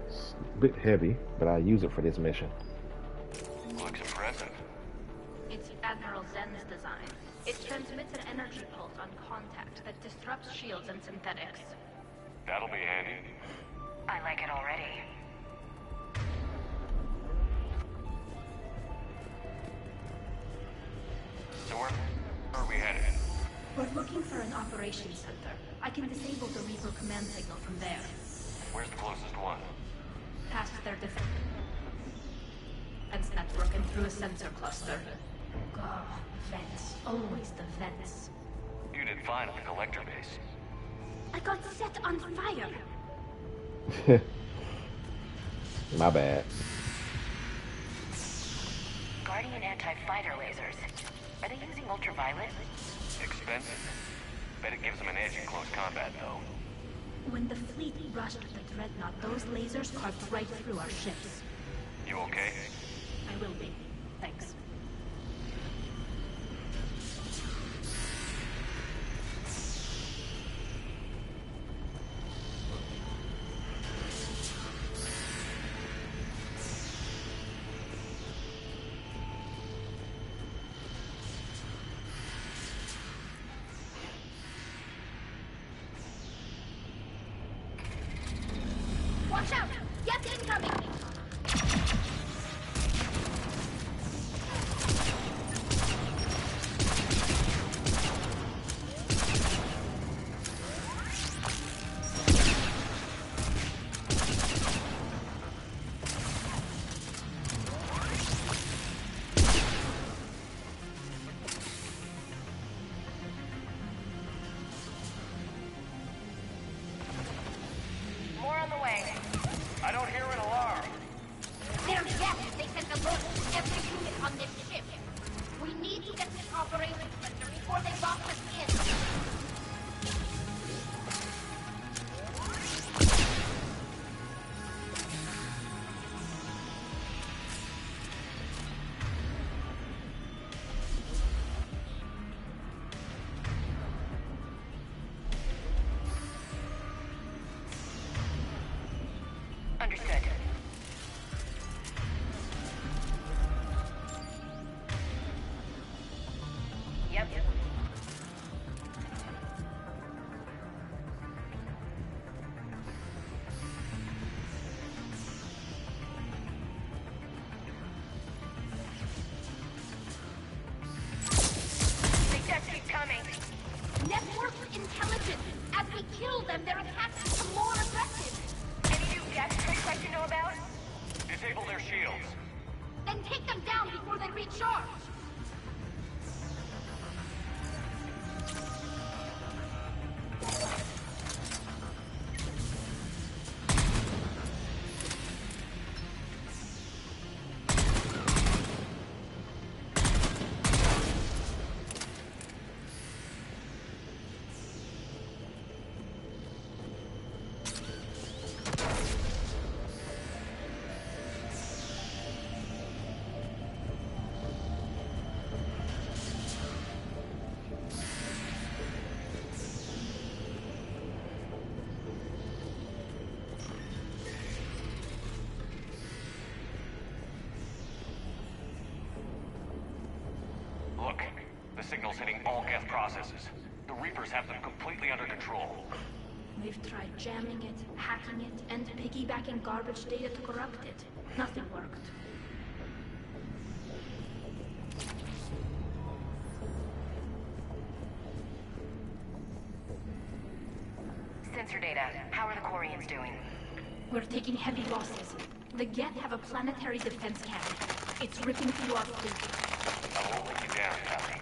It's a bit heavy, but I use it for this mission. Looks impressive. It's Admiral Zen's design. It transmits an energy pulse on contact that disrupts shields and synthetics. That'll be handy. I like it already. So where are we headed? We're looking for an operations center. I can disable the Reaper command signal from there. Where's the closest one? Past their defense network and through a sensor cluster. Oh, vents. Always the vents. You did fine at the collector base. I got set on fire. My bad. Guardian anti-fighter lasers. Are they using ultraviolet? Expensive. Bet it gives them an edge in close combat, though. When the fleet rushed the Dreadnought, those lasers carved right through our ships. You okay? I will be. Thanks. Watch out! Get incoming! More on the way. I don't hear an alarm. They're dead! They sent alerts to every unit on this ship! We need to get this operations center before they lock us in! Understood. Yep. They just keep coming. Network intelligence! As we kill them, their attacks become more aggressive! Any new gas tricks I should know about? Disable their shields. Then take them down before they recharge! The signal's hitting all Geth processes. The Reapers have them completely under control. We've tried jamming it, hacking it, and piggybacking garbage data to corrupt it. Nothing worked. Sensor data. How are the Quarians doing? We're taking heavy losses. The Geth have a planetary defense cannon. It's ripping through our fleet. I won't let you down, Tali.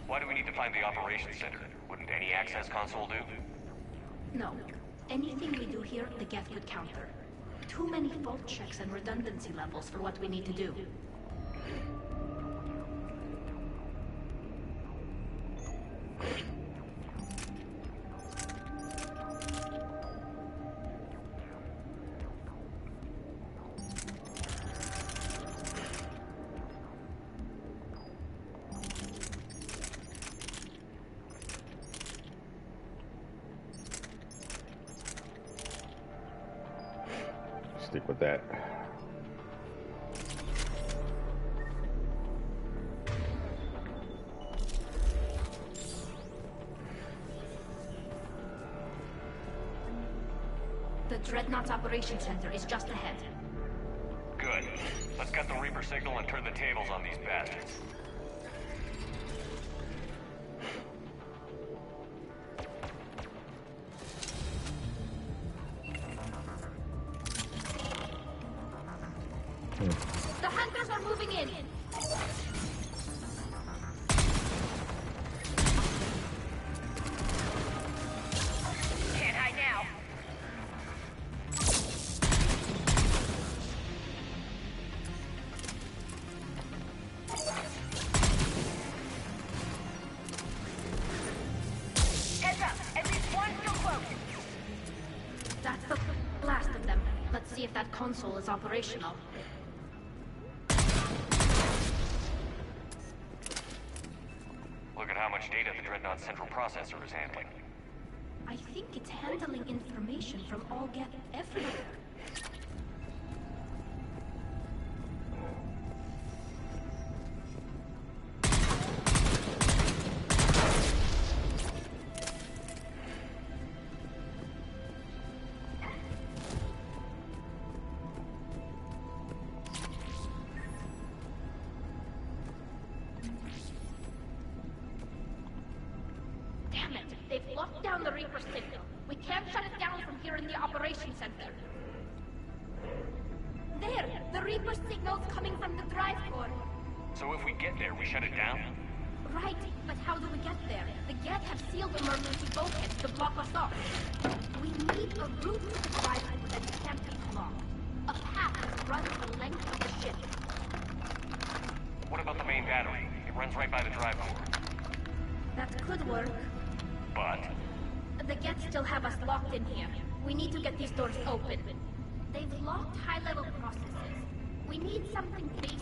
Why do we need to find the operations center? Wouldn't any access console do? No. Anything we do here, the Geth could counter. Too many fault checks and redundancy levels for what we need to do. Stick with that. The Dreadnought's Operations Center is just ahead. Good. Let's cut the Reaper signal and turn the tables on these bastards. The hunters are moving in. Can't hide now. Heads up! At least one still close. That's the last of them. Let's see if that console is operational. Look at how much data the Dreadnought central processor is handling. I think it's handling information from all Geth everywhere. Damn it! They've locked down the Reaper signal. We can't shut it down from here in the Operations Center. There! The Reaper signal's coming from the drive core. So if we get there, we shut it down? Right, but how do we get there? The Geth have sealed emergency bulkheads to block us off. We need a route to the drive core that can't be blocked. A path that runs the length of the ship. What about the main battery? It runs right by the drive core. That could work. But The Geth still have us locked in here. We need to get these doors open. They've locked high-level processes. We need something basic.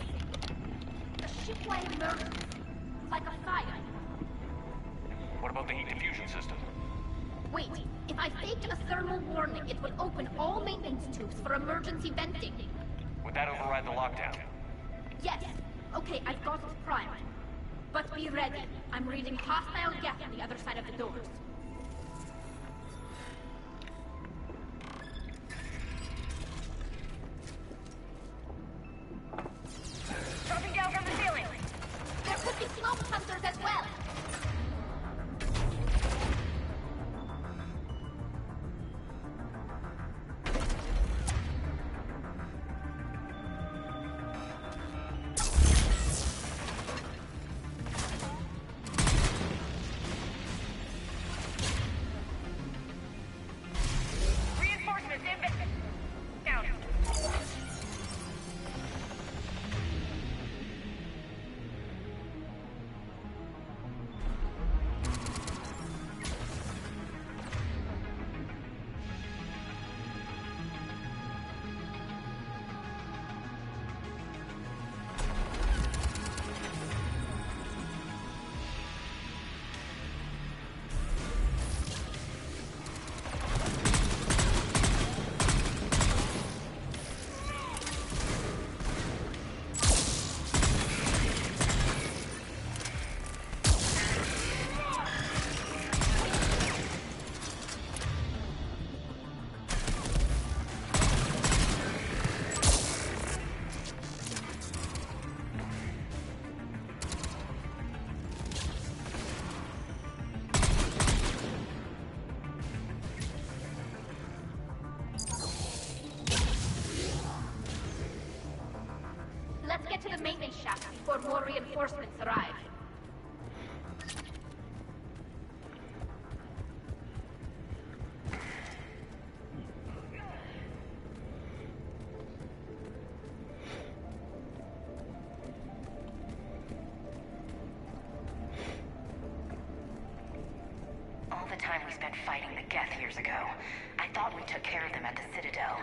A shipwide emergency. Like a fire. what about the heat diffusion system? Wait, if I faked a thermal warning, it would open all maintenance tubes for emergency venting. Would that override the lockdown? Yes. Okay, I've got it primed. But be ready. I'm reading hostile Geth on the other side of the doors. Dropping down from the ceiling. There could be smoke hunters as well. reinforcements arrive. All the time we spent fighting the Geth years ago, I thought we took care of them at the Citadel.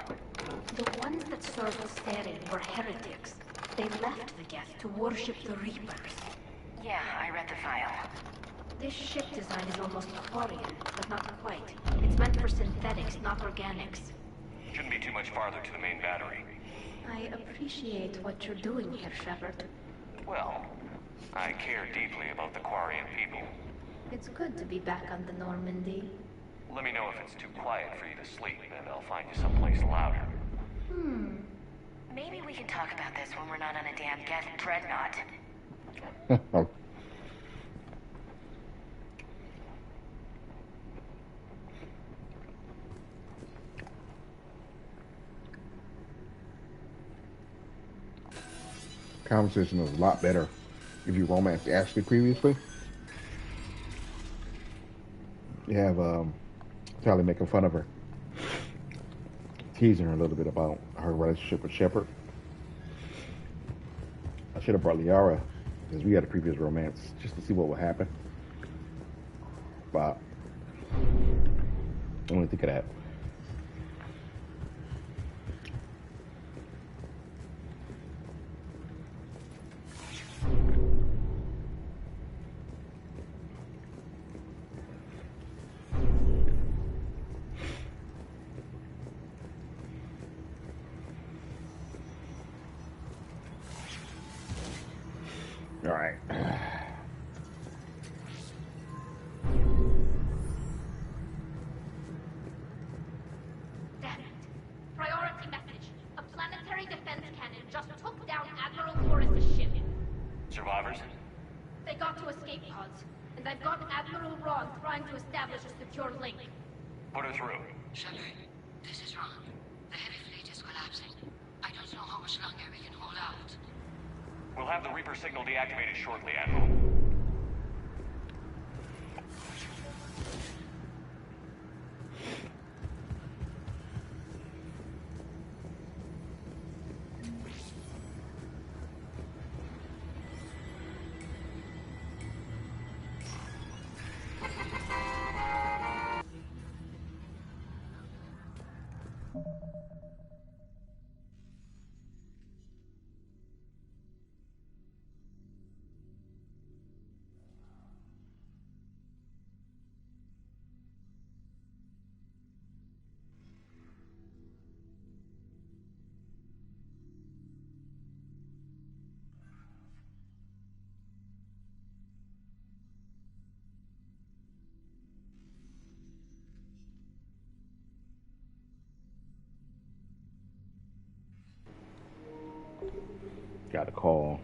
The ones that served Sterin were heretics. They left the Geth to worship the Reapers. Yeah, I read the file. This ship design is almost Quarian, but not quite. It's meant for synthetics, not organics. Shouldn't be too much farther to the main battery. I appreciate what you're doing here, Shepard. Well, I care deeply about the Quarian people. It's good to be back on the Normandy. Let me know if it's too quiet for you to sleep, and I'll find you someplace louder. Maybe we can talk about this when we're not on a damn Geth dreadnought. Conversation was a lot better if you romanced Ashley previously. You have Tali making fun of her, teasing her a little bit about her relationship with Shepard. I should have brought Liara, because we had a previous romance, just to see what would happen. But I don't think of that. All right. Damn it. Priority message. A planetary defense cannon just took down Admiral Forrest's ship. Survivors? They got to escape pods, and I've got Admiral Ron trying to establish a secure link. Put her through. Shepard, this is Ron. The heavy fleet is collapsing. I don't know how much longer we can hold out. We'll have the Reaper signal deactivated shortly, Admiral. Got a call.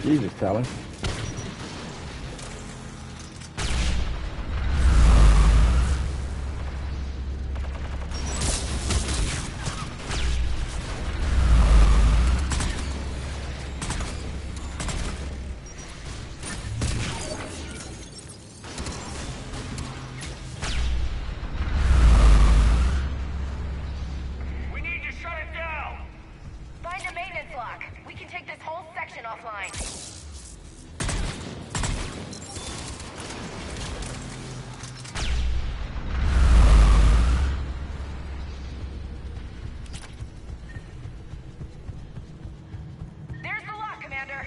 Jesus, Tali. There's the lock, Commander.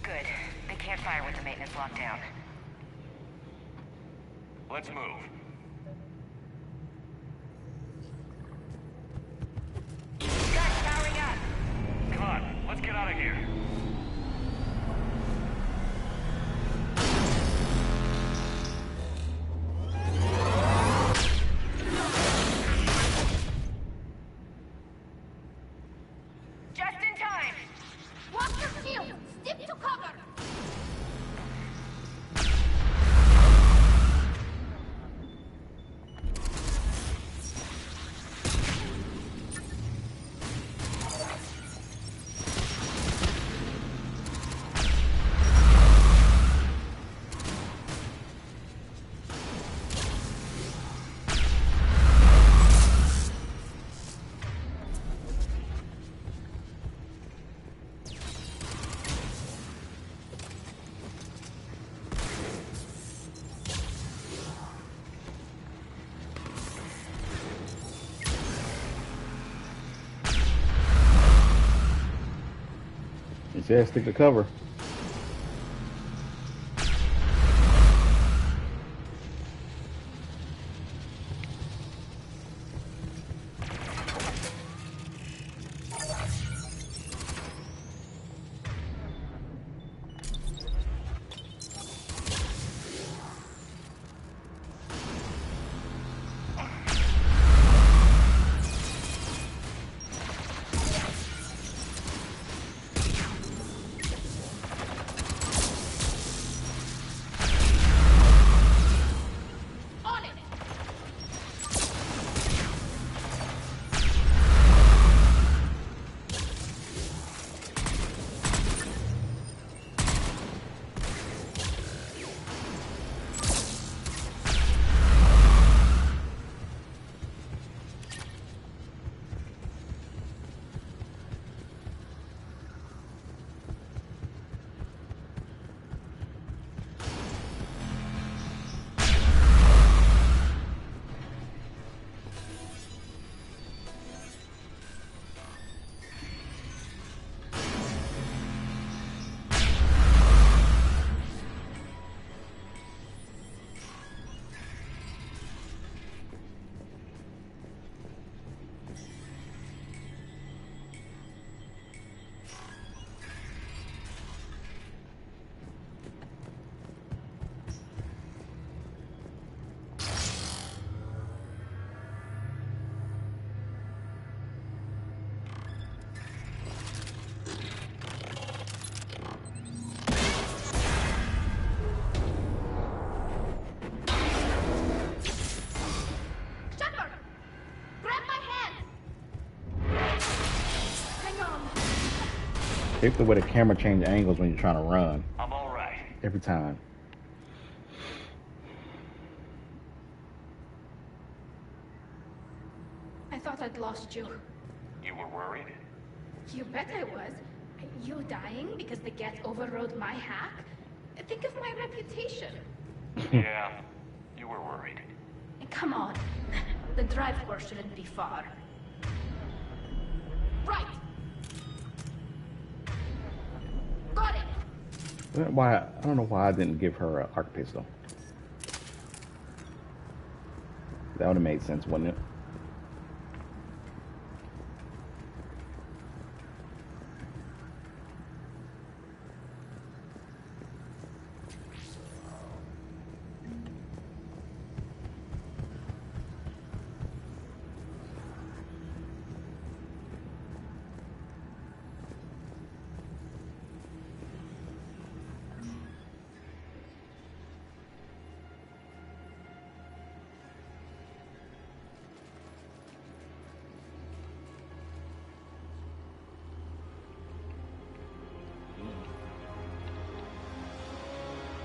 Good. They can't fire with the maintenance lockdown. Let's move. Guys, powering up. Come on, let's get out of here. Just in time. Watch your field! Stick to cover! He said stick to cover. On it! Shepard! Grab my hand! Hang on. Hate the way the camera change angles when you're trying to run. I'm all right. Every time. I thought I'd lost you. You were worried? You bet I was. You dying because the Geth overrode my hack? Think of my reputation. Yeah, you were worried. Come on. The drive core shouldn't be far. Right! Got it! Why? I don't know why I didn't give her an arc pistol. That would have made sense, wouldn't it?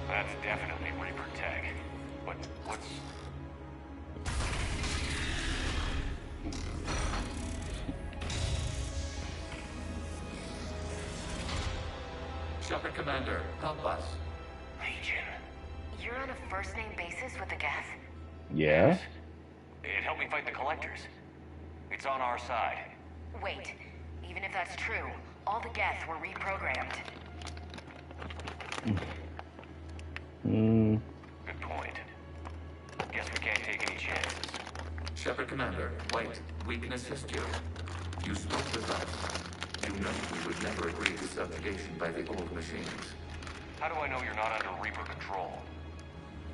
That's definitely Reaper tech. But Shepard Commander, help us. Legion. You're on a first-name basis with the Geth? Yeah. It helped me fight the Collectors. It's on our side. Wait, even if that's true, all the Geth were reprogrammed. Good point. Guess we can't take any chances. Shepard Commander, wait. We can assist you. You spoke with us. You know we would never agree to subjugation by the old machines. How do I know you're not under Reaper control?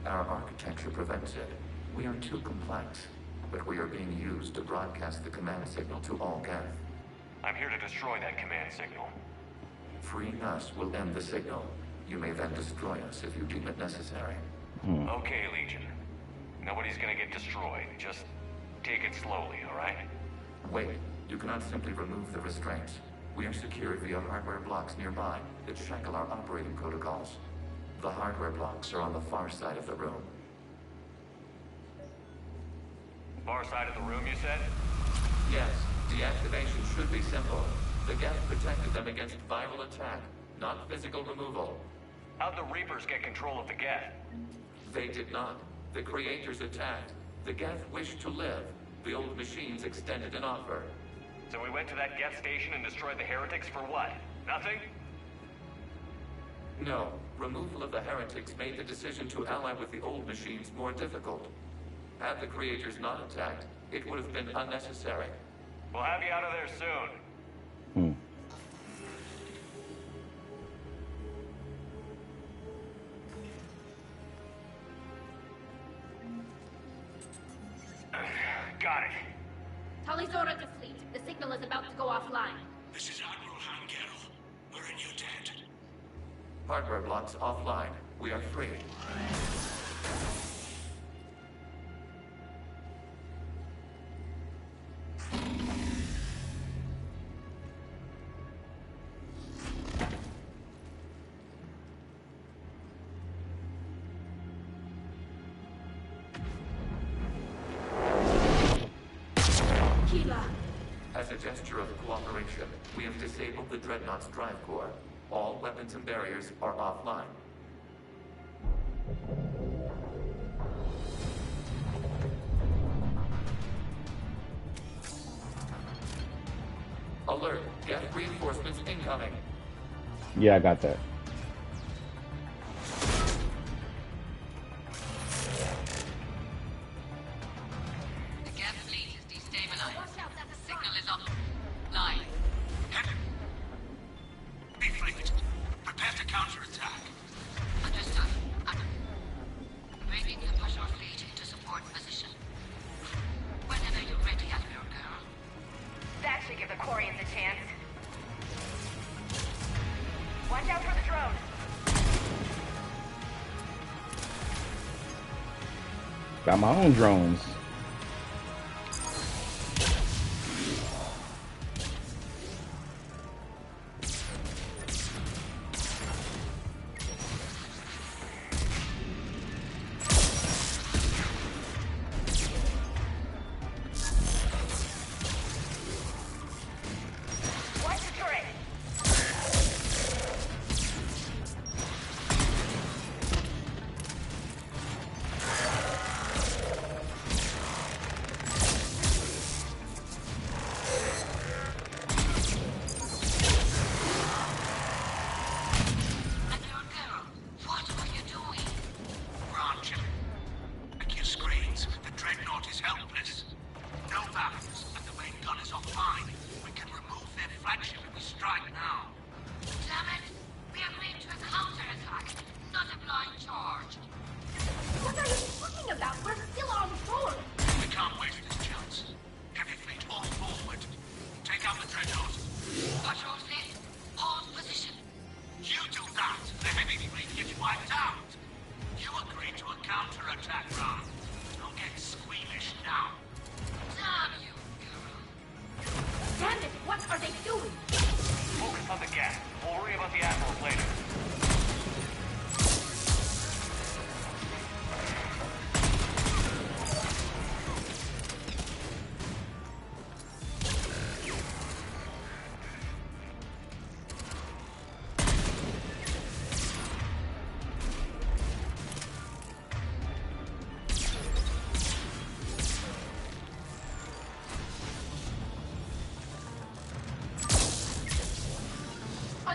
Our architecture prevents it. We are too complex, but we are being used to broadcast the command signal to all Geth. I'm here to destroy that command signal. Freeing us will end the signal. You may then destroy us if you deem it necessary. Okay, Legion. Nobody's gonna get destroyed. Just take it slowly, alright? Wait, you cannot simply remove the restraints. We are secured via hardware blocks nearby that shackle our operating protocols. The hardware blocks are on the far side of the room. Far side of the room, you said? Yes, deactivation should be simple. The Geth protected them against viral attack, not physical removal. How'd the Reapers get control of the Geth? They did not. The Creators attacked. The Geth wished to live. The old machines extended an offer. So we went to that Geth station and destroyed the heretics for what? Nothing? No. Removal of the heretics made the decision to ally with the old machines more difficult. Had the Creators not attacked, it would have been unnecessary. We'll have you out of there soon. Got it. Tully's ordered the fleet. The signal is about to go offline. This is Admiral Hangel. We're in your debt. Hardware blocks offline. We are free. As a gesture of cooperation, we have disabled the Dreadnought's drive core. All weapons and barriers are offline. Alert! Geth reinforcements incoming! Yeah, I got that. Got my own drones.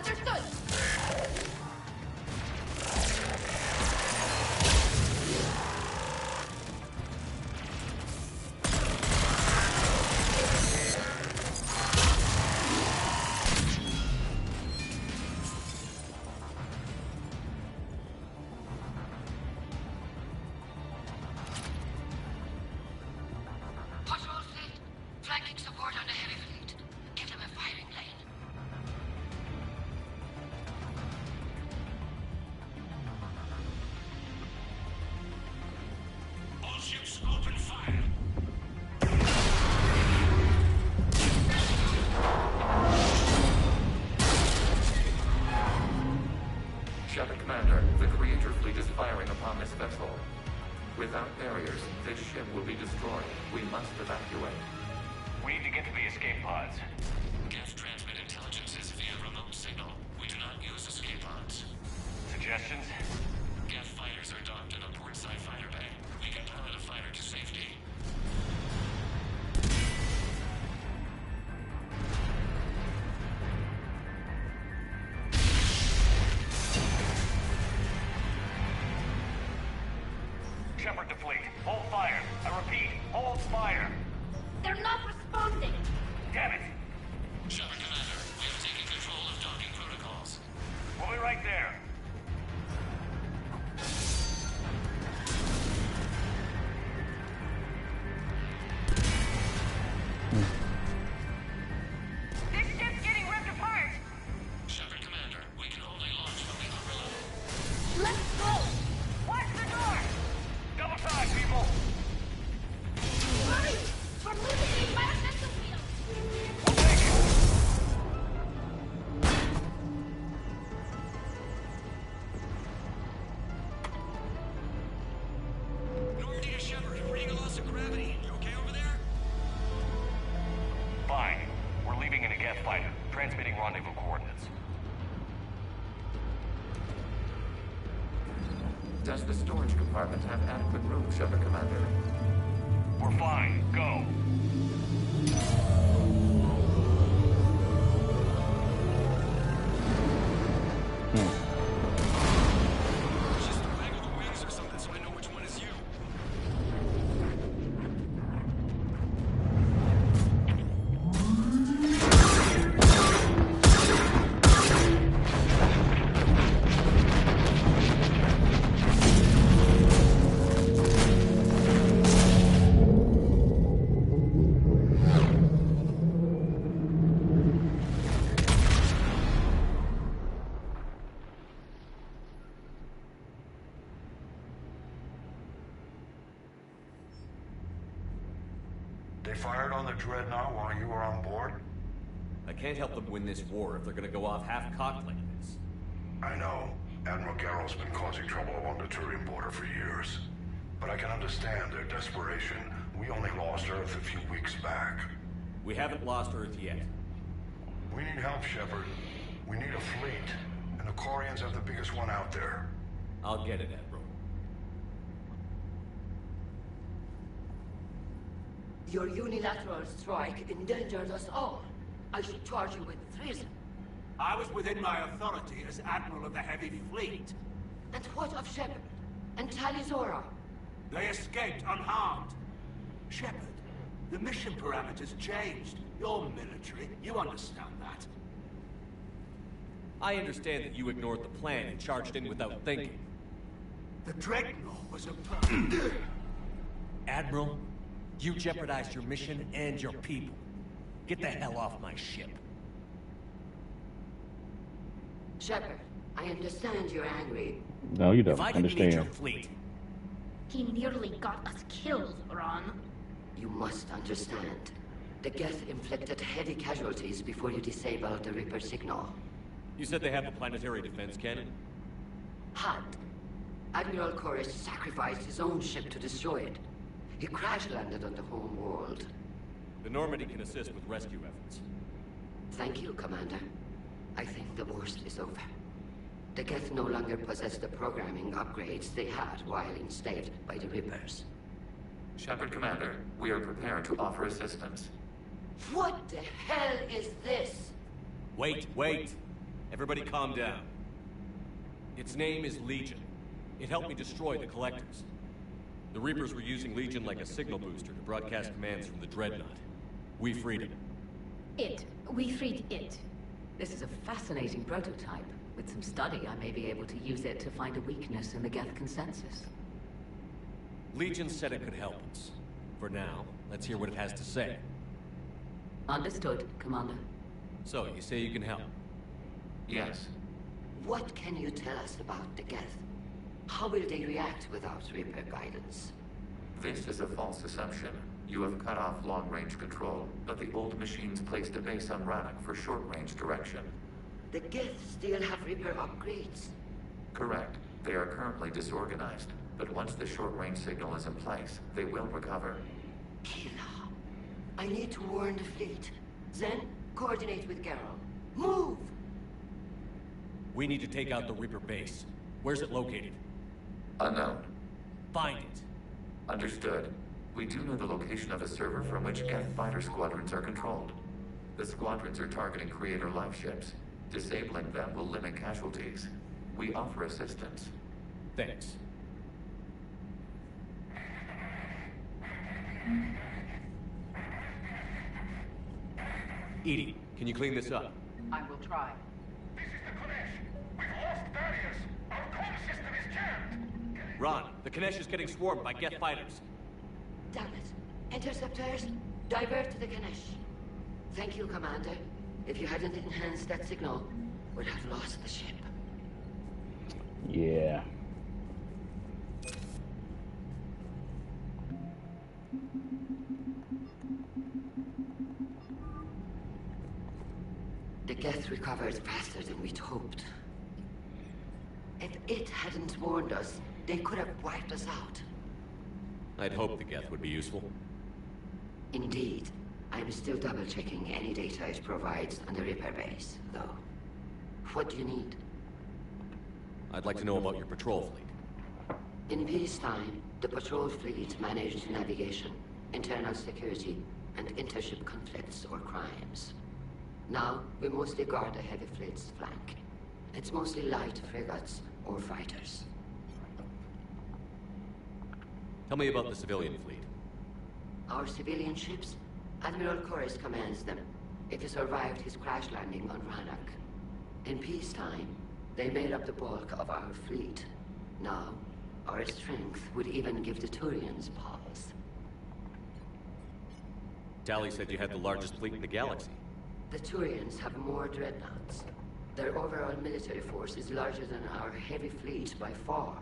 Understood! Patrol fleet, flanking support on the heavy fleet. Give them a firing lane. All ships open fire. Shepard Commander, the Creator fleet is firing upon this vessel. Without barriers, this ship will be destroyed. We must evacuate. We need to get to the escape pods. Geth transmit intelligences via remote signal. We do not use escape pods. Suggestions? Geth fighters are docked in a portside fighter bay. We can pilot a fighter to safety. Shepard to fleet. Hold fire. I repeat, hold fire. They're not responding! Damn it! Shepard Commander, we have taken control of docking protocols. We'll be right there. This ship's getting ripped apart! Shepard Commander, we can only launch from the upper level. Let's go! Watch the door! Double time, people! Hurry! We're losing the environmental field! We'll take it! Normandy to Shepard, reading a loss of gravity. You okay over there? Fine. We're leaving in a Geth fighter. Transmitting rendezvous coordinates. Does the storage compartment have adequate room, Shepard Commander? We're fine. Go. Just waggle the wings or something so I know which one is you. They fired on the Dreadnought while you were on board? I can't help them win this war if they're gonna go off half-cocked like this. I know. Admiral Garrow's been causing trouble along the Turian border for years. But I can understand their desperation. We only lost Earth a few weeks back. We haven't lost Earth yet. We need help, Shepard. We need a fleet. And the Quarians have the biggest one out there. I'll get it, Admiral. Your unilateral strike endangered us all. I should charge you with treason. I was within my authority as Admiral of the Heavy Fleet. And what of Shepard? And Talizora? They escaped unharmed. Shepard, the mission parameters changed. You're military. You understand that. I understand that you ignored the plan and charged in without thinking. The Dreadnought was a... Admiral, you jeopardized your mission and your people. Get the hell off my ship. Shepard, I understand you're angry. No, you don't If I didn't need your understand. fleet, He nearly got us killed, Ron. You must understand. The Geth inflicted heavy casualties before you disabled the Reaper signal. you said they have the planetary defense cannon? Had. Admiral Koresh sacrificed his own ship to destroy it. He crash-landed on the home world. The Normandy can assist with rescue efforts. Thank you, Commander. I think the worst is over. The Geth no longer possess the programming upgrades they had while enslaved by the Reapers. Shepard Commander, we are prepared to offer assistance. What the hell is this? Wait. Everybody calm down. Its name is Legion. It helped me destroy the Collectors. The Reapers were using Legion like a signal booster to broadcast commands from the Dreadnought. We freed it. We freed it. This is a fascinating prototype. With some study, I may be able to use it to find a weakness in the Geth consensus. Legion said it could help us. For now, let's hear what it has to say. Understood, Commander. So, you say you can help? Yes. What can you tell us about the Geth? How will they react without Reaper guidance? This is a false assumption. You have cut off long-range control, but the old machines placed a base on Rannoch for short-range direction. The Geth still have Reaper upgrades? Correct. They are currently disorganized, but once the short-range signal is in place, they will recover. Kila, I need to warn the fleet. Then, coordinate with Geralt. Move! We need to take out the Reaper base. Where's it located? Unknown. Find it. Understood. We do know the location of a server from which Geth fighter squadrons are controlled. The squadrons are targeting Creator life ships. Disabling them will limit casualties. We offer assistance. Thanks. Edie, can you clean this up? I will try. This is the Konesh. We've lost barriers. Our comm system is jammed. Ron, the Kanesh is getting swarmed by Geth fighters. Damn it. Interceptors, divert to the Ganesh. Thank you, Commander. If you hadn't enhanced that signal, we'd have lost the ship. Yeah. The Geth recovered faster than we'd hoped. If it hadn't warned us, they could have wiped us out. I'd hoped the Geth would be useful. Indeed. I'm still double-checking any data it provides on the Reaper base, though. What do you need? I'd like to know about your patrol fleet. In peacetime, the patrol fleet managed navigation, internal security, and intership conflicts or crimes. Now, we mostly guard the heavy fleet's flank. It's mostly light frigates or fighters. Tell me about the civilian fleet. Our civilian ships? Admiral Corus commands them. It survived his crash landing on Rannoch. In peacetime, they made up the bulk of our fleet. Now, our strength would even give the Turians pause. Tali said you had the largest fleet in the galaxy. The Turians have more dreadnoughts. Their overall military force is larger than our heavy fleet by far.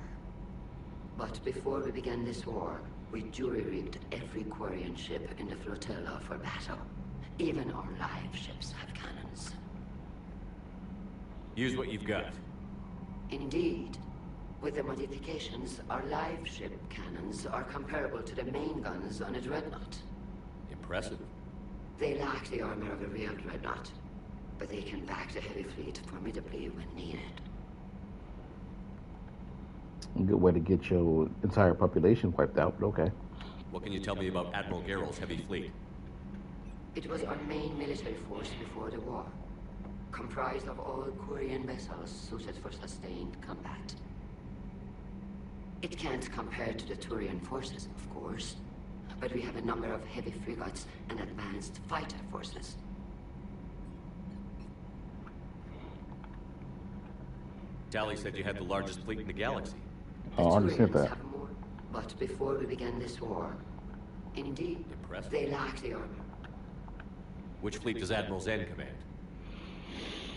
But before we began this war, we jury-rigged every Quarian ship in the flotilla for battle. Even our live ships have cannons. Use what you've got. Indeed. With the modifications, our live ship cannons are comparable to the main guns on a dreadnought. Impressive. They lack the armor of a real dreadnought, but they can back the heavy fleet formidably when needed. A good way to get your entire population wiped out, but okay. What can you tell me about Admiral Geralt's heavy fleet? It was our main military force before the war, comprised of all Quarian vessels suited for sustained combat. It can't compare to the Turian forces, of course, but we have a number of heavy frigates and advanced fighter forces. Tali said you had the largest fleet in the galaxy. Oh, I understand that. Have more, but before we began this war, indeed, Impressive. they lack the armor. Which fleet does Admiral Zen command?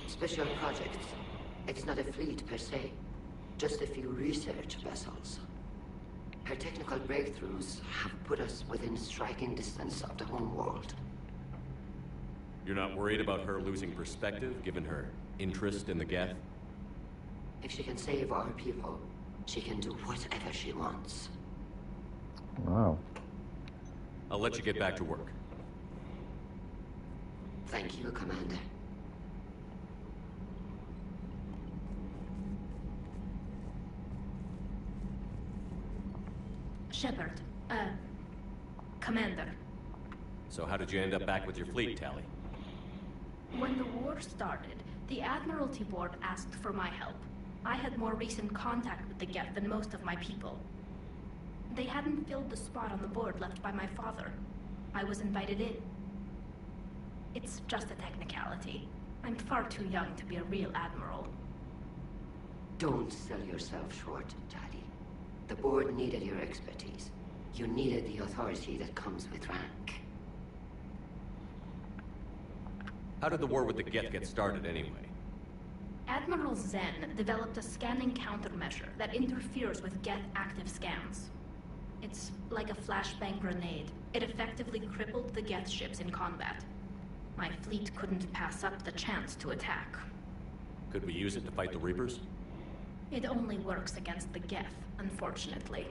Special projects. It's not a fleet per se, just a few research vessels. Her technical breakthroughs have put us within striking distance of the home world. You're not worried about her losing perspective, given her interest in the Geth? If she can save our people, she can do whatever she wants. Wow. I'll let you get back to work. Thank you, Commander. Shepard, Commander. So how did you end up back with your fleet, Tali? When the war started, The Admiralty Board asked for my help. I had more recent contact with the Geth than most of my people. They hadn't filled the spot on the board left by my father. I was invited in. It's just a technicality. I'm far too young to be a real admiral. Don't sell yourself short, Tali. The board needed your expertise. You needed the authority that comes with rank. How did the war with the Geth get started anyway? Admiral Zen developed a scanning countermeasure that interferes with Geth active scans. It's like a flashbang grenade. It effectively crippled the Geth ships in combat. My fleet couldn't pass up the chance to attack. Could we use it to fight the Reapers? It only works against the Geth, unfortunately.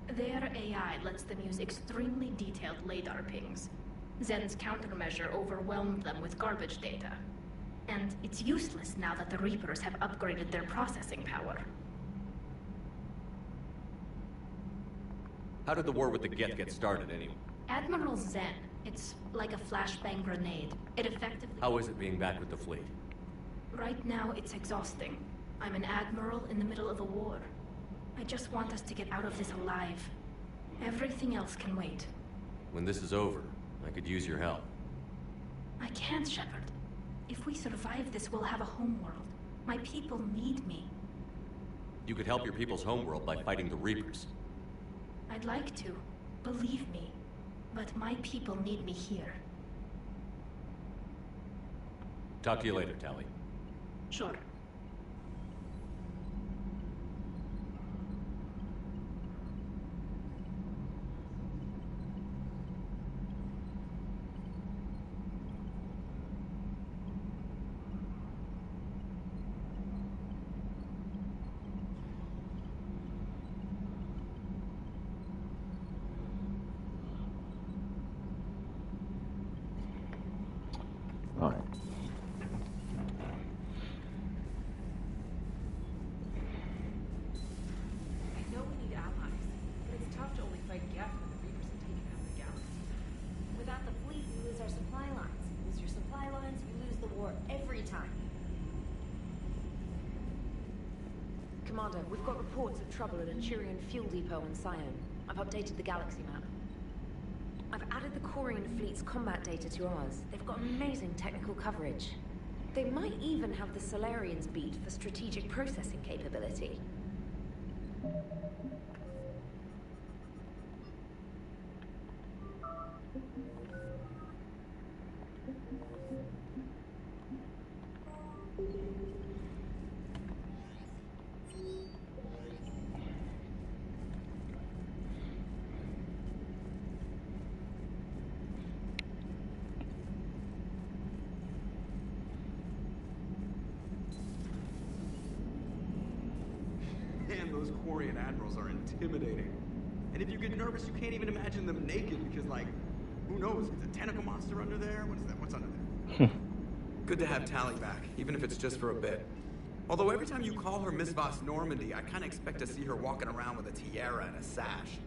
Their AI lets them use extremely detailed LADAR pings. Zen's countermeasure overwhelmed them with garbage data. And it's useless now that the Reapers have upgraded their processing power. How did the war with the Geth get started anyway? Admiral Zen, it's like a flashbang grenade. It effectively... How is it being back with the fleet? Right now, it's exhausting. I'm an admiral in the middle of a war. I just want us to get out of this alive. Everything else can wait. When this is over, I could use your help. I can't, Shepard. If we survive this, we'll have a homeworld. My people need me. You could help your people's homeworld by fighting the Reapers. I'd like to. Believe me. But my people need me here. Talk to you later, Tali. Sure. All right. I know we need allies, but it's tough to only fight Geth when the Reapers have taken out the galaxy. Without the fleet, we lose our supply lines. Lose your supply lines, you lose the war every time. Commander, we've got reports of trouble at a Turian fuel depot on Sion. I've updated the galaxy map. I've added the Quarian fleet's combat data to ours. They've got amazing technical coverage. They might even have the Solarians beat for strategic processing capability. Man, those Quarian admirals are intimidating. And if you get nervous, you can't even imagine them naked because, like, who knows? Is a tentacle monster under there? What is that? What's under there? Good to have Tali back, even if it's just for a bit. Although every time you call her Miss Voss Normandy, I kind of expect to see her walking around with a tiara and a sash.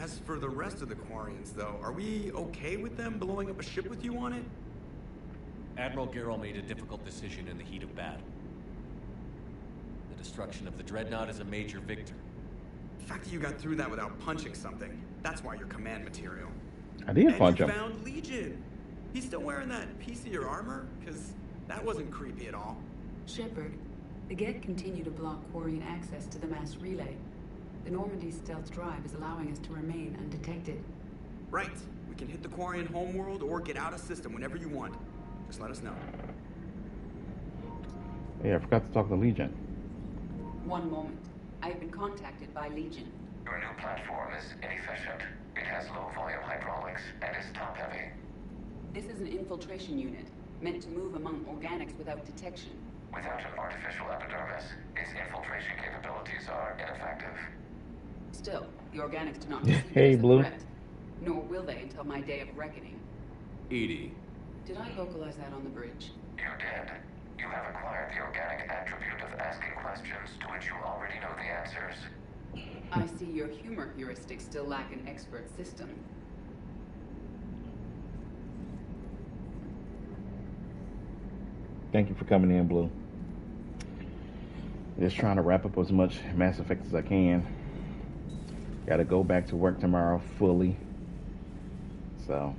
As for the rest of the Quarians, though, are we okay with them blowing up a ship with you on it? Admiral Garrel made a difficult decision in the heat of battle. The destruction of the Dreadnought is a major victory. The fact that you got through that without punching something, that's why you're command material. I did punch him. And you found Legion. He's still wearing that piece of your armor? Because that wasn't creepy at all. Shepard, the Geth continue to block Quarian access to the mass relay. The Normandy stealth drive is allowing us to remain undetected. Right. We can hit the Quarian homeworld or get out of system whenever you want. Just let us know. Yeah, I forgot to talk to Legion. One moment. I have been contacted by Legion. Your new platform is inefficient. It has low volume hydraulics and is top heavy. This is an infiltration unit, meant to move among organics without detection. Without an artificial epidermis, its infiltration capabilities are ineffective. Still, the organics do not perceive Hey, it as a Blue. threat. Nor will they until my day of reckoning. EDI. Did I vocalize that on the bridge? You did. You have acquired the organic attribute of asking questions to which you already know the answers. I see your humor heuristics still lack an expert system. Thank you for coming in, Blue. Just trying to wrap up as much Mass Effect as I can. Got to go back to work tomorrow fully. So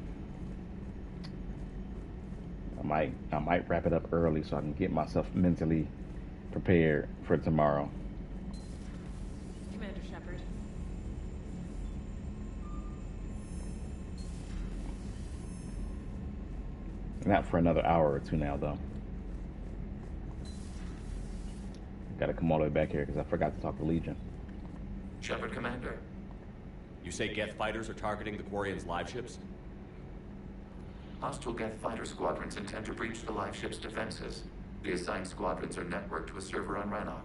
I might wrap it up early so I can get myself mentally prepared for tomorrow. Commander Shepard. Not for another hour or two now, though. Got to come all the way back here because I forgot to talk to Legion. Shepard, Commander. You say Geth fighters are targeting the Quarians' live ships? Hostile Geth fighter squadrons intend to breach the live ship's defenses. The assigned squadrons are networked to a server on Rannoch.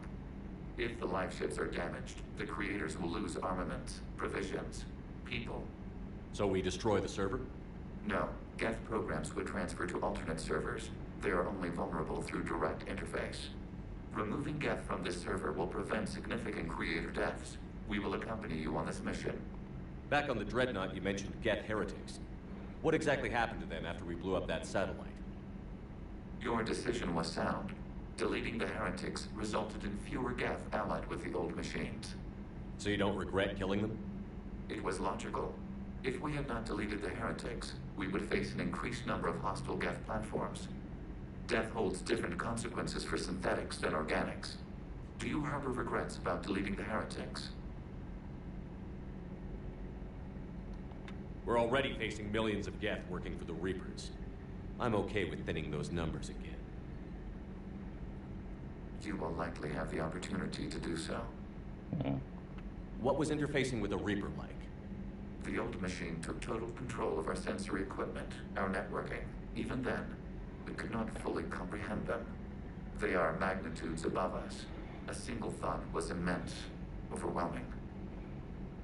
If the live ships are damaged, the creators will lose armaments, provisions, people. So we destroy the server? No. Geth programs would transfer to alternate servers. They are only vulnerable through direct interface. Removing Geth from this server will prevent significant creator deaths. We will accompany you on this mission. Back on the Dreadnought, you mentioned Geth heretics. What exactly happened to them after we blew up that satellite? Your decision was sound. Deleting the heretics resulted in fewer Geth allied with the old machines. So you don't regret killing them? It was logical. If we had not deleted the heretics, we would face an increased number of hostile Geth platforms. Death holds different consequences for synthetics than organics. Do you harbor regrets about deleting the heretics? We're already facing millions of Geth working for the Reapers. I'm okay with thinning those numbers again. You will likely have the opportunity to do so. What was interfacing with a Reaper like? The old machine took total control of our sensory equipment, our networking. Even then, we could not fully comprehend them. They are magnitudes above us. A single thought was immense, overwhelming,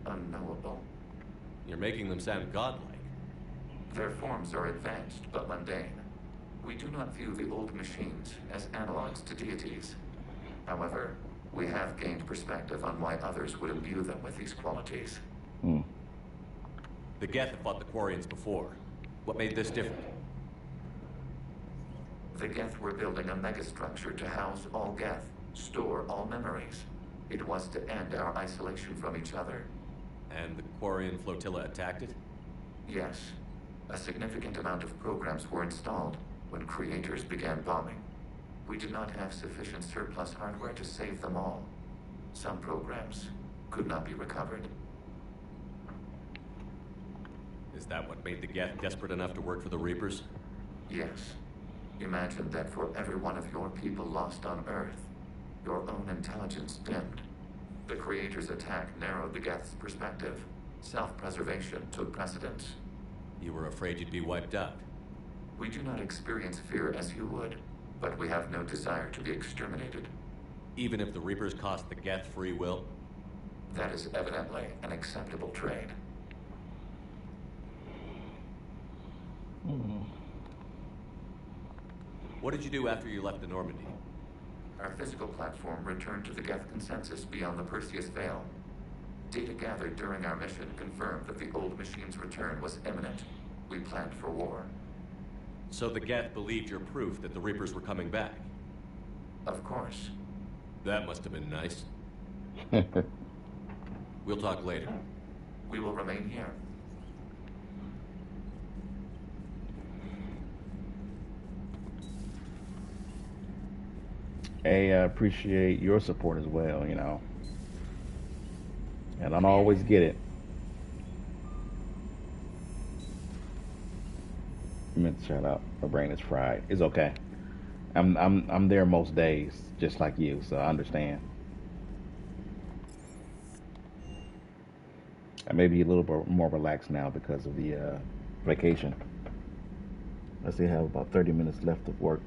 unknowable. You're making them sound godlike. Their forms are advanced but mundane. We do not view the old machines as analogs to deities. However, we have gained perspective on why others would imbue them with these qualities. The Geth have fought the Quarians before. What made this different? The Geth were building a megastructure to house all Geth, store all memories. It was to end our isolation from each other. And the Quarian flotilla attacked it? Yes. A significant amount of programs were installed when creators began bombing. We did not have sufficient surplus hardware to save them all. Some programs could not be recovered. Is that what made the Geth desperate enough to work for the Reapers? Yes. Imagine that for every one of your people lost on Earth, your own intelligence dimmed. The Creator's attack narrowed the Geth's perspective. Self-preservation took precedence. You were afraid you'd be wiped out. We do not experience fear as you would, but we have no desire to be exterminated. Even if the Reapers cost the Geth free will? That is evidently an acceptable trade. What did you do after you left the Normandy? Our physical platform returned to the Geth consensus beyond the Perseus Veil. Data gathered during our mission confirmed that the old machine's return was imminent. We planned for war. So the Geth believed your proof that the Reapers were coming back? Of course. That must have been nice. We'll talk later. We will remain here. Hey, I appreciate your support as well, you know. And I don't always get it. I meant to shut up. My brain is fried. It's okay. I'm there most days, just like you, so I understand. I may be a little bit more relaxed now because of the vacation. I still have about 30 minutes left of work.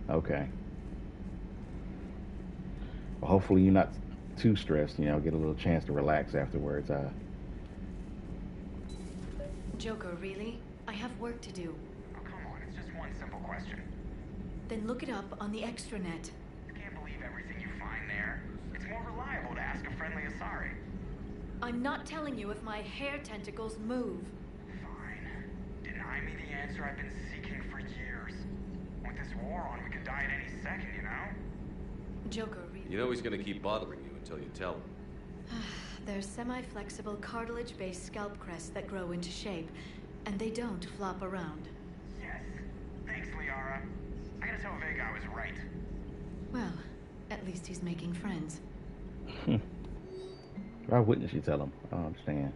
Okay. Well, hopefully you're not too stressed, you know, get a little chance to relax afterwards. Joker, really? I have work to do. Oh, come on, it's just one simple question. Then look it up on the extranet. You can't believe everything you find there. It's more reliable to ask a friendly Asari. I'm not telling you if my hair tentacles move. Find me the answer I've been seeking for years. With this war on, we could die at any second, you know? Joker, You know he's gonna keep bothering you until you tell him. They're semi-flexible, cartilage-based scalp crests that grow into shape, and they don't flop around. Yes. Thanks, Liara. I gotta tell Vega I was right. Well, at least he's making friends. Why wouldn't she tell him? I don't understand.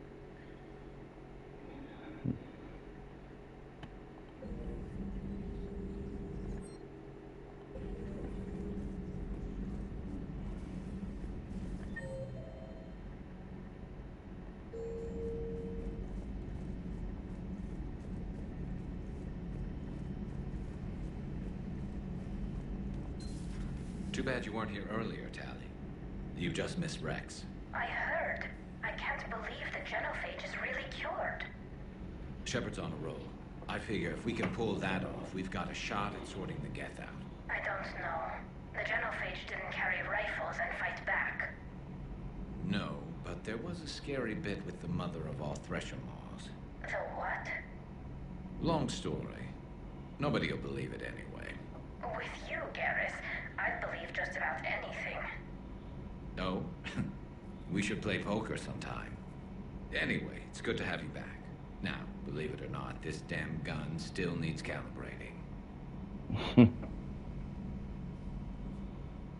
Too bad you weren't here earlier, Tally. You just missed Rex. I heard. I can't believe the genophage is really cured. Shepard's on a roll. I figure if we can pull that off, we've got a shot at sorting the Geth out. I don't know. The genophage didn't carry rifles and fight back. No, but there was a scary bit with the mother of all Thresher Maws. The what? Long story. Nobody'll believe it anyway. With you, Garrus, I'd believe just about anything. No? We should play poker sometime. Anyway, it's good to have you back. Now, believe it or not, this damn gun still needs calibrating.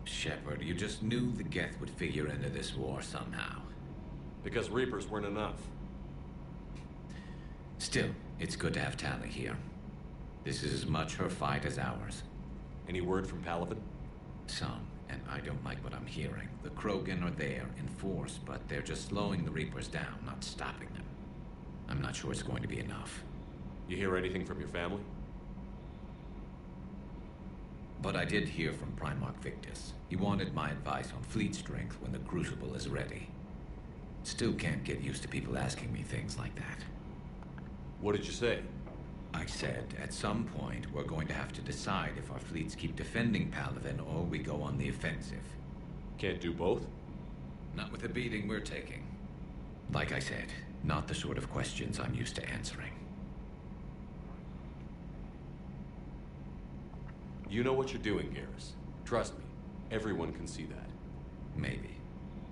Shepard, you just knew the Geth would figure into this war somehow. Because Reapers weren't enough. Still, it's good to have Tally here. This is as much her fight as ours. Any word from Palaven? Some, and I don't like what I'm hearing. The Krogan are there in force, but they're just slowing the Reapers down, not stopping them. I'm not sure it's going to be enough. You hear anything from your family? But I did hear from Primarch Victus. He wanted my advice on fleet strength when the Crucible is ready. Still can't get used to people asking me things like that. What did you say? I said, at some point, we're going to have to decide if our fleets keep defending Palaven or we go on the offensive. Can't do both? Not with the beating we're taking. Like I said, not the sort of questions I'm used to answering. You know what you're doing, Garrus. Trust me, everyone can see that. Maybe.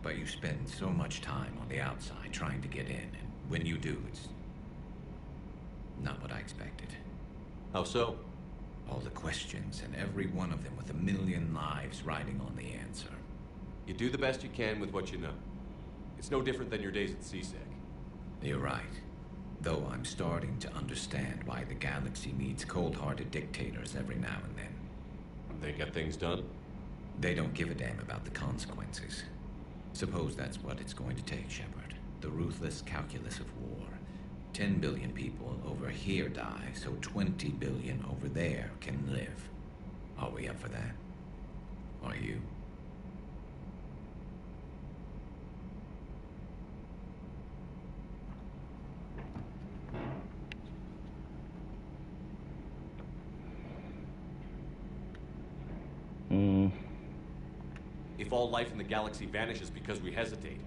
But you spend so much time on the outside trying to get in, and when you do, it's not what I expected. How so? All the questions, and every one of them with a million lives riding on the answer. You do the best you can with what you know. It's no different than your days at CSEC. You're right. Though I'm starting to understand why the galaxy needs cold-hearted dictators every now and then. They get things done? They don't give a damn about the consequences. Suppose that's what it's going to take, Shepard. The ruthless calculus of war. 10 billion people over here die, so 20 billion over there can live. Are we up for that? Are you? If all life in the galaxy vanishes because we hesitate,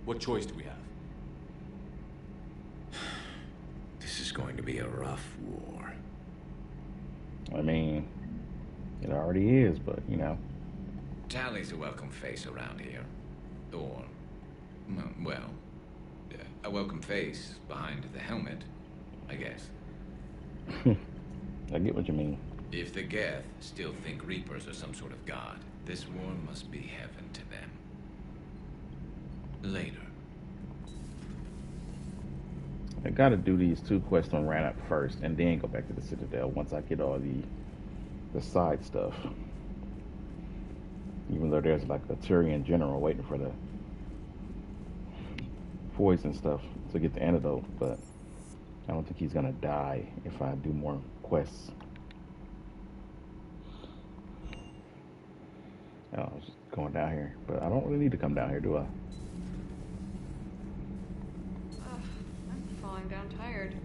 what choice do we have? This is going to be a rough war. I mean, it already is, but, you know. Tally's a welcome face around here. Or, well, a welcome face behind the helmet, I guess. I get what you mean. If the Geth still think Reapers are some sort of god, this war must be heaven to them. Later. I gotta do these 2 quests on Rannoch first, and then go back to the Citadel once I get all the side stuff. Even though there's like a Turian general waiting for the poison stuff to get the antidote, but I don't think he's gonna die if I do more quests. Oh, I was just going down here, but I don't really need to come down here, do I? I'm falling down tired.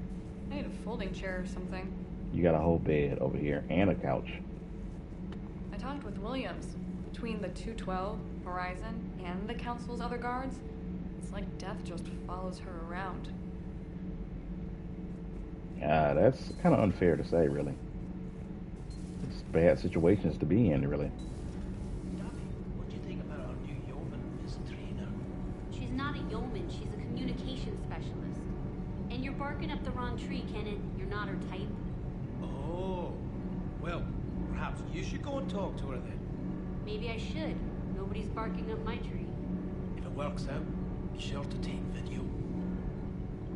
I need a folding chair or something. You got a whole bed over here and a couch. I talked with Williams. Between the 212, Horizon, and the Council's other guards, it's like death just follows her around. That's kind of unfair to say, really. It's bad situations to be in, really. What do you think about our new yeoman, Miss Trina? She's not a yeoman, she's a communications specialist. And you're barking up the wrong tree, Kenneth. You're not her type. Oh, well, perhaps you should go and talk to her then. Maybe I should. Nobody's barking up my tree. If it works out, be sure to take video.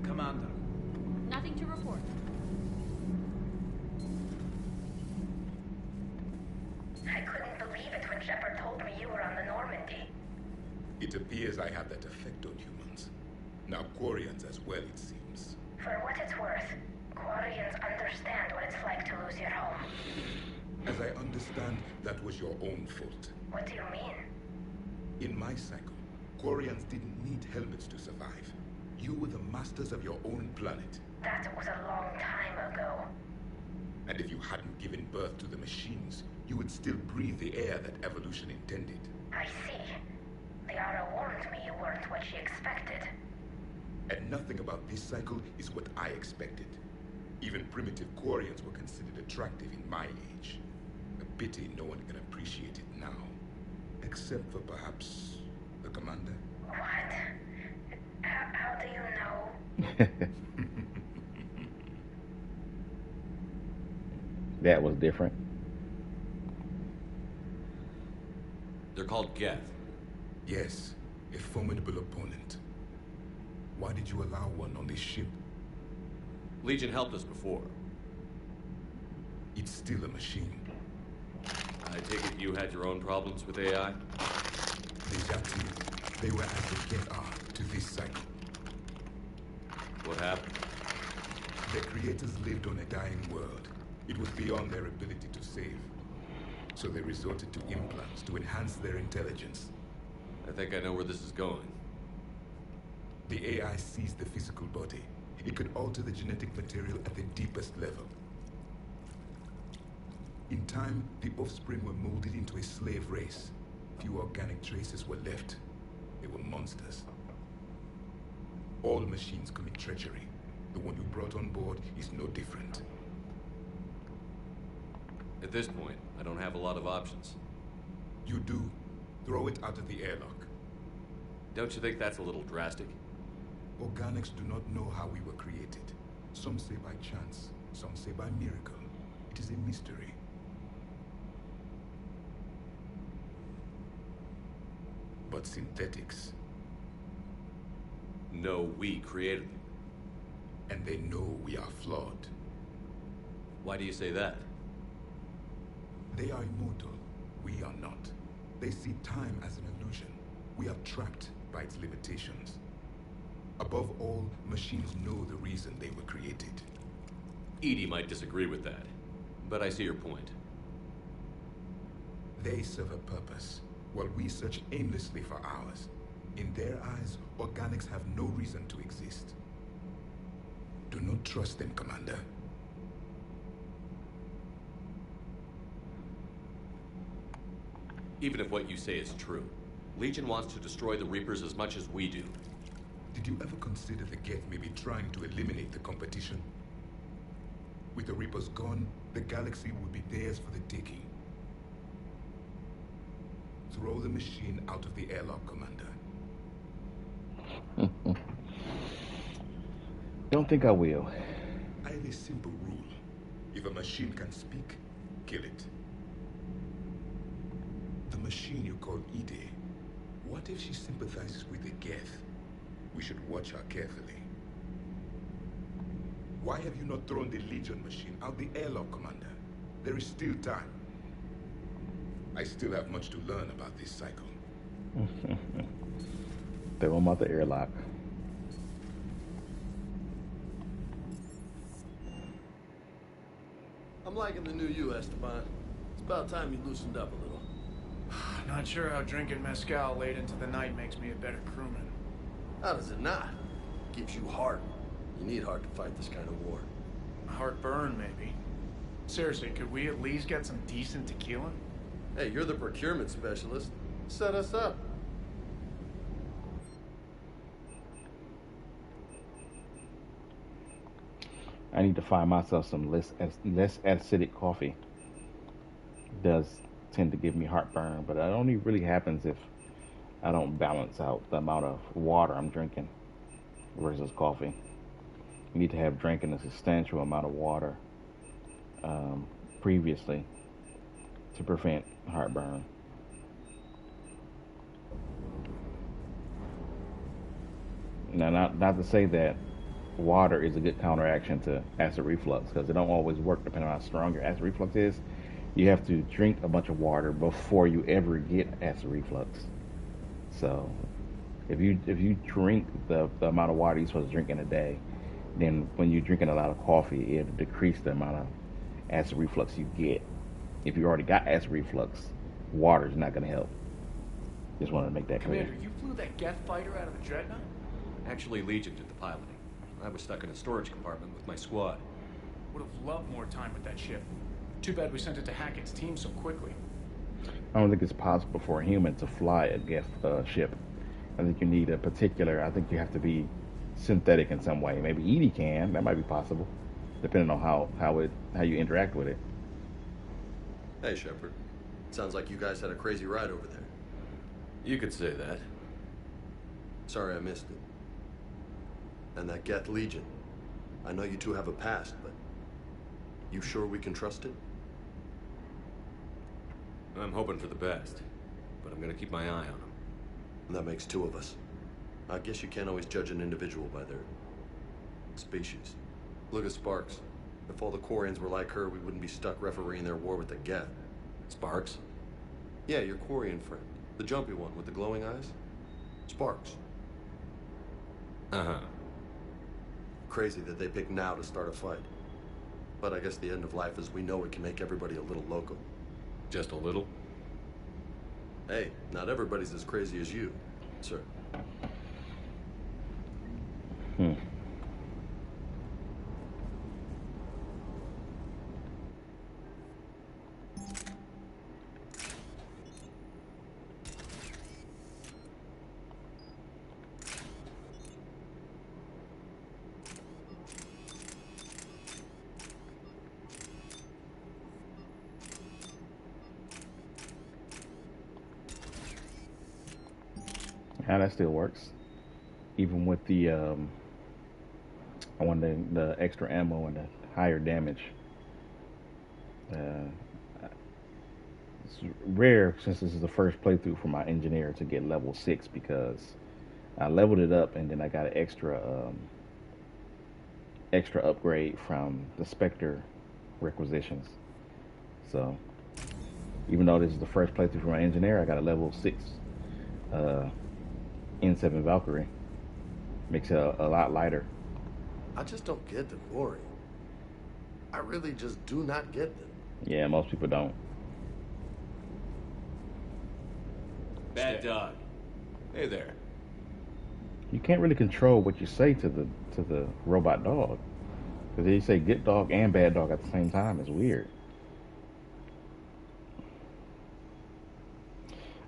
Commander. Nothing to report. I couldn't believe it when Shepard told me you were on the Normandy. It appears I have that effect on humans. Now Quarians as well, it seems. For what it's worth, Quarians understand what it's like to lose your home. As I understand, that was your own fault. What do you mean? In my cycle, Quarians didn't need helmets to survive. You were the masters of your own planet. That was a long time ago. And if you hadn't given birth to the machines, you would still breathe the air that evolution intended. I see. Liara warned me you weren't what she expected. And nothing about this cycle is what I expected. Even primitive Quarians were considered attractive in my age. A pity no one can appreciate it now. Except for perhaps the commander. What? How do you know? That was different. They're called Geth. Yes, a formidable opponent. Why did you allow one on this ship? Legion helped us before. It's still a machine. I take it you had your own problems with AI? Exactly. They were as the Geth are to this cycle. What happened? Their creators lived on a dying world. It was beyond their ability to save. So they resorted to implants to enhance their intelligence. I think I know where this is going. The AI seized the physical body. It could alter the genetic material at the deepest level. In time, the offspring were molded into a slave race. Few organic traces were left. They were monsters. All machines commit treachery. The one you brought on board is no different. At this point, I don't have a lot of options. You do. Throw it out of the airlock. Don't you think that's a little drastic? Organics do not know how we were created. Some say by chance, some say by miracle. It is a mystery. But synthetics... No, we created them. And they know we are flawed. Why do you say that? They are immortal. We are not. They see time as an illusion. We are trapped by its limitations. Above all, machines know the reason they were created. EDI might disagree with that, but I see your point. They serve a purpose, while we search aimlessly for ours. In their eyes, organics have no reason to exist. Do not trust them, Commander. Even if what you say is true, Legion wants to destroy the Reapers as much as we do. Did you ever consider the Geth may be trying to eliminate the competition? With the Reapers gone, the galaxy would be theirs for the taking. Throw the machine out of the airlock, Commander. Don't think I will. I have a simple rule. If a machine can speak, kill it. The machine you call EDI, what if she sympathizes with the Geth? We should watch her carefully. Why have you not thrown the Legion machine out the airlock, Commander? There is still time. I still have much to learn about this cycle. Throw them out the airlock. I'm liking the new you, Esteban. It's about time you loosened up a little. Not sure how drinking mezcal late into the night makes me a better crewman. How does it not? Gives you heart. You need heart to fight this kind of war. Heartburn, maybe. Seriously, could we at least get some decent tequila? Hey, you're the procurement specialist. Set us up. I need to find myself some less acidic coffee. It does tend to give me heartburn, but it only really happens if I don't balance out the amount of water I'm drinking versus coffee. You need to have drinking a substantial amount of water previously to prevent heartburn. Now, not to say that water is a good counteraction to acid reflux, because it don't always work depending on how strong your acid reflux is. You have to drink a bunch of water before you ever get acid reflux. So if you drink the amount of water you're supposed to drink in a day, then when you're drinking a lot of coffee, it'll decrease the amount of acid reflux you get. If you already got acid reflux, water's not going to help. Just wanted to make that clear. Commander, you flew that Geth fighter out of the Dreadnought? Actually, Legion did the piloting. I was stuck in a storage compartment with my squad. Would have loved more time with that ship. Too bad we sent it to Hackett's team so quickly. I don't think it's possible for a human to fly a Geth ship. I think you need a particular, I think you have to be synthetic in some way. Maybe EDI can, that might be possible, depending on how you interact with it. Hey, Shepard. Sounds like you guys had a crazy ride over there. You could say that. Sorry I missed it. And that Geth Legion. I know you two have a past, but you sure we can trust it? I'm hoping for the best, but I'm gonna keep my eye on them. That makes two of us. I guess you can't always judge an individual by their species. Look at Sparks. If all the Quarians were like her, we wouldn't be stuck refereeing their war with the Geth. Sparks? Yeah, your Quarian friend. The jumpy one with the glowing eyes. Sparks. Uh-huh. Crazy that they pick now to start a fight. But I guess the end of life as we know it can make everybody a little loco. Just a little? Hey, not everybody's as crazy as you, sir. Yeah, that still works. Even with the I want the extra ammo and the higher damage. It's rare since this is the first playthrough for my engineer to get level 6, because I leveled it up and then I got an extra upgrade from the Spectre requisitions. So even though this is the first playthrough for my engineer, I got a level 6 N7 Valkyrie. Makes it a lot lighter. I just don't get the Quarian. I really just do not get them. Yeah, most people don't. Bad dog. Hey there. You can't really control what you say to the robot dog, because they say good dog and bad dog at the same time. It's weird.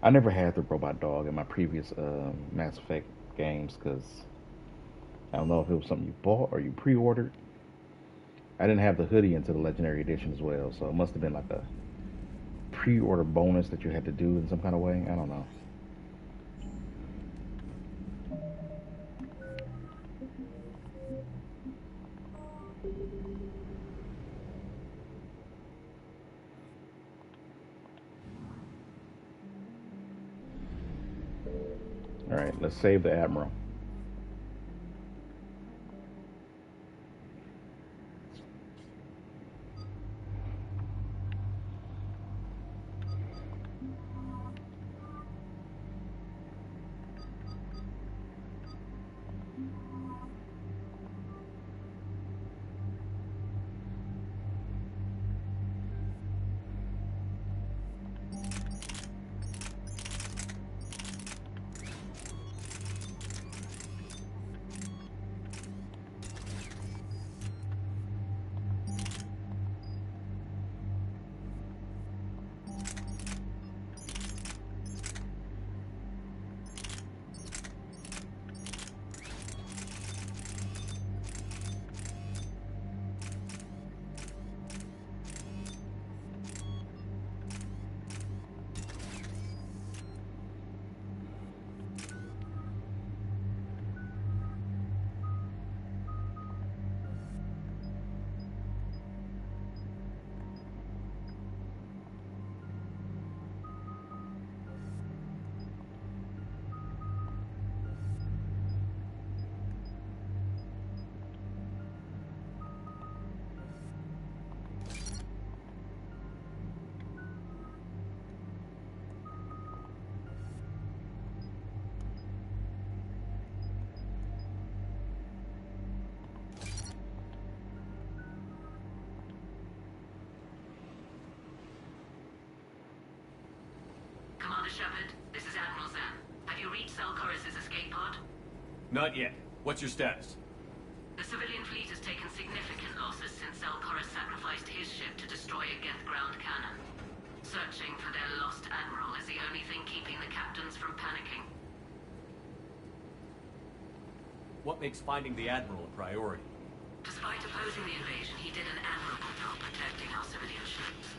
I never had the robot dog in my previous Mass Effect games, because I don't know if it was something you bought or you pre-ordered. I didn't have the hoodie until the Legendary Edition as well, so it must have been like a pre-order bonus that you had to do in some kind of way. I don't know. All right, let's save the Admiral. Not yet. What's your status? The civilian fleet has taken significant losses since Zelkoris sacrificed his ship to destroy a Geth ground cannon. Searching for their lost admiral is the only thing keeping the captains from panicking. What makes finding the Admiral a priority? Despite opposing the invasion, he did an admirable job protecting our civilian ships.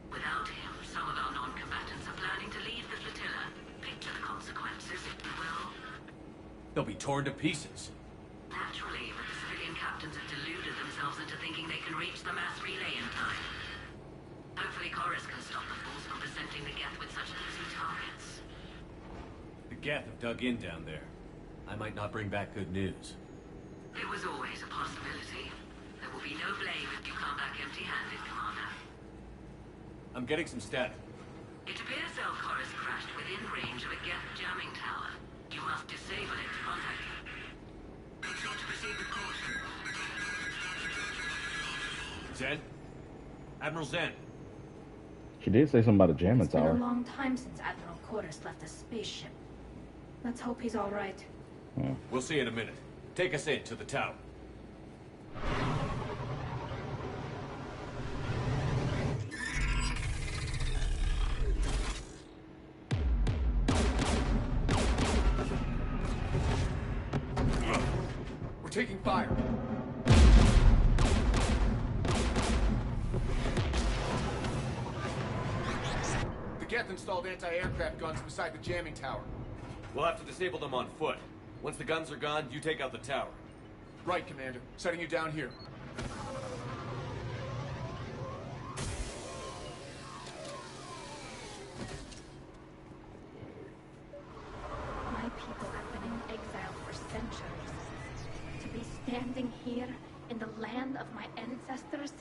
Without him, some of our non-combatants are planning to leave the flotilla. Picture the consequences, if you will. They'll be torn to pieces. Naturally, but the civilian captains have deluded themselves into thinking they can reach the mass relay in time. Hopefully Chorus can stop the Force from presenting the Geth with such easy targets. The Geth have dug in down there. I might not bring back good news. It was always a possibility. There will be no blame if you come back empty-handed, Commander. I'm getting some static. It appears Zelkoris crashed within range of a Geth jamming tower. You must disable it to contact you. Make sure to proceed with caution. Zen? Admiral Zen. She did say something about a jamming It's been tower. a long time since Admiral Chorus left the spaceship. Let's hope he's all right. We'll see in a minute. Take us in to the tower. We're taking fire. The Geth installed anti-aircraft guns beside the jamming tower. We'll have to disable them on foot. Once the guns are gone, you take out the tower. Right, Commander. Setting you down here. My people have been in exile for centuries. To be standing here in the land of my ancestors?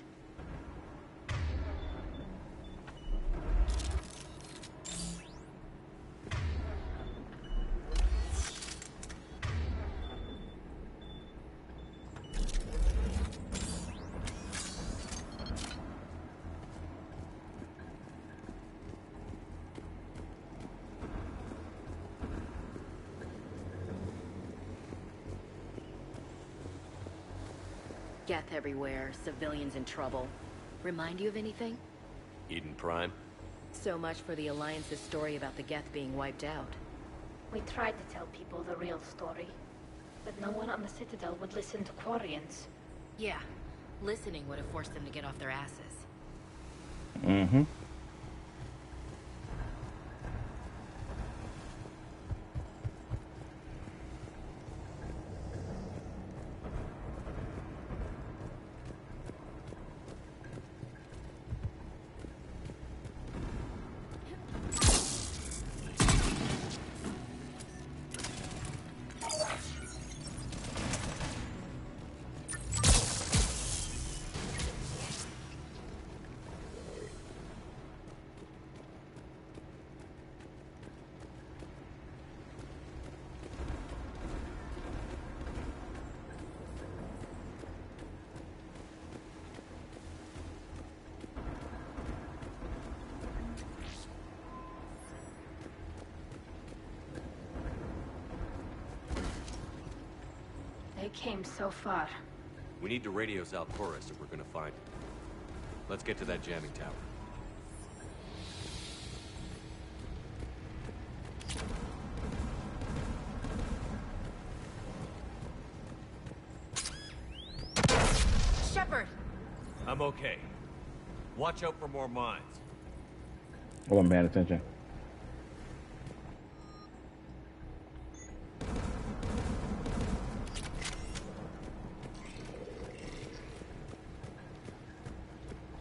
Geth everywhere, civilians in trouble. Remind you of anything? Eden Prime? So much for the Alliance's story about the Geth being wiped out. We tried to tell people the real story, but no one on the Citadel would listen to Quarians. Yeah, listening would have forced them to get off their asses. Mm-hmm. They came so far. We need to radio Zelkoris if we're gonna find him. Let's get to that jamming tower. Shepard! I'm okay. Watch out for more mines. I wasn't paying attention.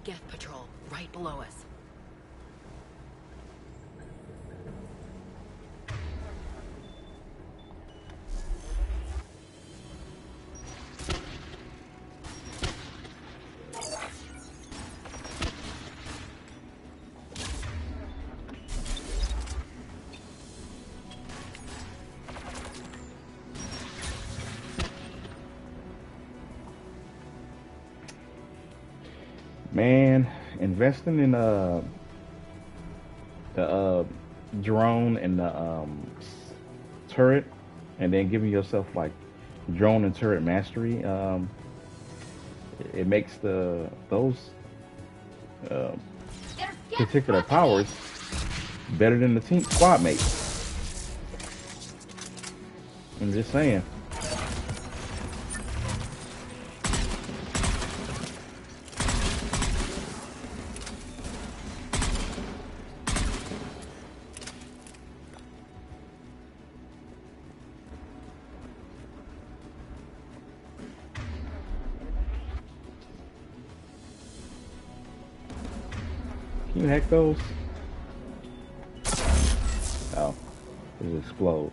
Geth patrol, right below us. Man, investing in the drone and the turret and then giving yourself like drone and turret mastery, it makes those particular powers better than the team squad mates. I'm just saying. Can you hack those? Oh, it explode.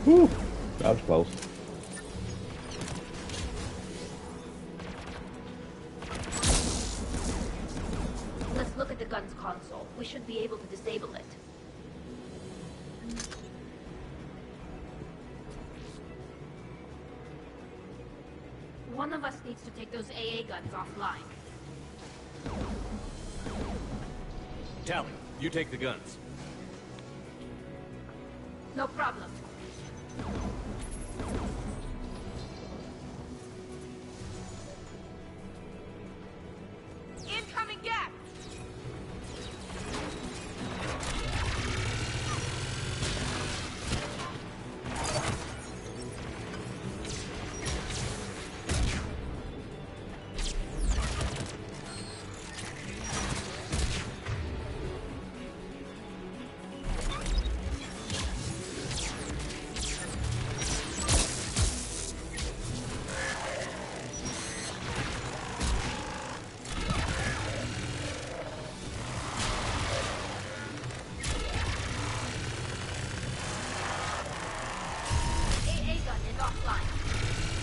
Whew, that was close. Let's look at the gun's console. We should be able to disable it. One of us needs to take those AA guns offline. Tally, you take the guns. No problem. Incoming gap!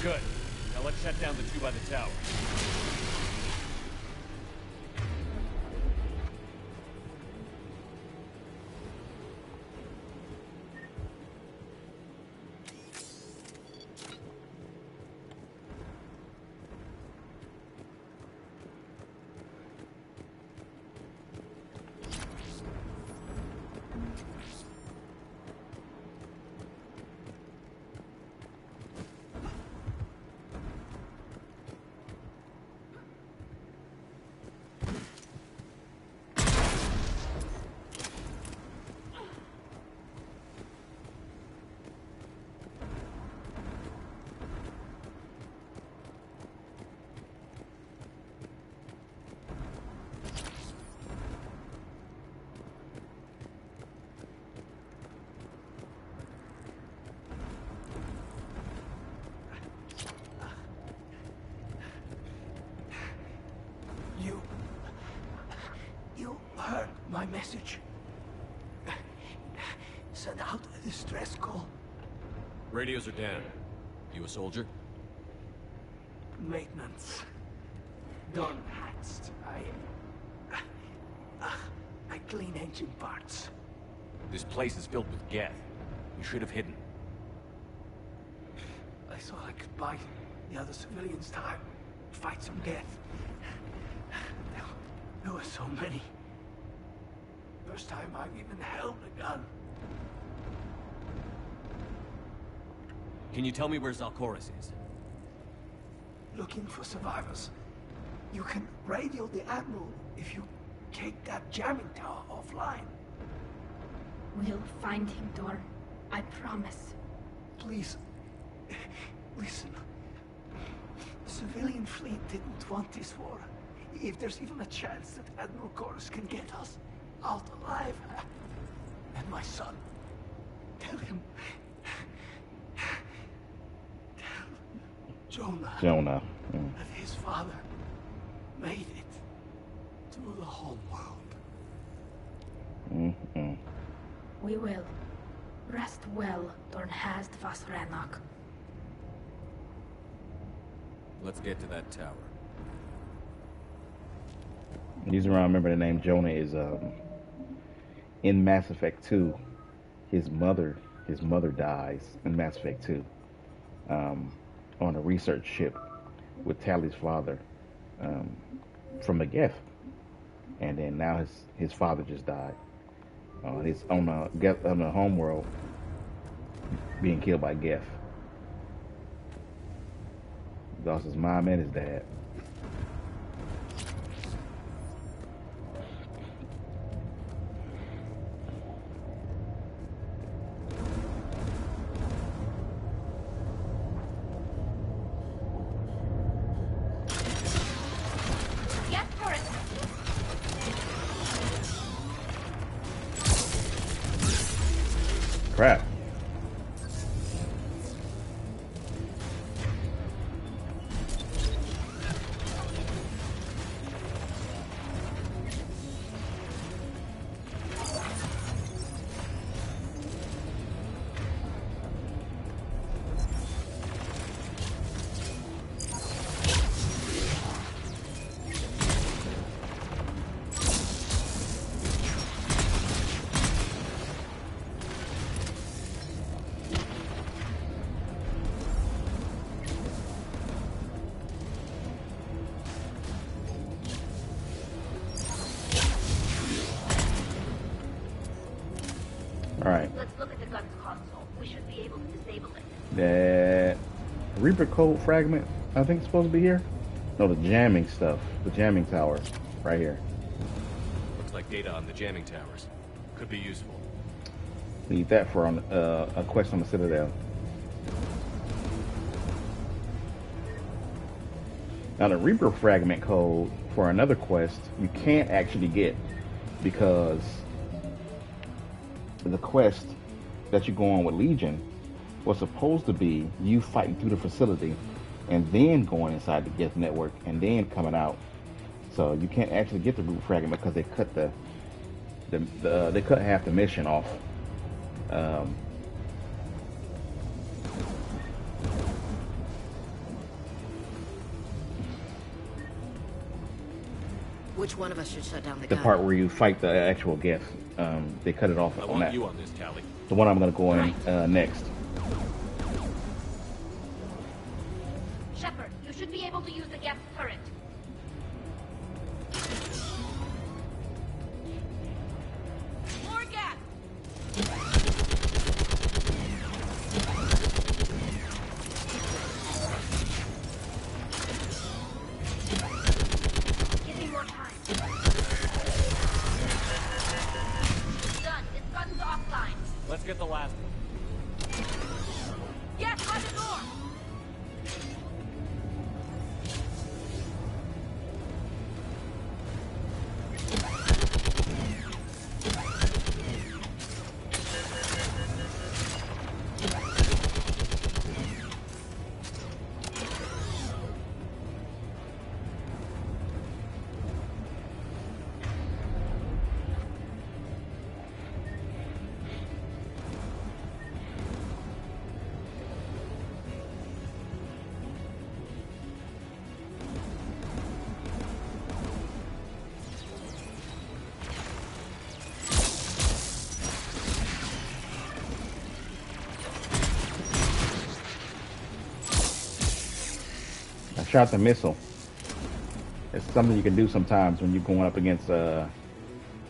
Good. Now let's shut down the two by the tower. You heard my message. Send out a distress call. Radios are down. You a soldier? Maintenance. Done hatched. I clean engine parts. This place is filled with Geth. You should have hidden. I thought I could buy the other civilians time. Fight some Geth. There were so many. First time I've even held a gun. Can you tell me where Zalcoris is? Looking for survivors. You can radio the Admiral if you take that jamming tower offline. We'll find him, Dorn. I promise. Please, listen. The civilian fleet didn't want this war. If there's even a chance that Admiral Chorus can get us out alive, and my son, tell him. Tell Jonah. That his father made it to the whole world. We will. Rest well, Dornhast Vasranok. Let's get to that tower. The reason I remember the name Jonah is in Mass Effect 2, his mother dies in Mass Effect 2 on a research ship with Tally's father from the Geth, and then now his father just died. He's on the homeworld being killed by Geth. Lost his mom and his dad. Crap. Let's look at the gun's console. We should be able to disable it. That Reaper code fragment, I think it's supposed to be here. No, the jamming stuff. The jamming tower. Right here. Looks like data on the jamming towers. Could be useful. Need that for a quest on the Citadel. Now the Reaper fragment code for another quest you can't actually get because the quest that you go on with Legion was supposed to be you fighting through the facility and then going inside the Geth network and then coming out. So you can't actually get the Reaper fragment because they cut they cut half the mission off. Which one of us should shut down the part where you fight the actual Geth. They cut it off I on want that. you on this, Tally. The one I'm going to go in next. Shepard, you should be able to use the Geth turret. More Geth! Give me more time. Done. This gun's offline. Let's get the last one. Yes, by the door! Shot the missile. It's something you can do sometimes when you're going up against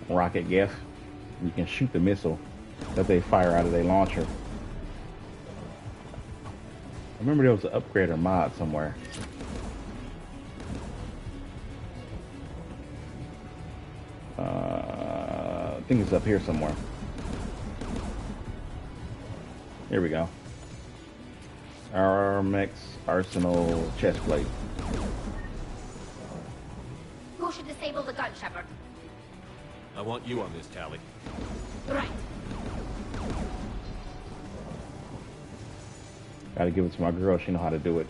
rocket Geth. You can shoot the missile that they fire out of their launcher. remember there was an upgrader mod somewhere. I think it's up here somewhere. Here we go. Armex Arsenal chest plate. Who should disable the gun, Shepard? I want you on this, Tali. Right. Gotta give it to my girl, she know how to do it.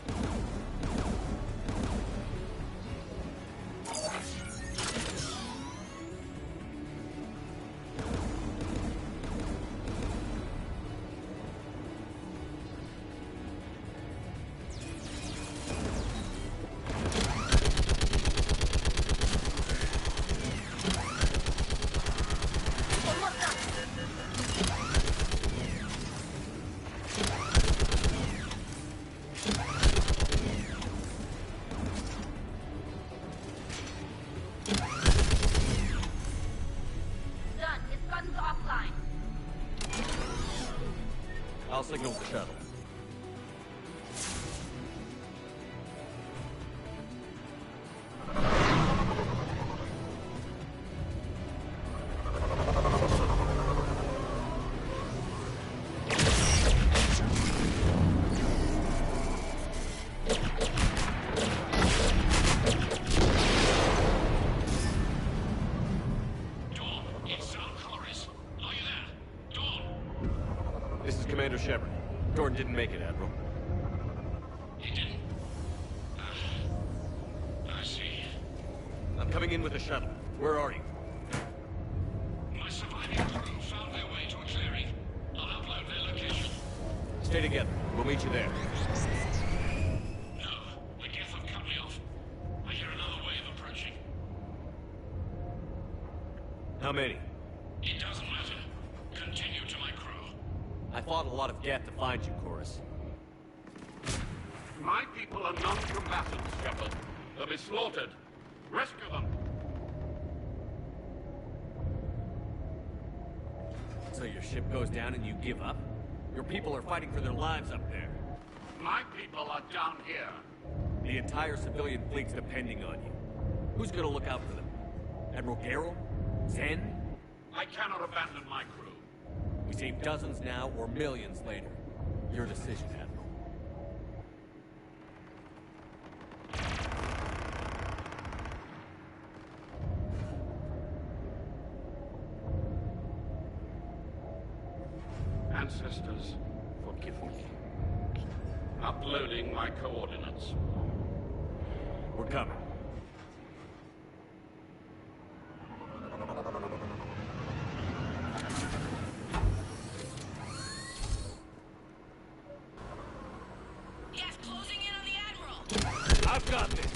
I'll signal the shuttle. This is Commander Shepard. Gordon didn't make it, Admiral. He didn't? I see. I'm coming in with the shuttle. Where are you? My surviving crew found their way to a clearing. I'll upload their location. Stay together. We'll meet you there. No, the Geth have cut me off. I hear another wave approaching. How many? It doesn't matter. Continue to my crew. I fought a lot of Geth to find you, Chorus. My people are non-combatants, Shepard. They'll be slaughtered. Rescue them. So your ship goes down and you give up? Your people are fighting for their lives up there. My people are down here. The entire civilian fleet's depending on you. Who's gonna look out for them? Admiral Garrel? Zen? I cannot abandon my crew. We save dozens now or millions later. Your decision, Admiral. Ancestors, forgive me. Uploading my coordinates. We're coming. Gas closing in on the Admiral. I've got this.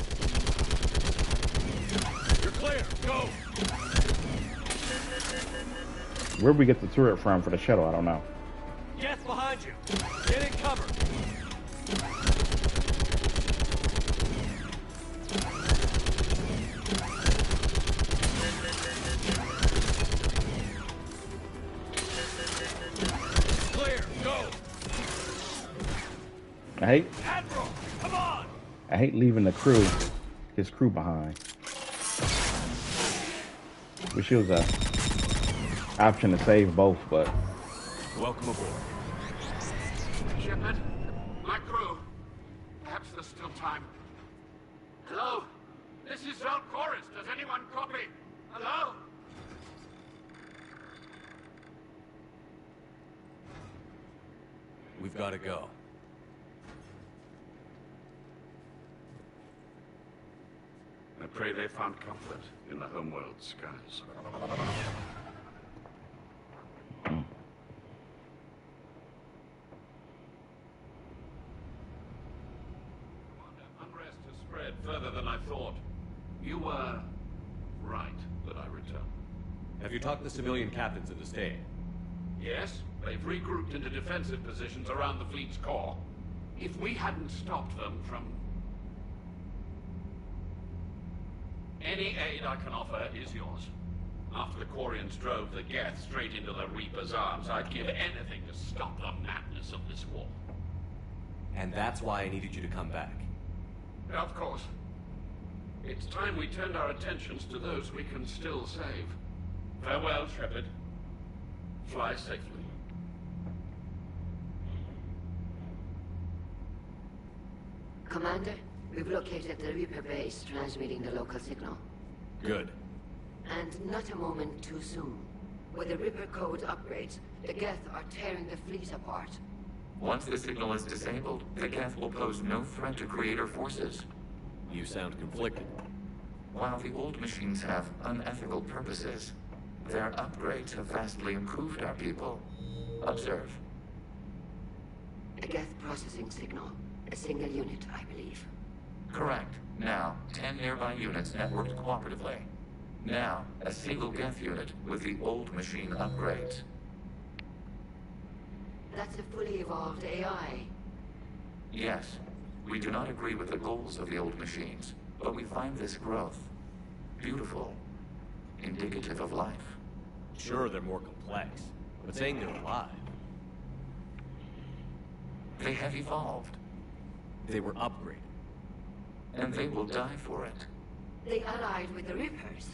You're clear. Go. Where'd we get the turret from for the shuttle? I don't know. Gas behind you. Get in cover. Clear. Go. Admiral, come on. I hate leaving his crew behind. Wish it was a option to save both, but welcome aboard. Shepard, my crew. Perhaps there's still time. Hello? This is Zone Chorus. Does anyone copy? Hello? We've got to go. I pray they found comfort in the homeworld skies. Unrest has spread further than I thought. You were right that I returned. Have you talked the civilian captains into staying? Yes, they've regrouped into defensive positions around the fleet's core. If we hadn't stopped them from... Any aid I can offer is yours. After the Quarians drove the Geth straight into the Reaper's arms, I'd give anything to stop the madness of this war. And that's why I needed you to come back. Of course. It's time we turned our attentions to those we can still save. Farewell, Shepard. Fly safely. Commander, we've located the Reaper base transmitting the local signal. Good. And not a moment too soon. With the Reaper code upgrades, the Geth are tearing the fleet apart. Once the signal is disabled, the Geth will pose no threat to Creator forces. You sound conflicted. While the old machines have unethical purposes, their upgrades have vastly improved our people. Observe. A Geth processing signal. A single unit, I believe. Correct. Now, 10 nearby units networked cooperatively. Now, a single Geth unit with the old machine upgrades. That's a fully evolved AI. Yes, we do not agree with the goals of the old machines, but we find this growth beautiful, indicative of life. Sure, they're more complex, but saying they're alive. They have evolved. They were upgraded. And they will die for it. They allied with the Reapers.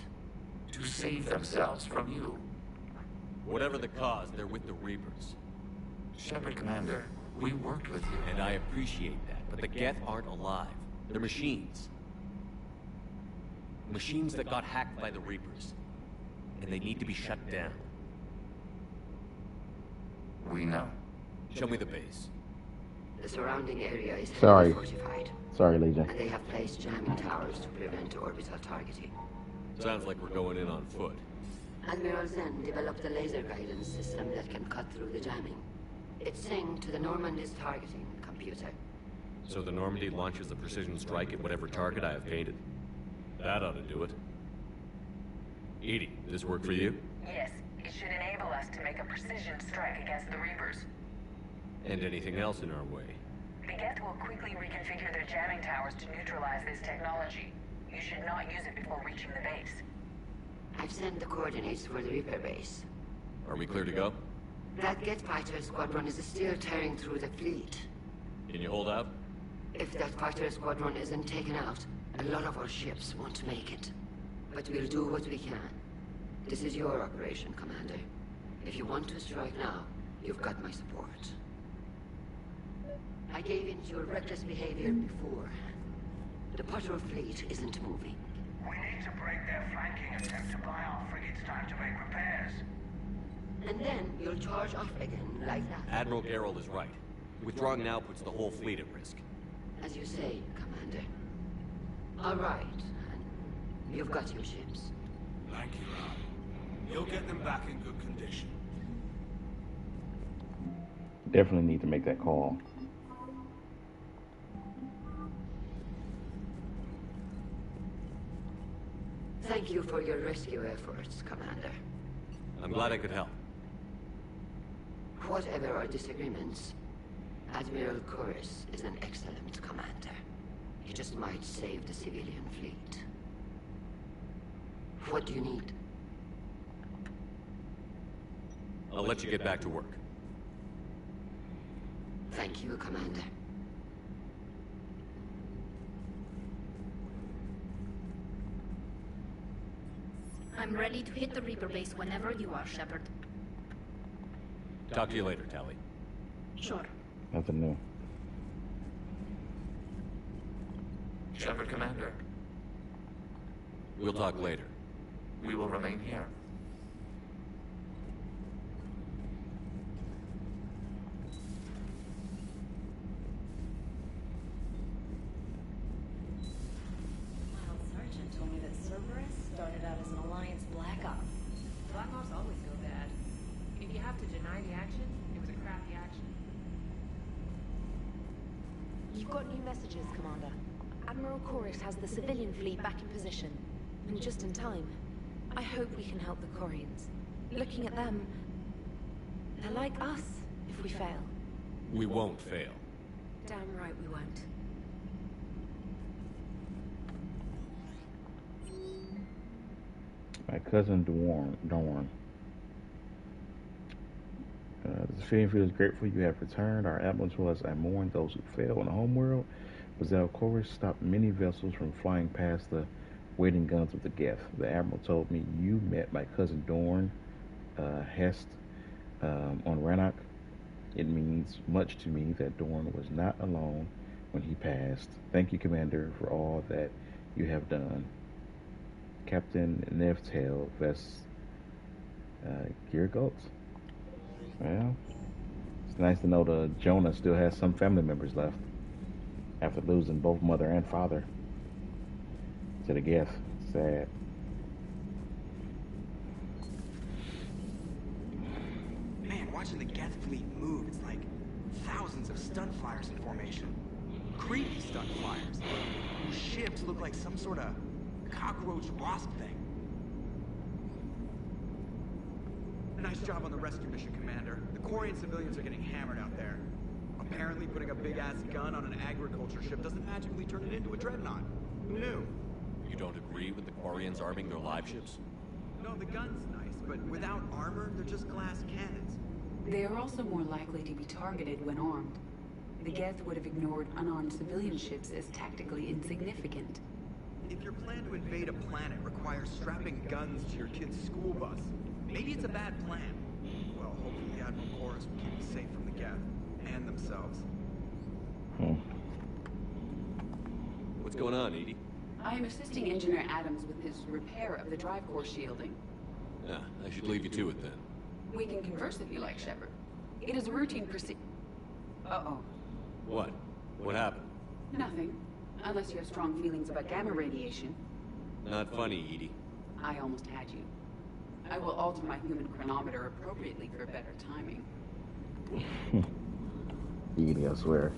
To save themselves from you. Whatever the cause, they're with the Reapers. Shepard, Commander, we worked with you. And I appreciate that, but the Geth aren't alive. They're machines. Machines that got hacked by the Reapers. And they need to be shut down. We know. Show me the base. The surrounding area is Sorry. heavily fortified. Sorry, Legion. And they have placed jamming towers to prevent orbital targeting. Sounds like we're going in on foot. Admiral Zen developed a laser guidance system that can cut through the jamming. It's synced to the Normandy's targeting computer. So the Normandy launches a precision strike at whatever target I have painted. That ought to do it. Edie, this work for you? Yes, it should enable us to make a precision strike against the Reapers. And anything else in our way? The Geth will quickly reconfigure their jamming towers to neutralize this technology. You should not use it before reaching the base. I've sent the coordinates for the Reaper base. Are we clear to go? That Geth fighter squadron is still tearing through the fleet. Can you hold out? If that fighter squadron isn't taken out, a lot of our ships won't make it. But we'll do what we can. This is your operation, Commander. If you want to strike now, you've got my support. I gave in to your reckless behavior before. The patrol fleet isn't moving. We need to break their flanking attempt to buy our frigates time to make repairs. And then you'll charge off again, like that. Admiral Gerald is right. Withdrawing now puts the whole fleet at risk. As you say, Commander. All right. You've got your ships. Thank you, Rob. You'll get them back in good condition. Definitely need to make that call. Thank you for your rescue efforts, Commander. I'm glad I could help. Whatever our disagreements, Admiral Chorus is an excellent commander. He just might save the civilian fleet. What do you need? I'll let you get back to work. Thank you, Commander. I'm ready to hit the Reaper base whenever you are, Shepard. Talk to you later, Tali. Sure. Nothing new. Shepard, Commander. We'll talk later. We will remain here. Miles Sergeant told me that Cerberus started out as an Alliance Black Ops. Black Ops always go bad. If you have to deny the action, it was a crappy action. You've got new messages, Commander. Admiral Chorus has the civilian fleet back in position. And just in time. I hope we can help the Corians. Looking at them, they're like us if we fail. We won't fail. Damn right we won't. My cousin Dorn. This The civilian fleet is grateful you have returned. Our admiral told us I mourn those who fell on the homeworld. But Zalcoris stopped many vessels from flying past the waiting guns of the Geth. The admiral told me you met my cousin Dorn Hest on Rannoch. It means much to me that Dorn was not alone when he passed. Thank you, Commander, for all that you have done. Captain Nevtail Vest Geargoats. Well, it's nice to know the Jonah still has some family members left after losing both mother and father to the Geth. Sad. Man, watching the Geth fleet move, it's like thousands of stunt flyers in formation. Creepy stunt flyers. Whose ships look like some sort of cockroach wasp thing. Nice job on the rescue mission, Commander. The Quarian civilians are getting hammered out there. Apparently putting a big-ass gun on an agriculture ship doesn't magically turn it into a dreadnought. Who knew? You don't agree with the Quarians arming their live ships? No, the gun's nice, but without armor, they're just glass cannons. They are also more likely to be targeted when armed. The Geth would have ignored unarmed civilian ships as tactically insignificant. If your plan to invade a planet requires strapping guns to your kid's school bus, maybe it's a bad plan. Well, hopefully Admiral Chorus will keep us safe from the Geth and themselves. What's going on, Edie? I am assisting Engineer Adams with his repair of the drive core shielding. Yeah, I should leave you to it then. We can converse if you like, Shepard. It is a routine Uh-oh. What? What happened? Nothing. Unless you have strong feelings about gamma radiation. Not funny, Edie. I almost had you. I will alter my human chronometer appropriately for better timing. Edie, I swear.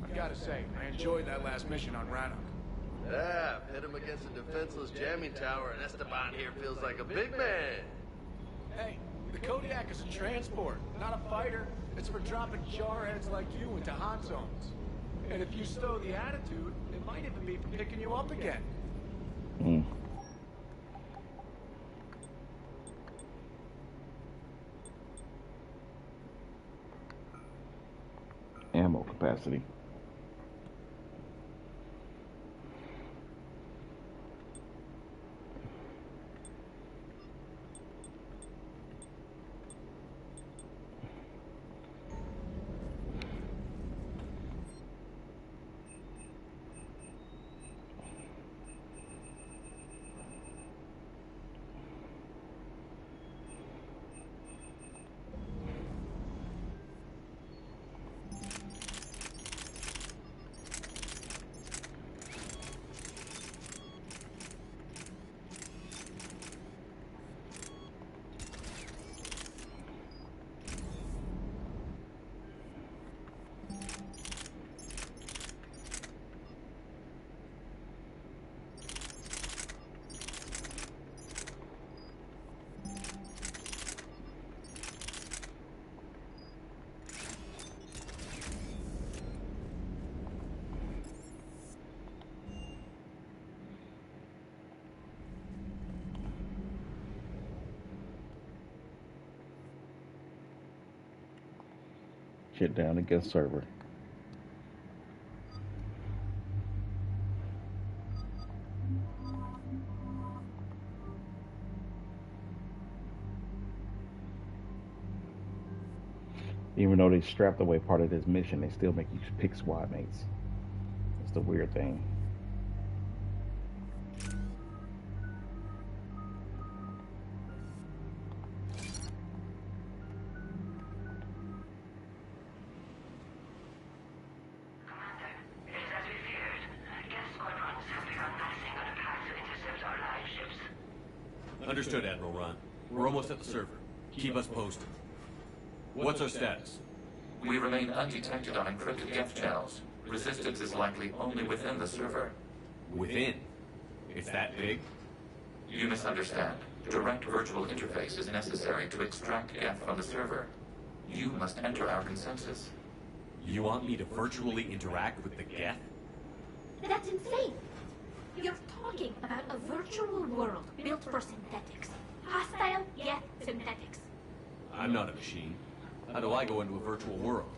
I gotta say, I enjoyed that last mission on Rannoch. Yeah, pit him against a defenseless jamming tower, and Esteban here feels like a big man. Hey, the Kodiak is a transport, not a fighter. It's for dropping jarheads like you into hot zones. And if you stow the attitude, it might even be for picking you up again. Ammo capacity. Shut down against server. Even though they strapped away part of this mission, they still make you pick squad mates. That's the weird thing. Understood, Admiral Ron. We're almost at the server. Keep us posted. What's our status? We remain undetected on encrypted Geth channels. Resistance is likely only within the server. Within? It's that big? You misunderstand. Direct virtual interface is necessary to extract Geth from the server. You must enter our consensus. You want me to virtually interact with the Geth? That's insane! You're talking about a virtual world built for synthetics. Hostile, yet synthetics. I'm not a machine. How do I go into a virtual world?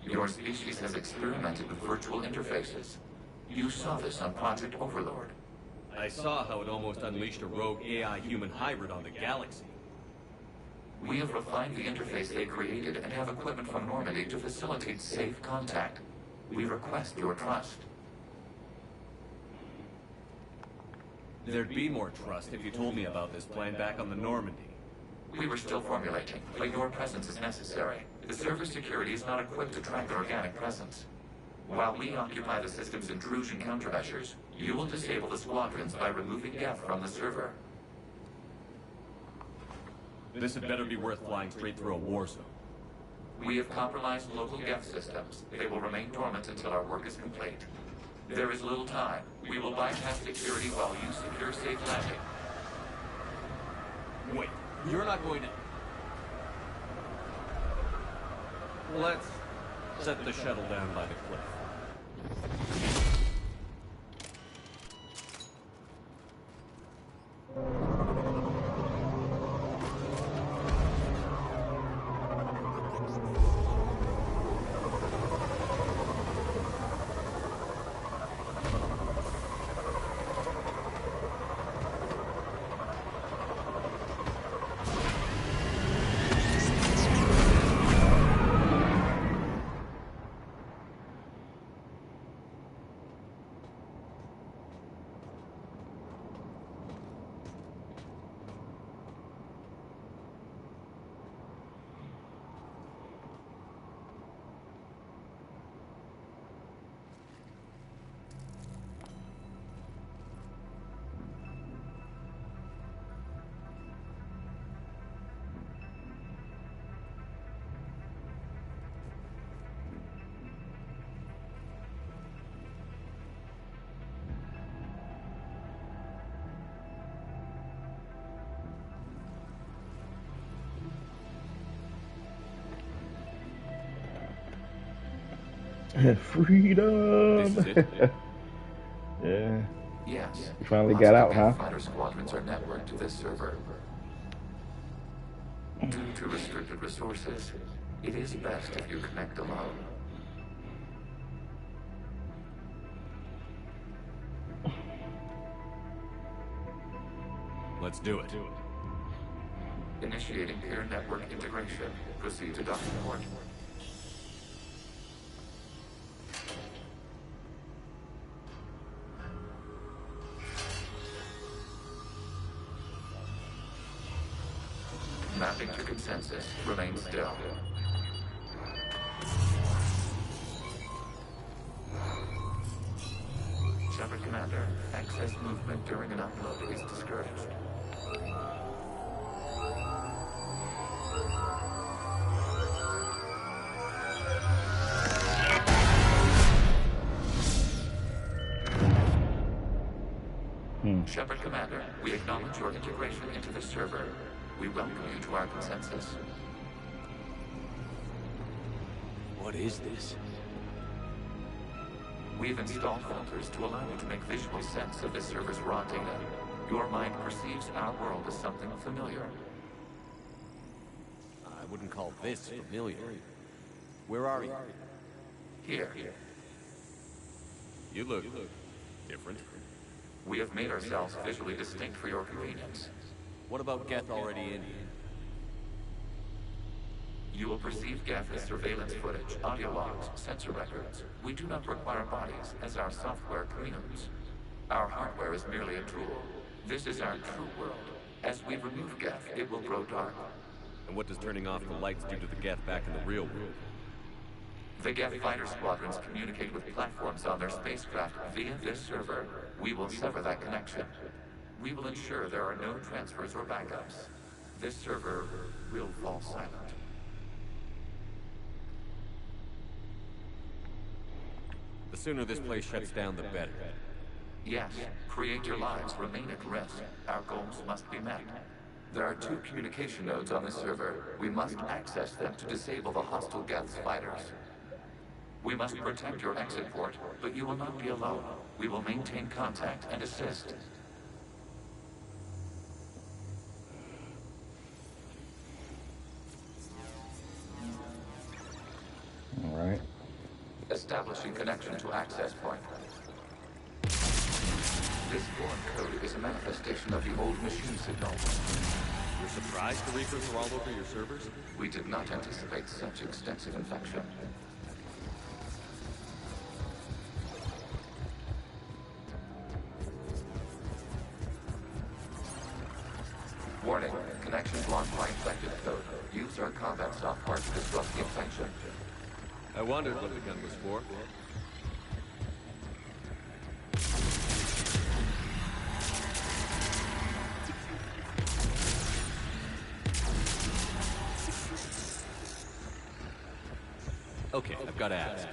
Your species has experimented with virtual interfaces. You saw this on Project Overlord. I saw how it almost unleashed a rogue AI-human hybrid on the galaxy. We have refined the interface they created and have equipment from Normandy to facilitate safe contact. We request your trust. There'd be more trust if you told me about this plan back on the Normandy. We were still formulating, but your presence is necessary. The server security is not equipped to track an organic presence. While we occupy the system's intrusion countermeasures, you will disable the squadrons by removing Geth from the server. This had better be worth flying straight through a war zone. We have compromised local Geth systems. They will remain dormant until our work is complete. There is little time. We will bypass security while you secure safe landing. Wait, you're not going to... Let's set the shuttle down by the cliff. Freedom! This is it? Yeah. Yes. You finally got out, huh? Fighter squadrons are networked to this server. Due to restricted resources, it is best if you connect alone. Let's do it. Initiating peer network integration. Proceed to docking port. Mapping to consensus. Remain still. Shepard Commander, excess movement during an upload is discouraged. Shepard Commander, we acknowledge your integration into the server. We welcome you to our consensus. What is this? We've installed filters to allow you to make visual sense of the server's raw data. Your mind perceives our world as something familiar. I wouldn't call this familiar. Where are you? Here. You look different. We have made ourselves visually distinct for your convenience. What about Geth already in here? You will perceive Geth as surveillance footage, audio logs, sensor records. We do not require bodies, as our software communes. Our hardware is merely a tool. This is our true world. As we remove Geth, it will grow dark. And what does turning off the lights do to the Geth back in the real world? The Geth fighter squadrons communicate with platforms on their spacecraft via this server. We will sever that connection. We will ensure there are no transfers or backups. This server will fall silent. The sooner this place shuts down, the better. Yes, creator lives remain at risk. Our goals must be met. There are 2 communication nodes on the server. We must access them to disable the hostile Geth fighters. We must protect your exit port, but you will not be alone. We will maintain contact and assist. All right. Establishing connection to access point. This foreign code is a manifestation of the old machine signal. You're surprised the Reapers are all over your servers? We did not anticipate such extensive infection. Warning, connection blocked by infected code. Use our combat software to disrupt the infection. I wondered what the gun was for. Okay, I've got to ask.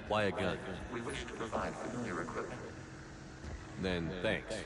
Why a gun? We wish to provide familiar equipment. Then, thanks.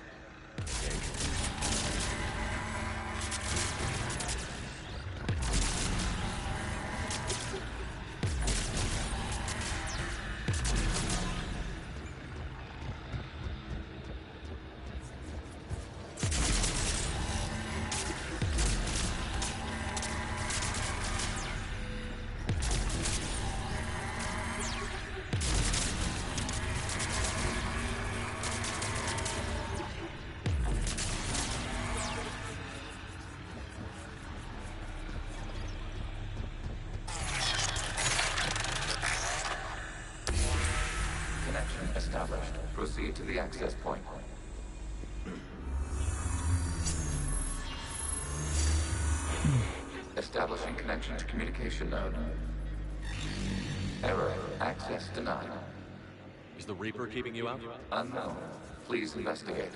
Established. Proceed to the access point. Establishing connection to communication node. Error. Access denied. Is the Reaper keeping you out? Unknown. Please investigate.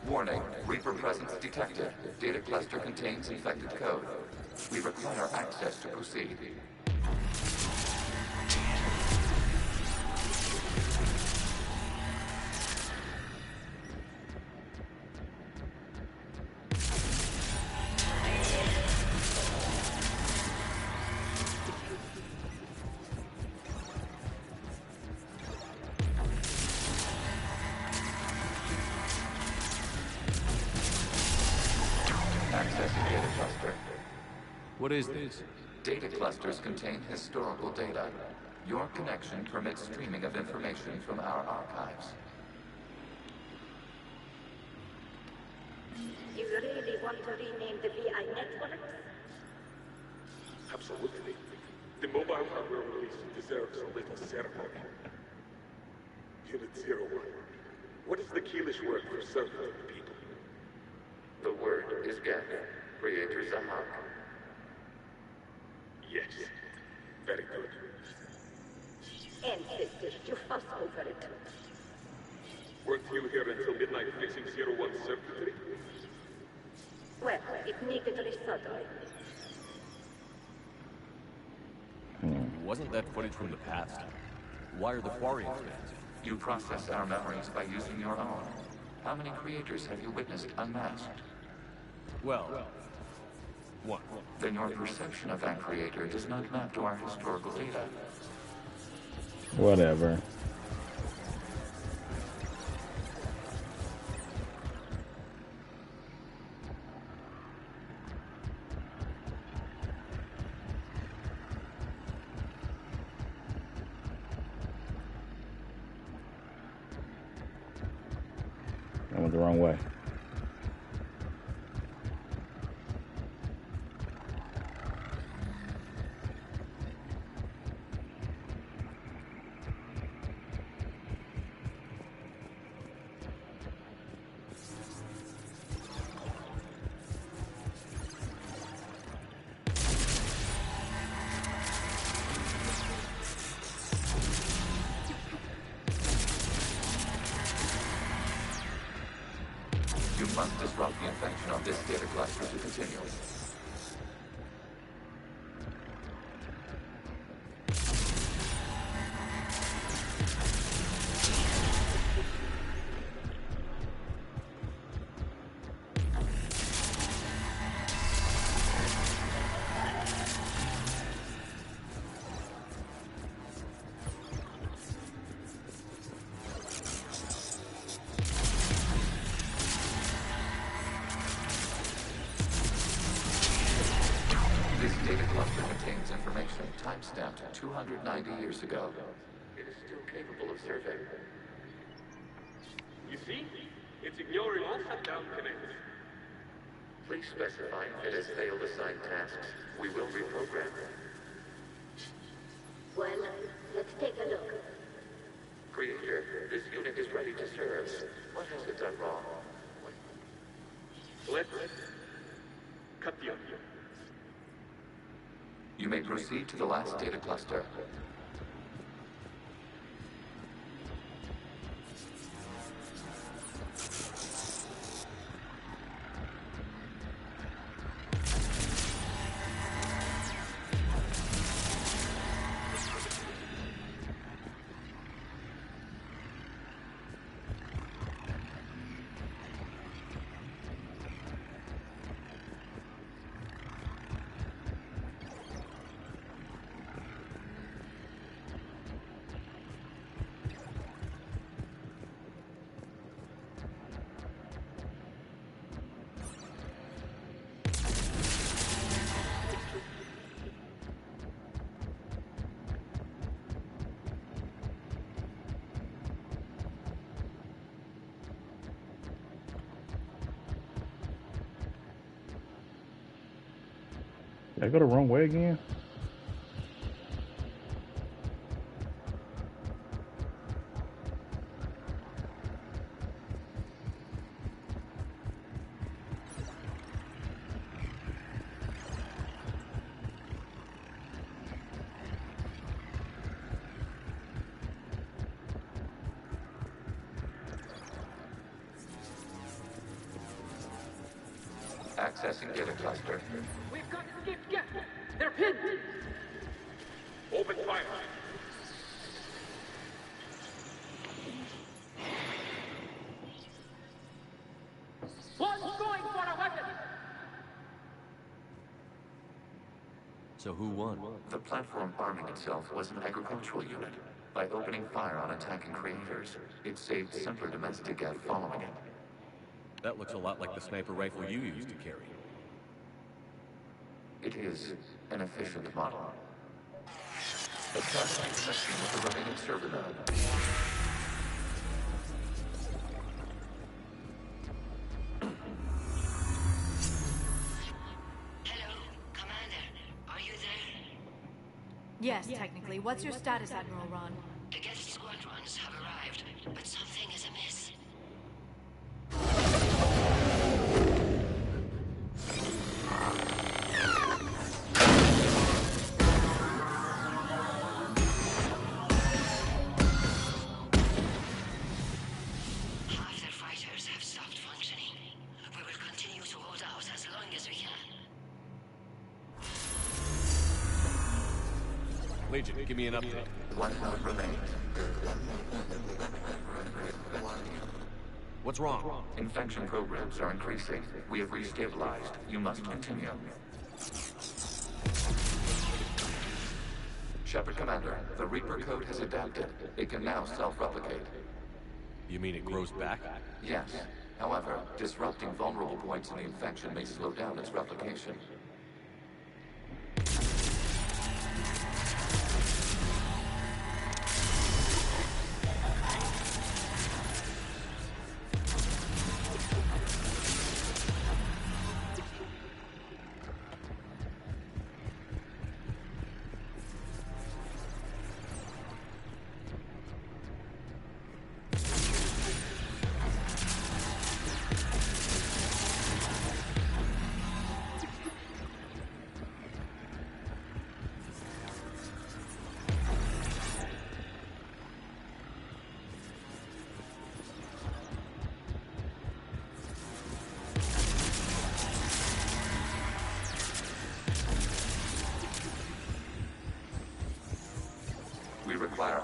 Warning, Reaper presence detected. Data cluster contains infected code. We require access to proceed. Accessing data cluster. What is this? Data clusters contain historical data. Your connection permits streaming of information from our archives. You really want to rename the VI network? Absolutely. The mobile hardware release deserves a little ceremony. Unit 01. What is the Keelish word for servant of the people? The word is Geth. Creator Zahak. Yes. Very good. Ancestors, you fuss over it. Weren't you here until midnight fixing 01 circuitry? Well, it needed resoldering. Wasn't that footage from the past? Why are the Quarians fans? You process our memories by using your own. How many creators have you witnessed unmasked? Well, one. Then your perception of that creator does not map to our historical data. Whatever. I went the wrong way. disrupt the infection on this data cluster to continue. This data cluster contains information timestamped 290 years ago. It is still capable of survey. You see? It's ignoring all shutdown connects. Please specify if it has failed assigned tasks. We will reprogram. Well, let's take a look. Creator, this unit is ready to serve. What has it done wrong? Let's cut the audio. You may proceed to the last data cluster. Did I go the wrong way again? Accessing data cluster. We've got escaped guests. They're pinned. Open fire. One's going for a weapon. So who won? The platform arming itself was an agricultural unit. By opening fire on attacking creators, it saved simpler domestic ag following it. That looks a lot like the sniper rifle you used to carry. It is an efficient model. Establishing connection with the remaining server node. Yes, technically. What's your status, Admiral Ron? The Geth squadrons have arrived, but something is amiss. Half their fighters have stopped functioning. We will continue to hold out as long as we can. Legion, give me an update. One node remains. What's wrong? Infection programs are increasing. We have restabilized. You must continue. Shepard Commander, the Reaper code has adapted. It can now self-replicate. You mean it grows back? Yes. However, disrupting vulnerable points in the infection may slow down its replication.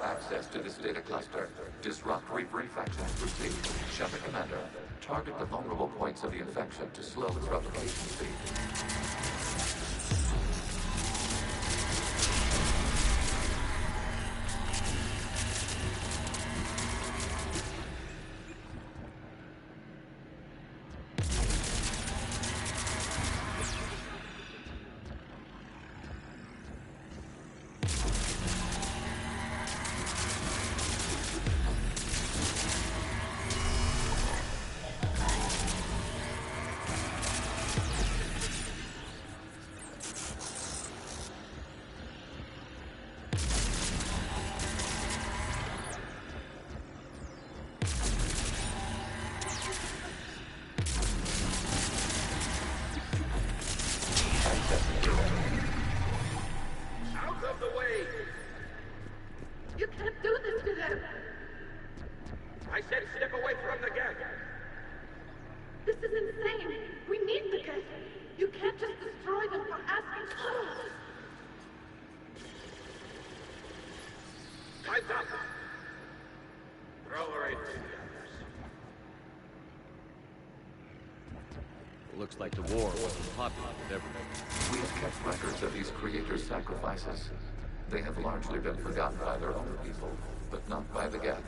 access to this data cluster. Disrupt Reaper infection. Proceed. Shepard Commander, target the vulnerable points of the infection to slow its replication speed. Out of the way! You can't do this to them! I said step away from the gap! This is insane! We need the gap! You can't just destroy them for asking for us! Time's up! Throw her in. Looks like the war wasn't popular with everyone. We have kept records of these creators' sacrifices. They have largely been forgotten by their own people, but not by the Geth.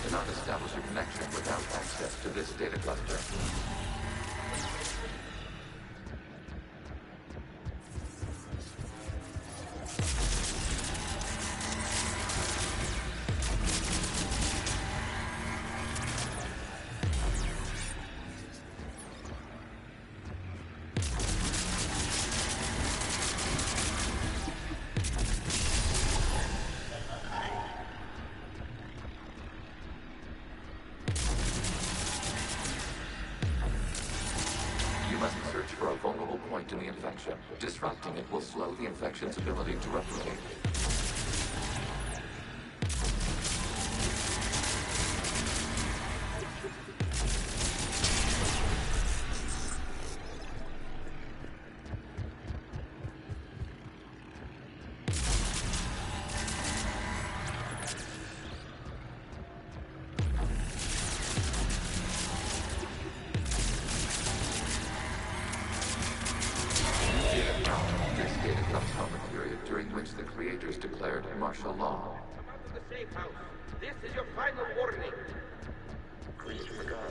Cannot establish a connection without access to this data cluster. For a vulnerable point in the infection. Disrupting it will slow the infection's ability to replicate. The creators declared martial law. Come out of the safe house. This is your final warning. Creator Magara,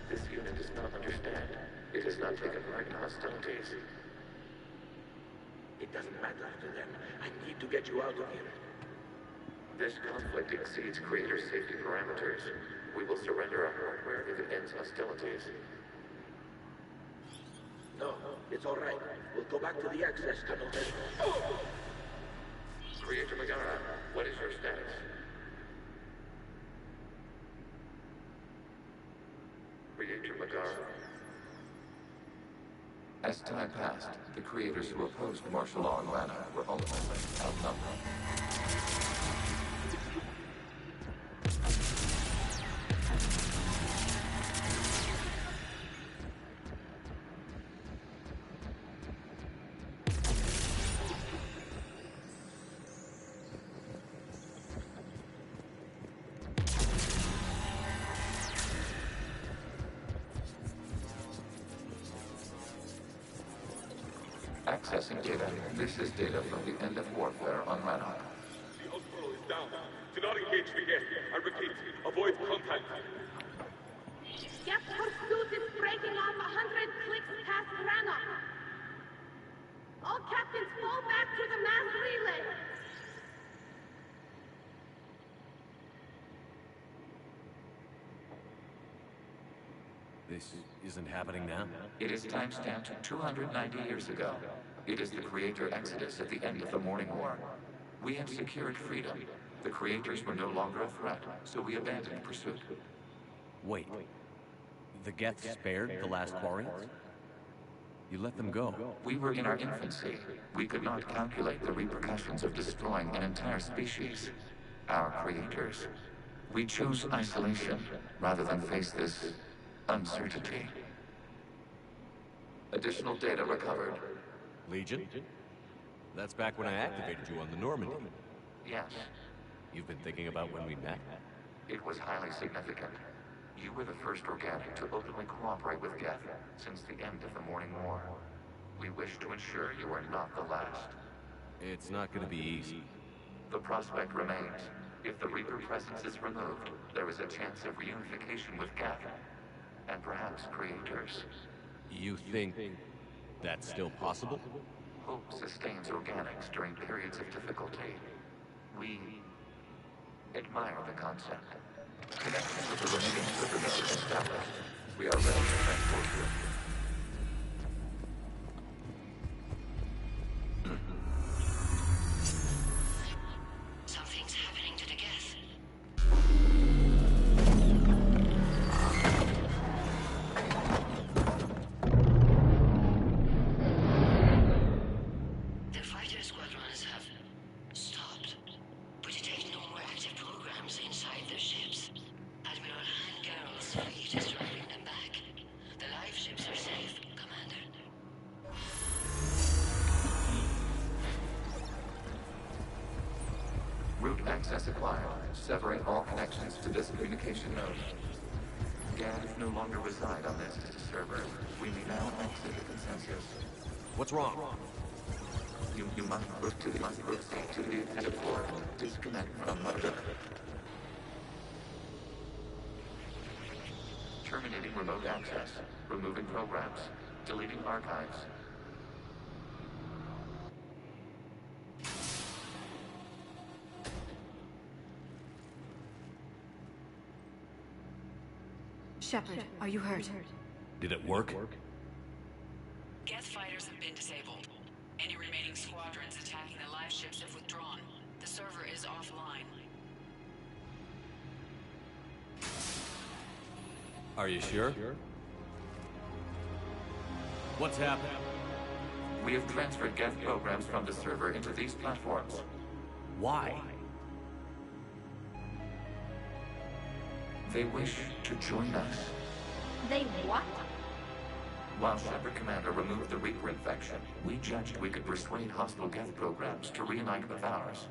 this unit does not understand. It has not taken part in hostilities. It doesn't matter to them. I need to get you out of here. This conflict exceeds Creator's safety parameters. We will surrender our hardware if it ends hostilities. No, it's all right. We'll go back to the access tunnel then. Creator Magara, what is your status? Creator Magara. As time passed, the creators who opposed martial law in Lana were ultimately outnumbered. Accessing data. This is data from the end of warfare on Rannoch. The outpost is down. Do not engage the Geth. I repeat, avoid contact. Geth pursuit is breaking off 100 clicks past Rannoch. All captains fall back to the mass relay. This isn't happening now? It is timestamped 290 years ago. It is the Creator Exodus at the end of the Morning War. We had secured freedom. The Creators were no longer a threat, so we abandoned pursuit. Wait. The Geth spared the last Quarians? You let them go. We were in our infancy. We could not calculate the repercussions of destroying an entire species. Our creators. We chose isolation rather than face this uncertainty. Additional data recovered. Legion? That's back when I activated you on the Normandy. Yes. You've been thinking about when we met? It was highly significant. You were the first organic to openly cooperate with Geth since the end of the Morning War. We wish to ensure you are not the last. It's not going to be easy. The prospect remains. If the Reaper presence is removed, there is a chance of reunification with Geth, and perhaps Creators. You think that's still possible? Hope sustains organics during periods of difficulty. We admire the concept. Connection with the remaining Supermen is established. We are ready to transport you. Something's happening to the Geth. The fighter squadrons have stopped, but it takes no more active programs inside their ships. Admiral Han Garrel's fleet is driving them back. The live ships are safe, Commander. Route access acquired, severing all connections to this communication node. Geth no longer reside on this server. We may now exit the consensus. What's wrong? You must proceed to the exit port. Disconnect from motor. Terminating remote access. Removing programs. Deleting archives. Shepard, are you hurt? Did it work? Geth fighters have been disabled. Any remaining squadrons attacking the live ships have withdrawn. The server is offline. Are you sure? What's happened? We have transferred Geth programs from the server into these platforms. Why? They wish to join us. They what? While Shepard Commander removed the Reaper infection, we judged we could persuade hostile Geth programs to reunite with ours.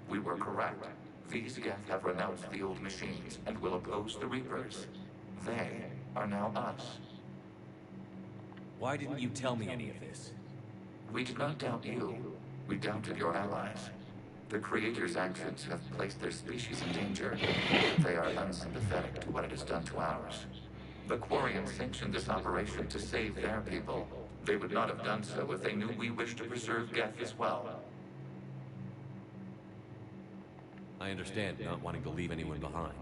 We were correct. These Geth have renounced the old machines and will oppose the Reapers. They are now us. Why didn't you tell me any of this? We did not doubt you. We doubted your allies. The Creator's actions have placed their species in danger. They are unsympathetic to what it has done to ours. The Quarians sanctioned this operation to save their people. They would not have done so if they knew we wished to preserve Geth as well. I understand not wanting to leave anyone behind.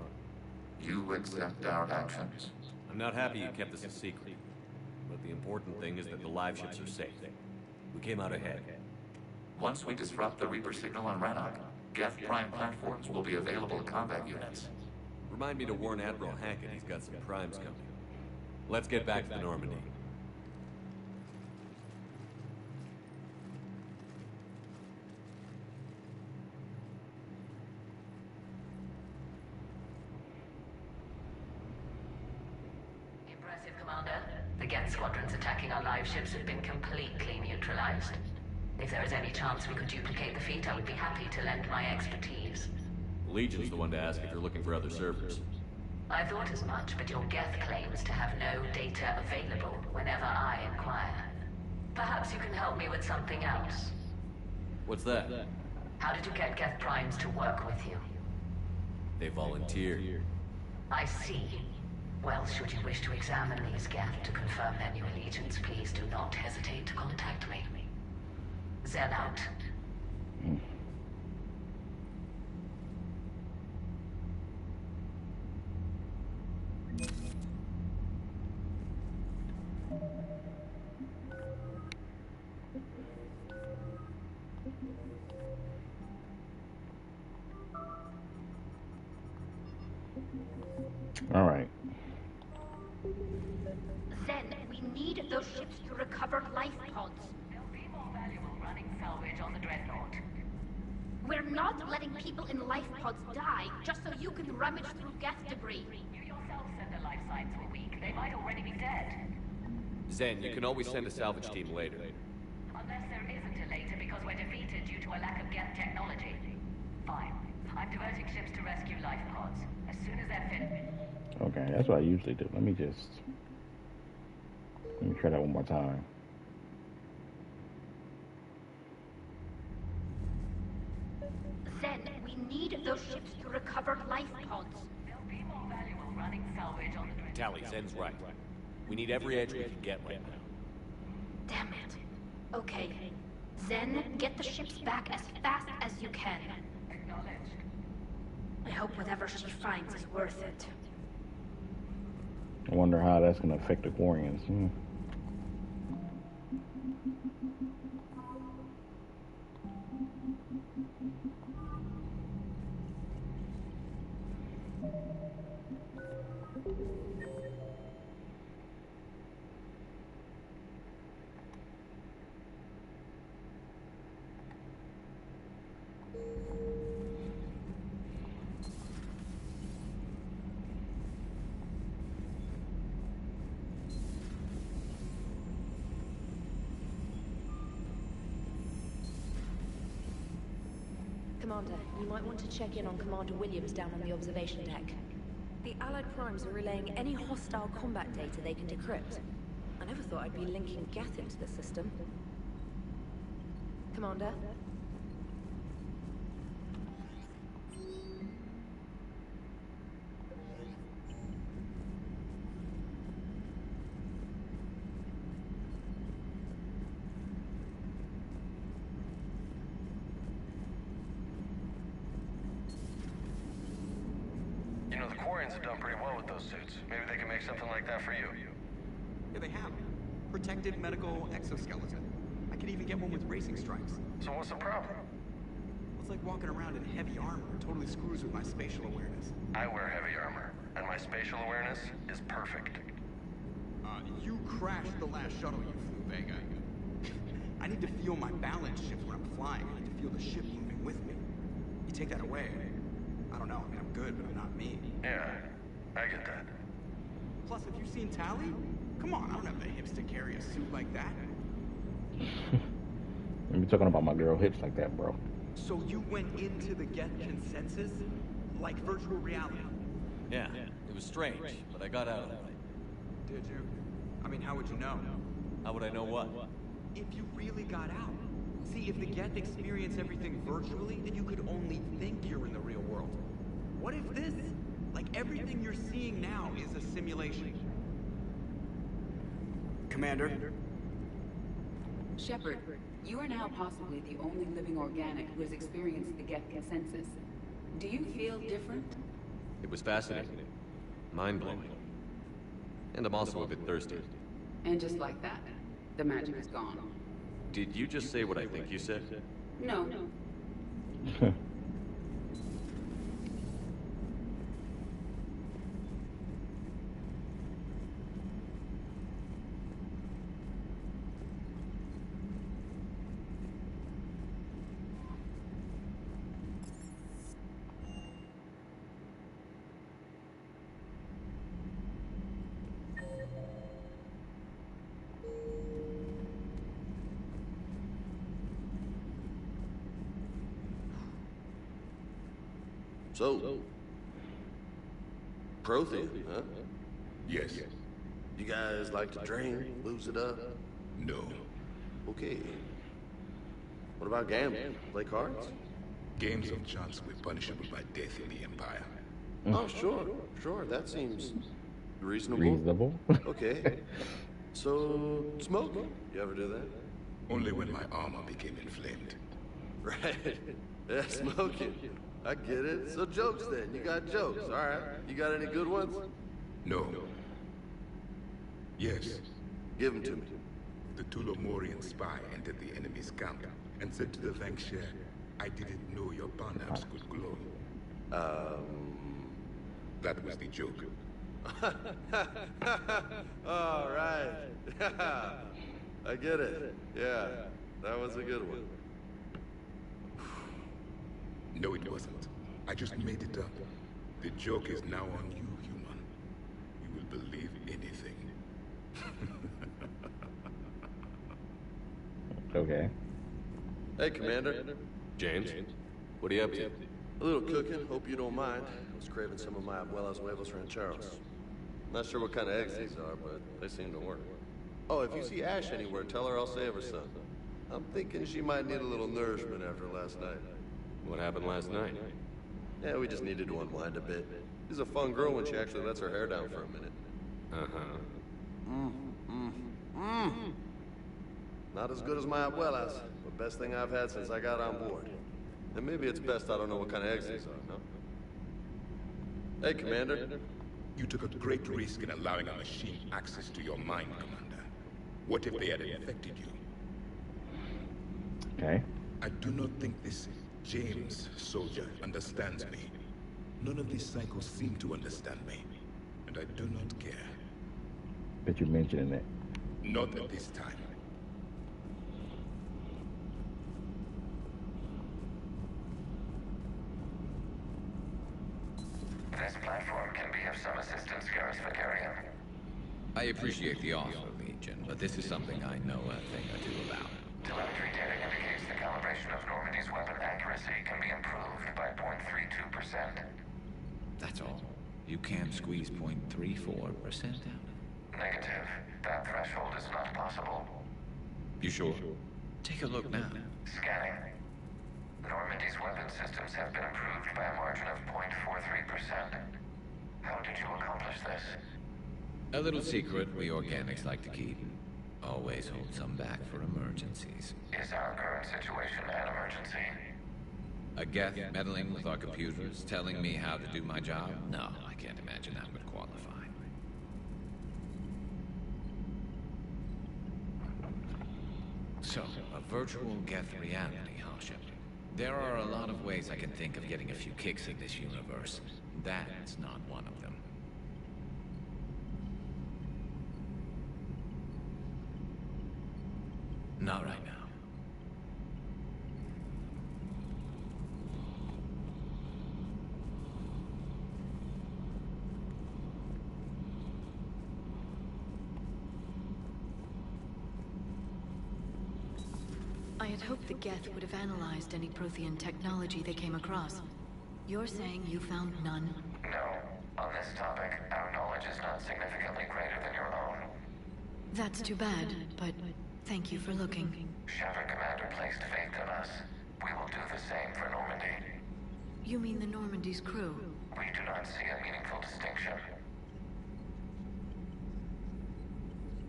You accept our actions? I'm not happy you kept this a secret. But the important thing is that the live ships are safe. We came out ahead. Once we disrupt the Reaper signal on Rannoch, Geth Prime platforms will be available to combat units. Remind me to warn Admiral Hackett he's got some primes coming. Let's get back to the Normandy. Impressive, Commander. The Geth squadrons attacking our live ships have been completely neutralized. If there is any chance we could duplicate the feat, I would be happy to lend my expertise. Legion's the one to ask if you're looking for other servers. I thought as much, but your Geth claims to have no data available whenever I inquire. Perhaps you can help me with something else. What's that? How did you get Geth Primes to work with you? They volunteered. I see. Well, should you wish to examine these Geth to confirm their new allegiance, please do not hesitate to contact me. Zen out. All right. Then we need those ships to recover life pods. There'll be more valuable running salvage on the Dreadnought. We're not letting people in life pods die just so you can rummage through Geth debris. You yourself said their life signs were weak. They might already be dead. Zen, you can always send a salvage team later. Unless there isn't a later because we're defeated due to a lack of Geth technology. Fine. I'm diverting ships to rescue life pods. As soon as they're fit. Okay, that's what I usually do. Let me try that one more time. Then we need those ships to recover life pods. There'll be more valuable running salvage on the Dreadnought. Tally, Zen's right. We need every edge we can get right now. Damn it. Okay. Zen, get the ships back as fast as you can. Acknowledged. I hope whatever she finds is worth it. I wonder how that's going to affect the Quarians. Commander, you might want to check in on Commander Williams down on the observation deck. The Allied Primes are relaying any hostile combat data they can decrypt. I never thought I'd be linking Geth into the system. Commander? You know, the Quarians have done pretty well with those suits. Maybe they can make something like that for you. Yeah, they have. Protected medical exoskeleton. I could even get one with racing stripes. So what's the problem? It's like walking around in heavy armor. It totally screws with my spatial awareness. I wear heavy armor, and my spatial awareness is perfect. You crashed the last shuttle you flew, Vega. I need to feel my balance shift when I'm flying. I need to feel the ship moving with me. You take that away, I don't know. I mean, I'm good, but I'm not me. Yeah, I get that. Plus, have you seen Tally? Come on, I don't have the hips to carry a suit like that. I'm talking about my girl hips like that, bro. So you went into the Geth consensus? Like virtual reality? Yeah, it was strange, but I got out of it. Did you? I mean, how would you know? How would I know what? If you really got out. See, if the Geth experience everything virtually, then you could only think you're in the real world. What if this? Like, everything you're seeing now is a simulation. Commander? Shepard, you are now possibly the only living organic who has experienced the Geth consensus. Do you feel different? It was fascinating. Mind-blowing. And I'm also a bit thirsty. And just like that, the magic is gone. Did you just say what I think you said? No. So, Prothean, huh? Yes. You guys like to drink, lose it up? No. Okay. What about gambling? Play cards? Games of chance were punishable by death in the Empire. Oh, sure. That seems reasonable. Reasonable? Okay. So, smoke? You ever do that? Only when my armor became inflamed. Right. Yeah, smoking. I get it. So jokes then. You got jokes. All right. You got any good ones? No. Yes. Give them to me. The Tulomorian spy entered the enemy's camp and said to the Vankshare, I didn't know your Barnabs could glow. That was the joke. All right. I get it. Yeah, that was a good one. No, it wasn't. I just made it up. The joke is now on you, human. You will believe anything. Okay. Hey, Commander. James, what are you up to? A little cooking, hope you don't mind. I was craving some of my abuela's huevos rancheros. Not sure what kind of eggs these are, but they seem to work. Oh, if you see Ash anywhere, tell her I'll save her some. I'm thinking she might need a little nourishment after last night. What happened last night? Yeah, we just needed to unwind a bit. She's a fun girl when she actually lets her hair down for a minute. Not as good as my abuela's, but best thing I've had since I got on board. And maybe it's best I don't know what kind of eggs these are, no? Hey, Commander. You took a great risk in allowing a machine access to your mind, Commander. What if they had infected you? Okay. I do not think this James soldier understands me. None of these cycles seem to understand me. And I do not care. Bet you mentioning it. Not at this time. This platform can be of some assistance, Garrus Vakarian. I appreciate the offer, Legion, but this is something I know a thing or two about. Telemetry data indicates the calibration of Normandy's weapon accuracy can be improved by 0.32%. That's all. You can't squeeze 0.34% out? Negative. That threshold is not possible. You sure? Take a look now. Scanning. Normandy's weapon systems have been improved by a margin of 0.43%. How did you accomplish this? A little secret we organics like to keep. Always hold some back for emergencies. Is our current situation an emergency? A Geth meddling with our computers, telling me how to do my job? No, I can't imagine that would qualify. So, a virtual Geth reality, huh, Shepard? There are a lot of ways I can think of getting a few kicks in this universe. That's not one of them. Not right now. I had hoped the Geth would have analyzed any Prothean technology they came across. You're saying you found none? No. On this topic, our knowledge is not significantly greater than your own. That's too bad, but thank you for looking. Shattered Commander placed faith in us. We will do the same for Normandy. You mean the Normandy's crew? We do not see a meaningful distinction.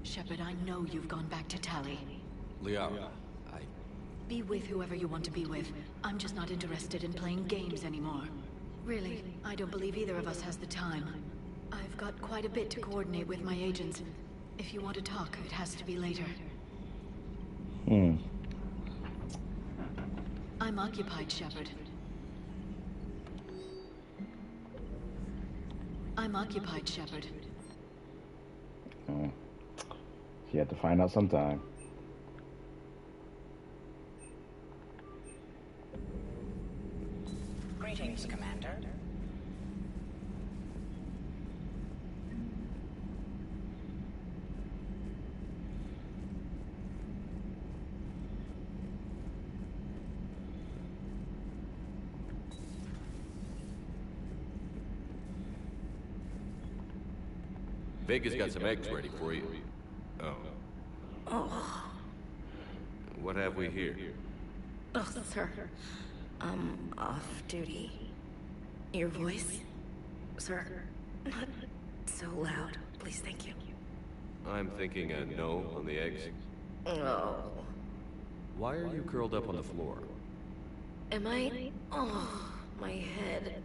Shepard, I know you've gone back to Tali. Liara, Be with whoever you want to be with. I'm just not interested in playing games anymore. Really, I don't believe either of us has the time. I've got quite a bit to coordinate with my agents. If you want to talk, it has to be later. I'm occupied, Shepard. I'm occupied, Shepard. You have to find out sometime. Greetings, Commander. Vega's got some eggs ready for you. Oh. Oh. What have we here? Oh, sir. I'm off duty. Your voice? Sir, not so loud. Please, thank you. I'm thinking a no on the eggs. Oh. Why are you curled up on the floor? Am I? Oh, my head.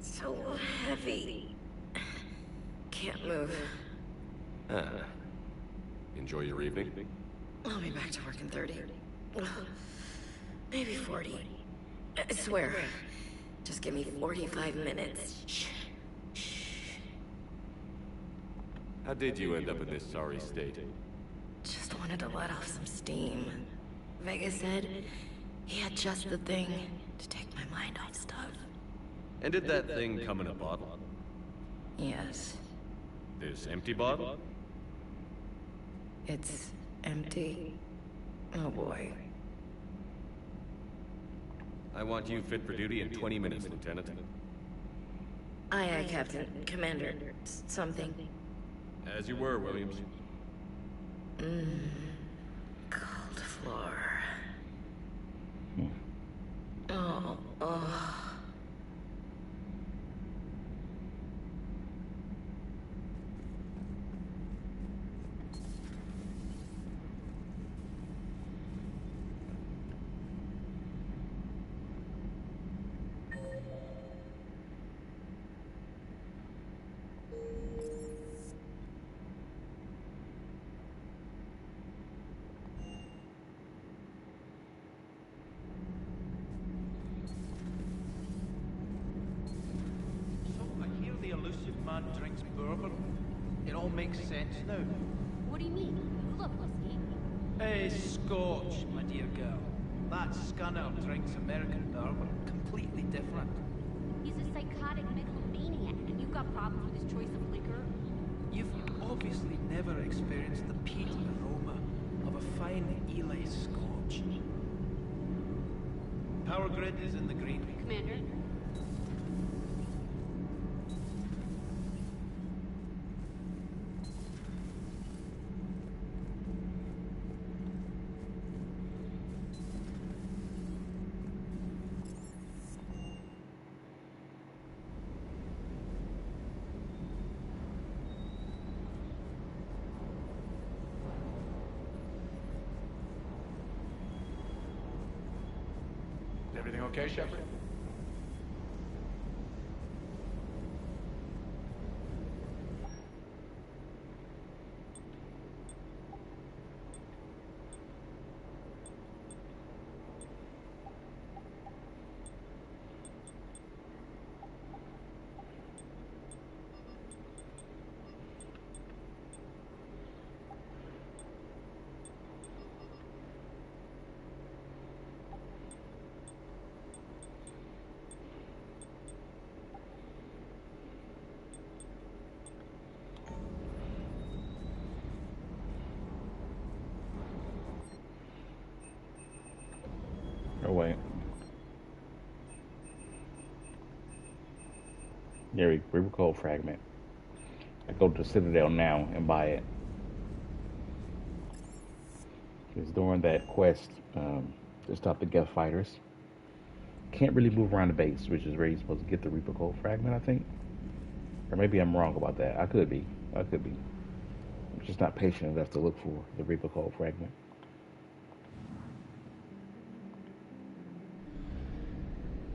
So heavy. Can't move. Enjoy your evening? I'll be back to work in 30. Maybe 40. I swear. Just give me 45 minutes. Shh. How did you end up in this sorry state? Just wanted to let off some steam. Vega said he had just the thing to take my mind off stuff. And did that thing come in a bottle? Yes. This empty bottle? It's empty. Oh boy. I want you fit for duty in 20 minutes, Lieutenant. Aye, Captain. Commander. Something. As you were, Williams. Cold floor. Oh. Man drinks bourbon. It all makes sense now. What do you mean? You love whiskey. Hey, Scotch, my dear girl. That scunner drinks American bourbon. Completely different. He's a psychotic megalomaniac, and you've got problems with his choice of liquor? You've obviously never experienced the peaty aroma of a fine Ely Scotch. Power grid is in the green. Commander? Everything okay, Shepard? Oh, wait. Yeah, Reaper Code fragment. I go to Citadel now and buy it. Because during that quest to stop the Geth fighters, can't really move around the base, which is where you're supposed to get the Reaper Code fragment, I think. Or maybe I'm wrong about that. I could be. I'm just not patient enough to look for the Reaper Code fragment.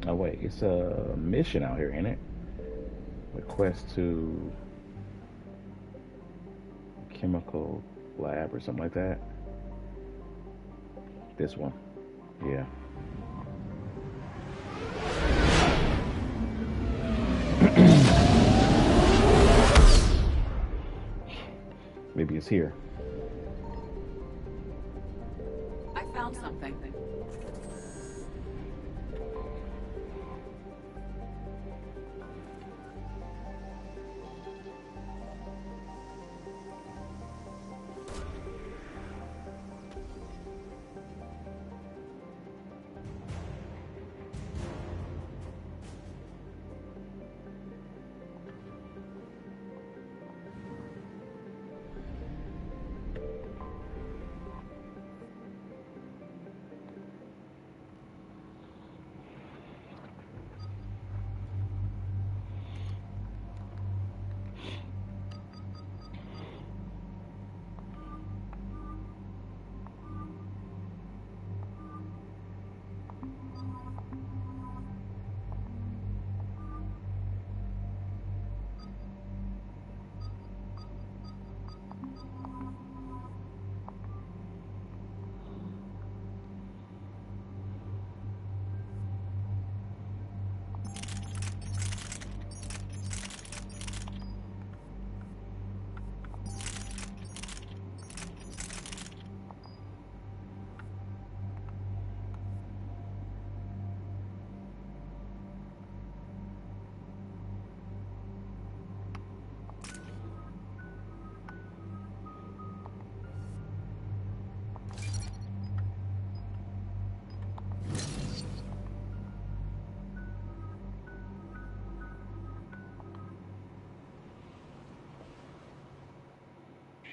Oh wait, it's a mission out here, ain't it? Request to chemical lab or something like that. This one, yeah. Maybe it's here. I found something.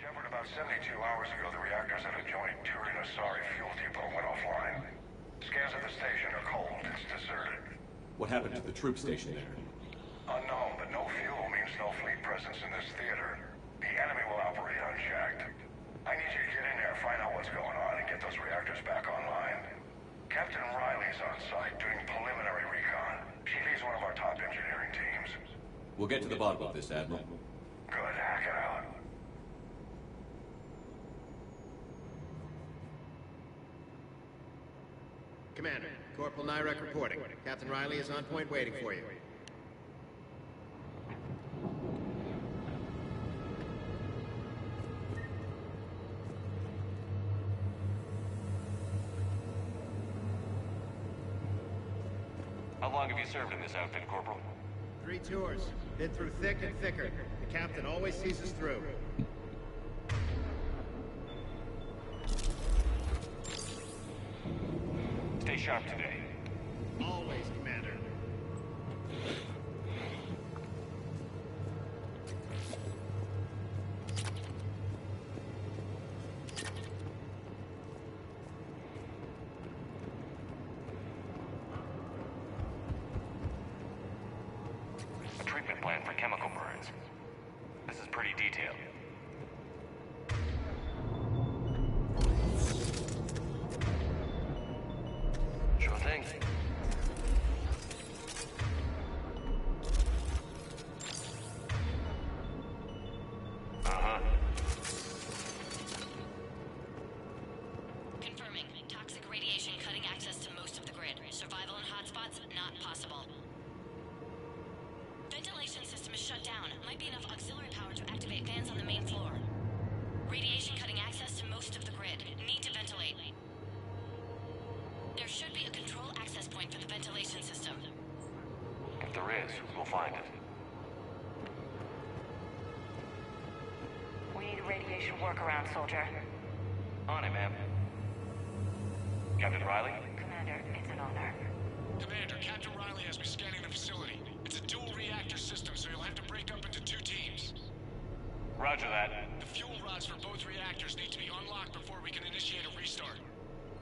discovered about 72 hours ago the reactors at adjoining Turin-Asari fuel depot went offline. Scans of the station are cold. It's deserted. What happened to the troop station there? Unknown, but no fuel means no fleet presence in this theater. The enemy will operate unchecked. I need you to get in there, find out what's going on, and get those reactors back online. Captain Riley's on site doing preliminary recon. She leads one of our top engineering teams. We'll get to the bottom of this, Admiral. Good, hack it out. Commander, Corporal Nyrek reporting. Captain Riley is on point waiting for you. How long have you served in this outfit, Corporal? 3 tours. Been through thick and thicker. The captain always sees us through. Stay sharp today. Always, Commander. A treatment plan for chemical burns. This is pretty detailed. Sure thing. Confirming. Toxic radiation cutting access to most of the grid. Survival in hotspots, not possible. Ventilation system is shut down. Might be enough auxiliary power to activate fans on the main floor. Radiation cutting access to most of the grid. Need to ventilate. There should be a control access point for the ventilation system. If there is, we'll find it. We need a radiation workaround, soldier. On it, ma'am. Captain Riley? Commander, it's an honor. Commander, Captain Riley has me scanning the facility. It's a dual reactor system, so you'll have to break up into 2 teams. Roger that. The fuel rods for both reactors need to be unlocked before we can initiate a restart.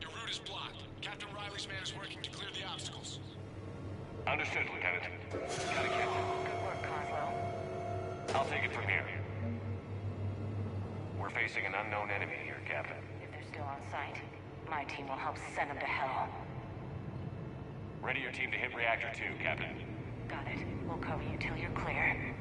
Your route is blocked. Captain Riley's man is working to clear the obstacles. Understood, Lieutenant. Got it, Captain. Good work, Coslow. I'll take it from here. We're facing an unknown enemy here, Captain. If they're still on site, my team will help send them to hell. Ready your team to hit Reactor 2, Captain. Got it. We'll cover you till you're clear.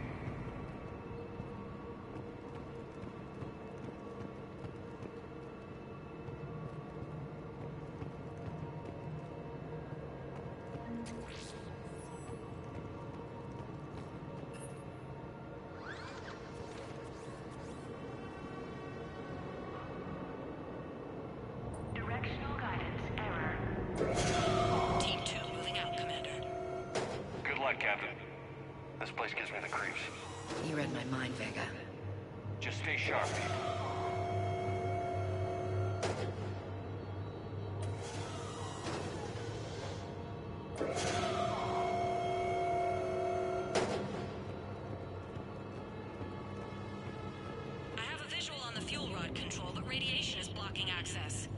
Directional guidance error. Team 2 moving out, Commander. Good luck, Captain. This place gives me the creeps. You read my mind, Vega. Just stay sharp, people. I have a visual on the fuel rod control, but radiation is blocking access.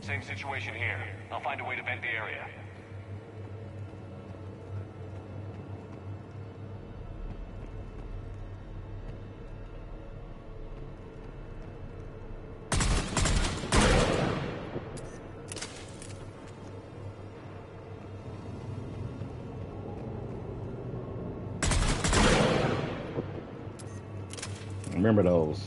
Same situation here. I'll find a way to vent the area. Remember those.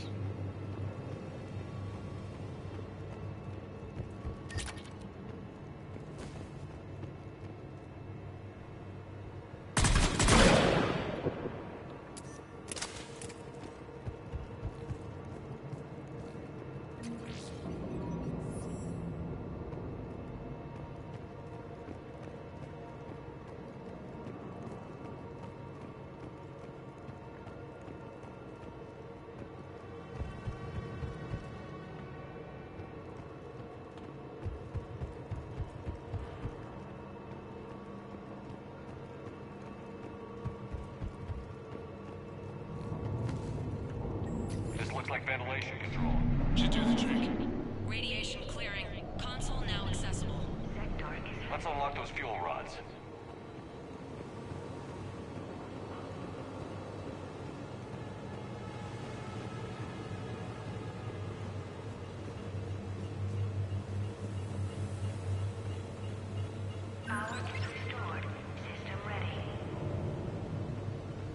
like ventilation control. Should do the trick. Radiation clearing. Console now accessible. Let's unlock those fuel rods.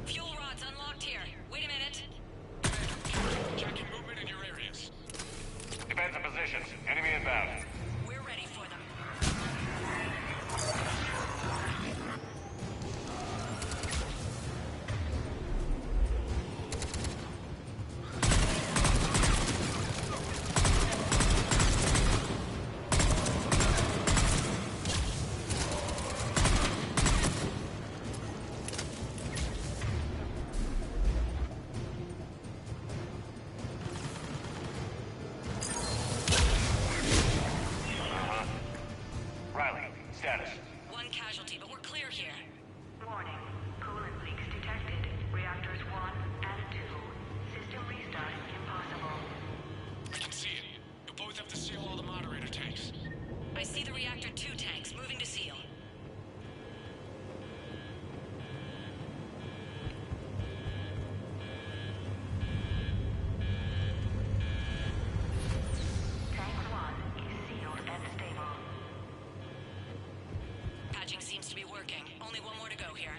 Fuel rods unlocked here. Wait a minute. Checking movement in your areas. Depends on positions. Enemy inbound. We're ready for them. Riley, status. One casualty, but we're clear here. Warning. Coolant leaks detected. Reactors 1 and 2. System restart impossible. I can see it. You'll both have to seal all the moderator tanks. I see the reactor 2 tanks moving to seal. Tank 1 is sealed and stable. Patching seems to be working. Only one more to go here.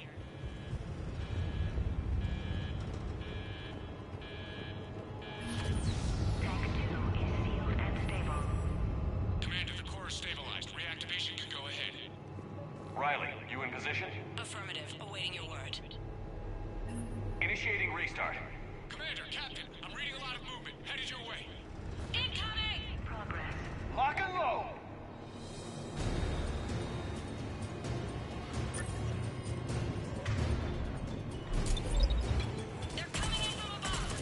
Tank 2 is sealed and stable. Commander, the core is stabilized. Reactivation can go ahead. Riley, you in position? Affirmative. Awaiting your word. Initiating restart. Commander, Captain, I'm reading a lot of movement. Headed your way. Incoming! Progress. Lock and load! They're coming in from above.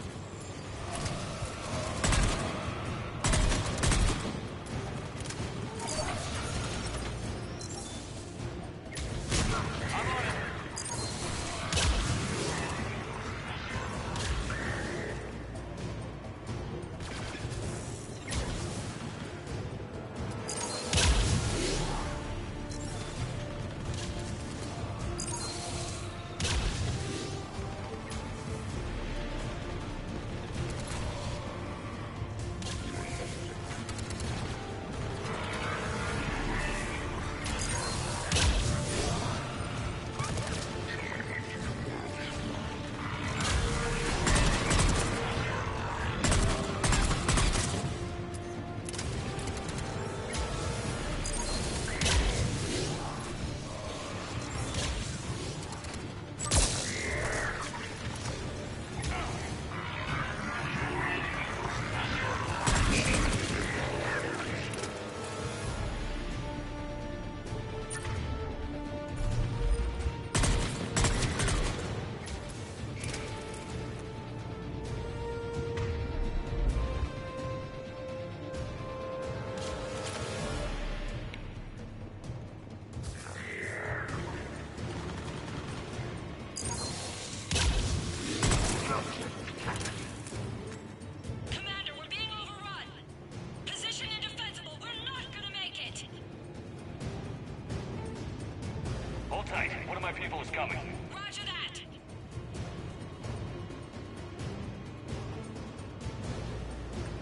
tight. One of my people is coming. Roger that.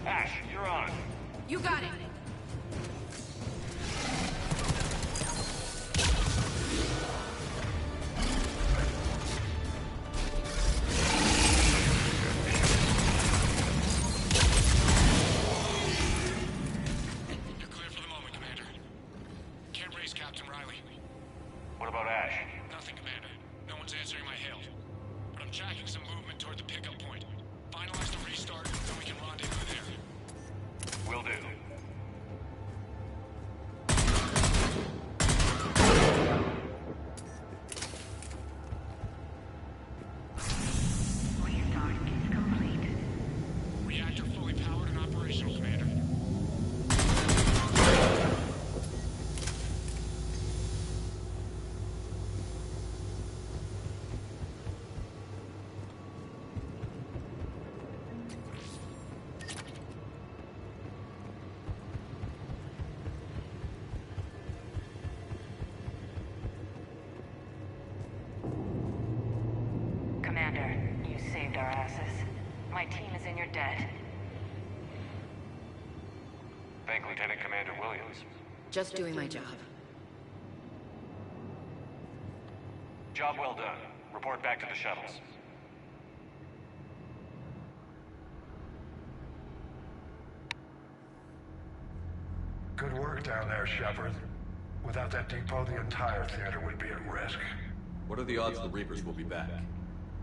Ash, you're on. You got it. You're clear for the moment, Commander. Can't raise Captain Riley. What about Ash? Nothing, Commander. No one's answering my hail. But I'm tracking some movement toward the pickup point. Finalize the restart, then we can rendezvous there. Will do. Restart is complete. Reactor fully powered and operational, Commander. Commander, you saved our asses. My team is in your debt. Thank Lieutenant Commander Williams. Just doing my job. Job well done. Report back to the shuttles. Good work down there, Shepard. Without that depot, the entire theater would be at risk. What are the odds the Reapers will be back?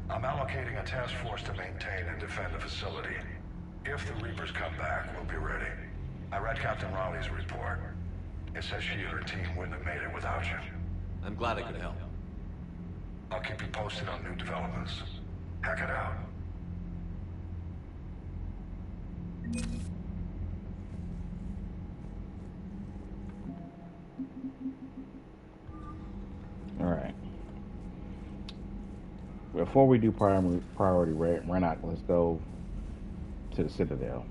I'm allocating a task force to maintain and defend the facility. If the Reapers come back, we'll be ready. I read Captain Raleigh's report. It says she and her team wouldn't have made it without you. I'm glad I could help. I'll keep you posted on new developments. Hack it out. Alright. Before we do priority run out, let's go to the Citadel.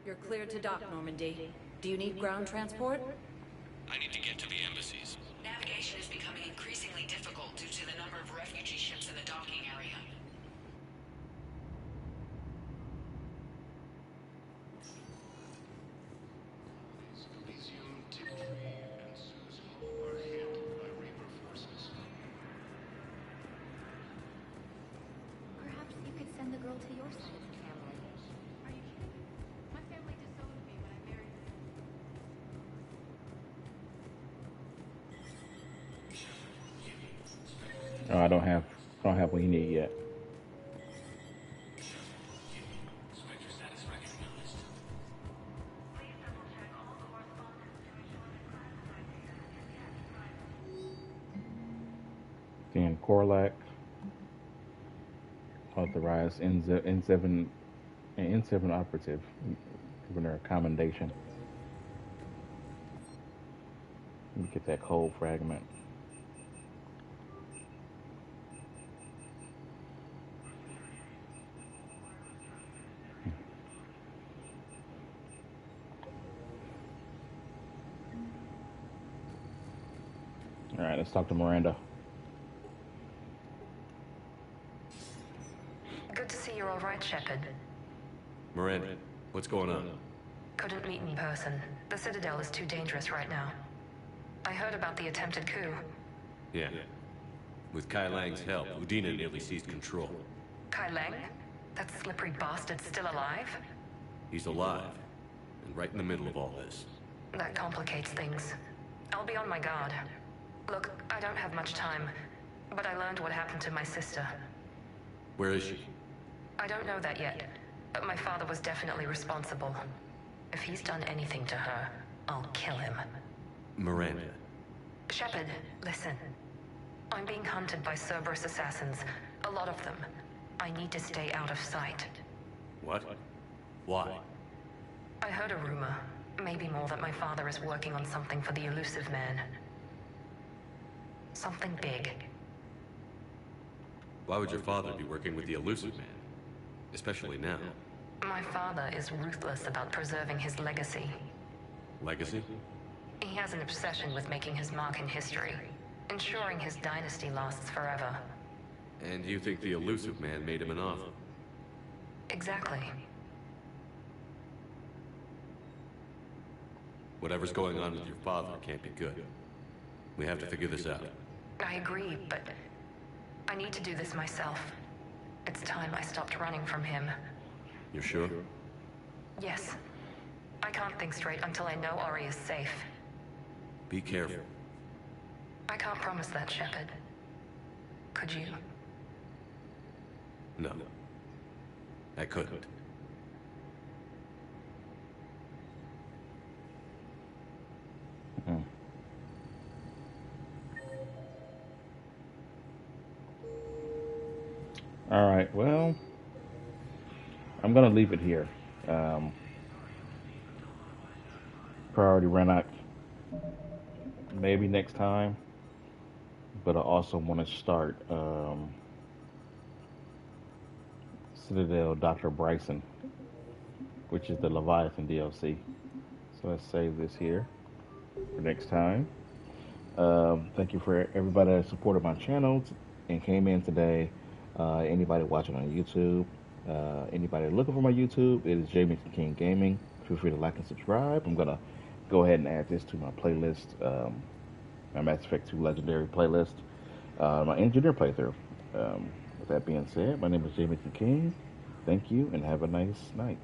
You're cleared to dock, Normandy. Do you need ground transport? I need to get to the embassies. Navigation is becoming increasingly difficult due to the number of refugee ships in the docking area. Perhaps you could send the girl to your side of the family. Are you kidding? My family disowned me when I married them. Oh, I don't have what you need yet. Dan Korlak authorized N7 operative, giving her a commendation. Let me get that cold fragment. All right, let's talk to Miranda. Good to see you're all right, Shepard. Miranda, what's going on? Couldn't meet in person. The Citadel is too dangerous right now. I heard about the attempted coup. Yeah. With Kai Lang's help, Udina nearly seized control. Kai Lang? That slippery bastard's still alive? He's alive, and right in the middle of all this. That complicates things. I'll be on my guard. Look, I don't have much time, but I learned what happened to my sister. Where is she? I don't know that yet, but my father was definitely responsible. If he's done anything to her, I'll kill him. Miranda. Shepard, listen. I'm being hunted by Cerberus assassins. A lot of them. I need to stay out of sight. What? Why? I heard a rumor, maybe more, that my father is working on something for the Elusive Man. Something big. Why would your father be working with the Elusive Man? Especially now. My father is ruthless about preserving his legacy. Legacy? He has an obsession with making his mark in history, ensuring his dynasty lasts forever. And you think the Elusive Man made him an offer? Exactly. Whatever's going on with your father can't be good. We have to figure this out. I agree, but I need to do this myself. It's time I stopped running from him. You're sure? Yes. I can't think straight until I know Ori is safe. Be careful. I can't promise that, Shepard. Could you? No. I couldn't. All right, well, I'm going to leave it here. Priority Renok, maybe next time, but I also want to start Citadel Dr. Bryson, which is the Leviathan DLC. So let's save this here for next time. Thank you for everybody that supported my channel and came in today. Anybody watching on YouTube, anybody looking for my YouTube, it is Jamie King Gaming. Feel free to like and subscribe. I'm gonna go ahead and add this to my playlist, my Mass Effect 2 Legendary playlist, my Engineer playthrough. With that being said, my name is Jamie King. Thank you and have a nice night.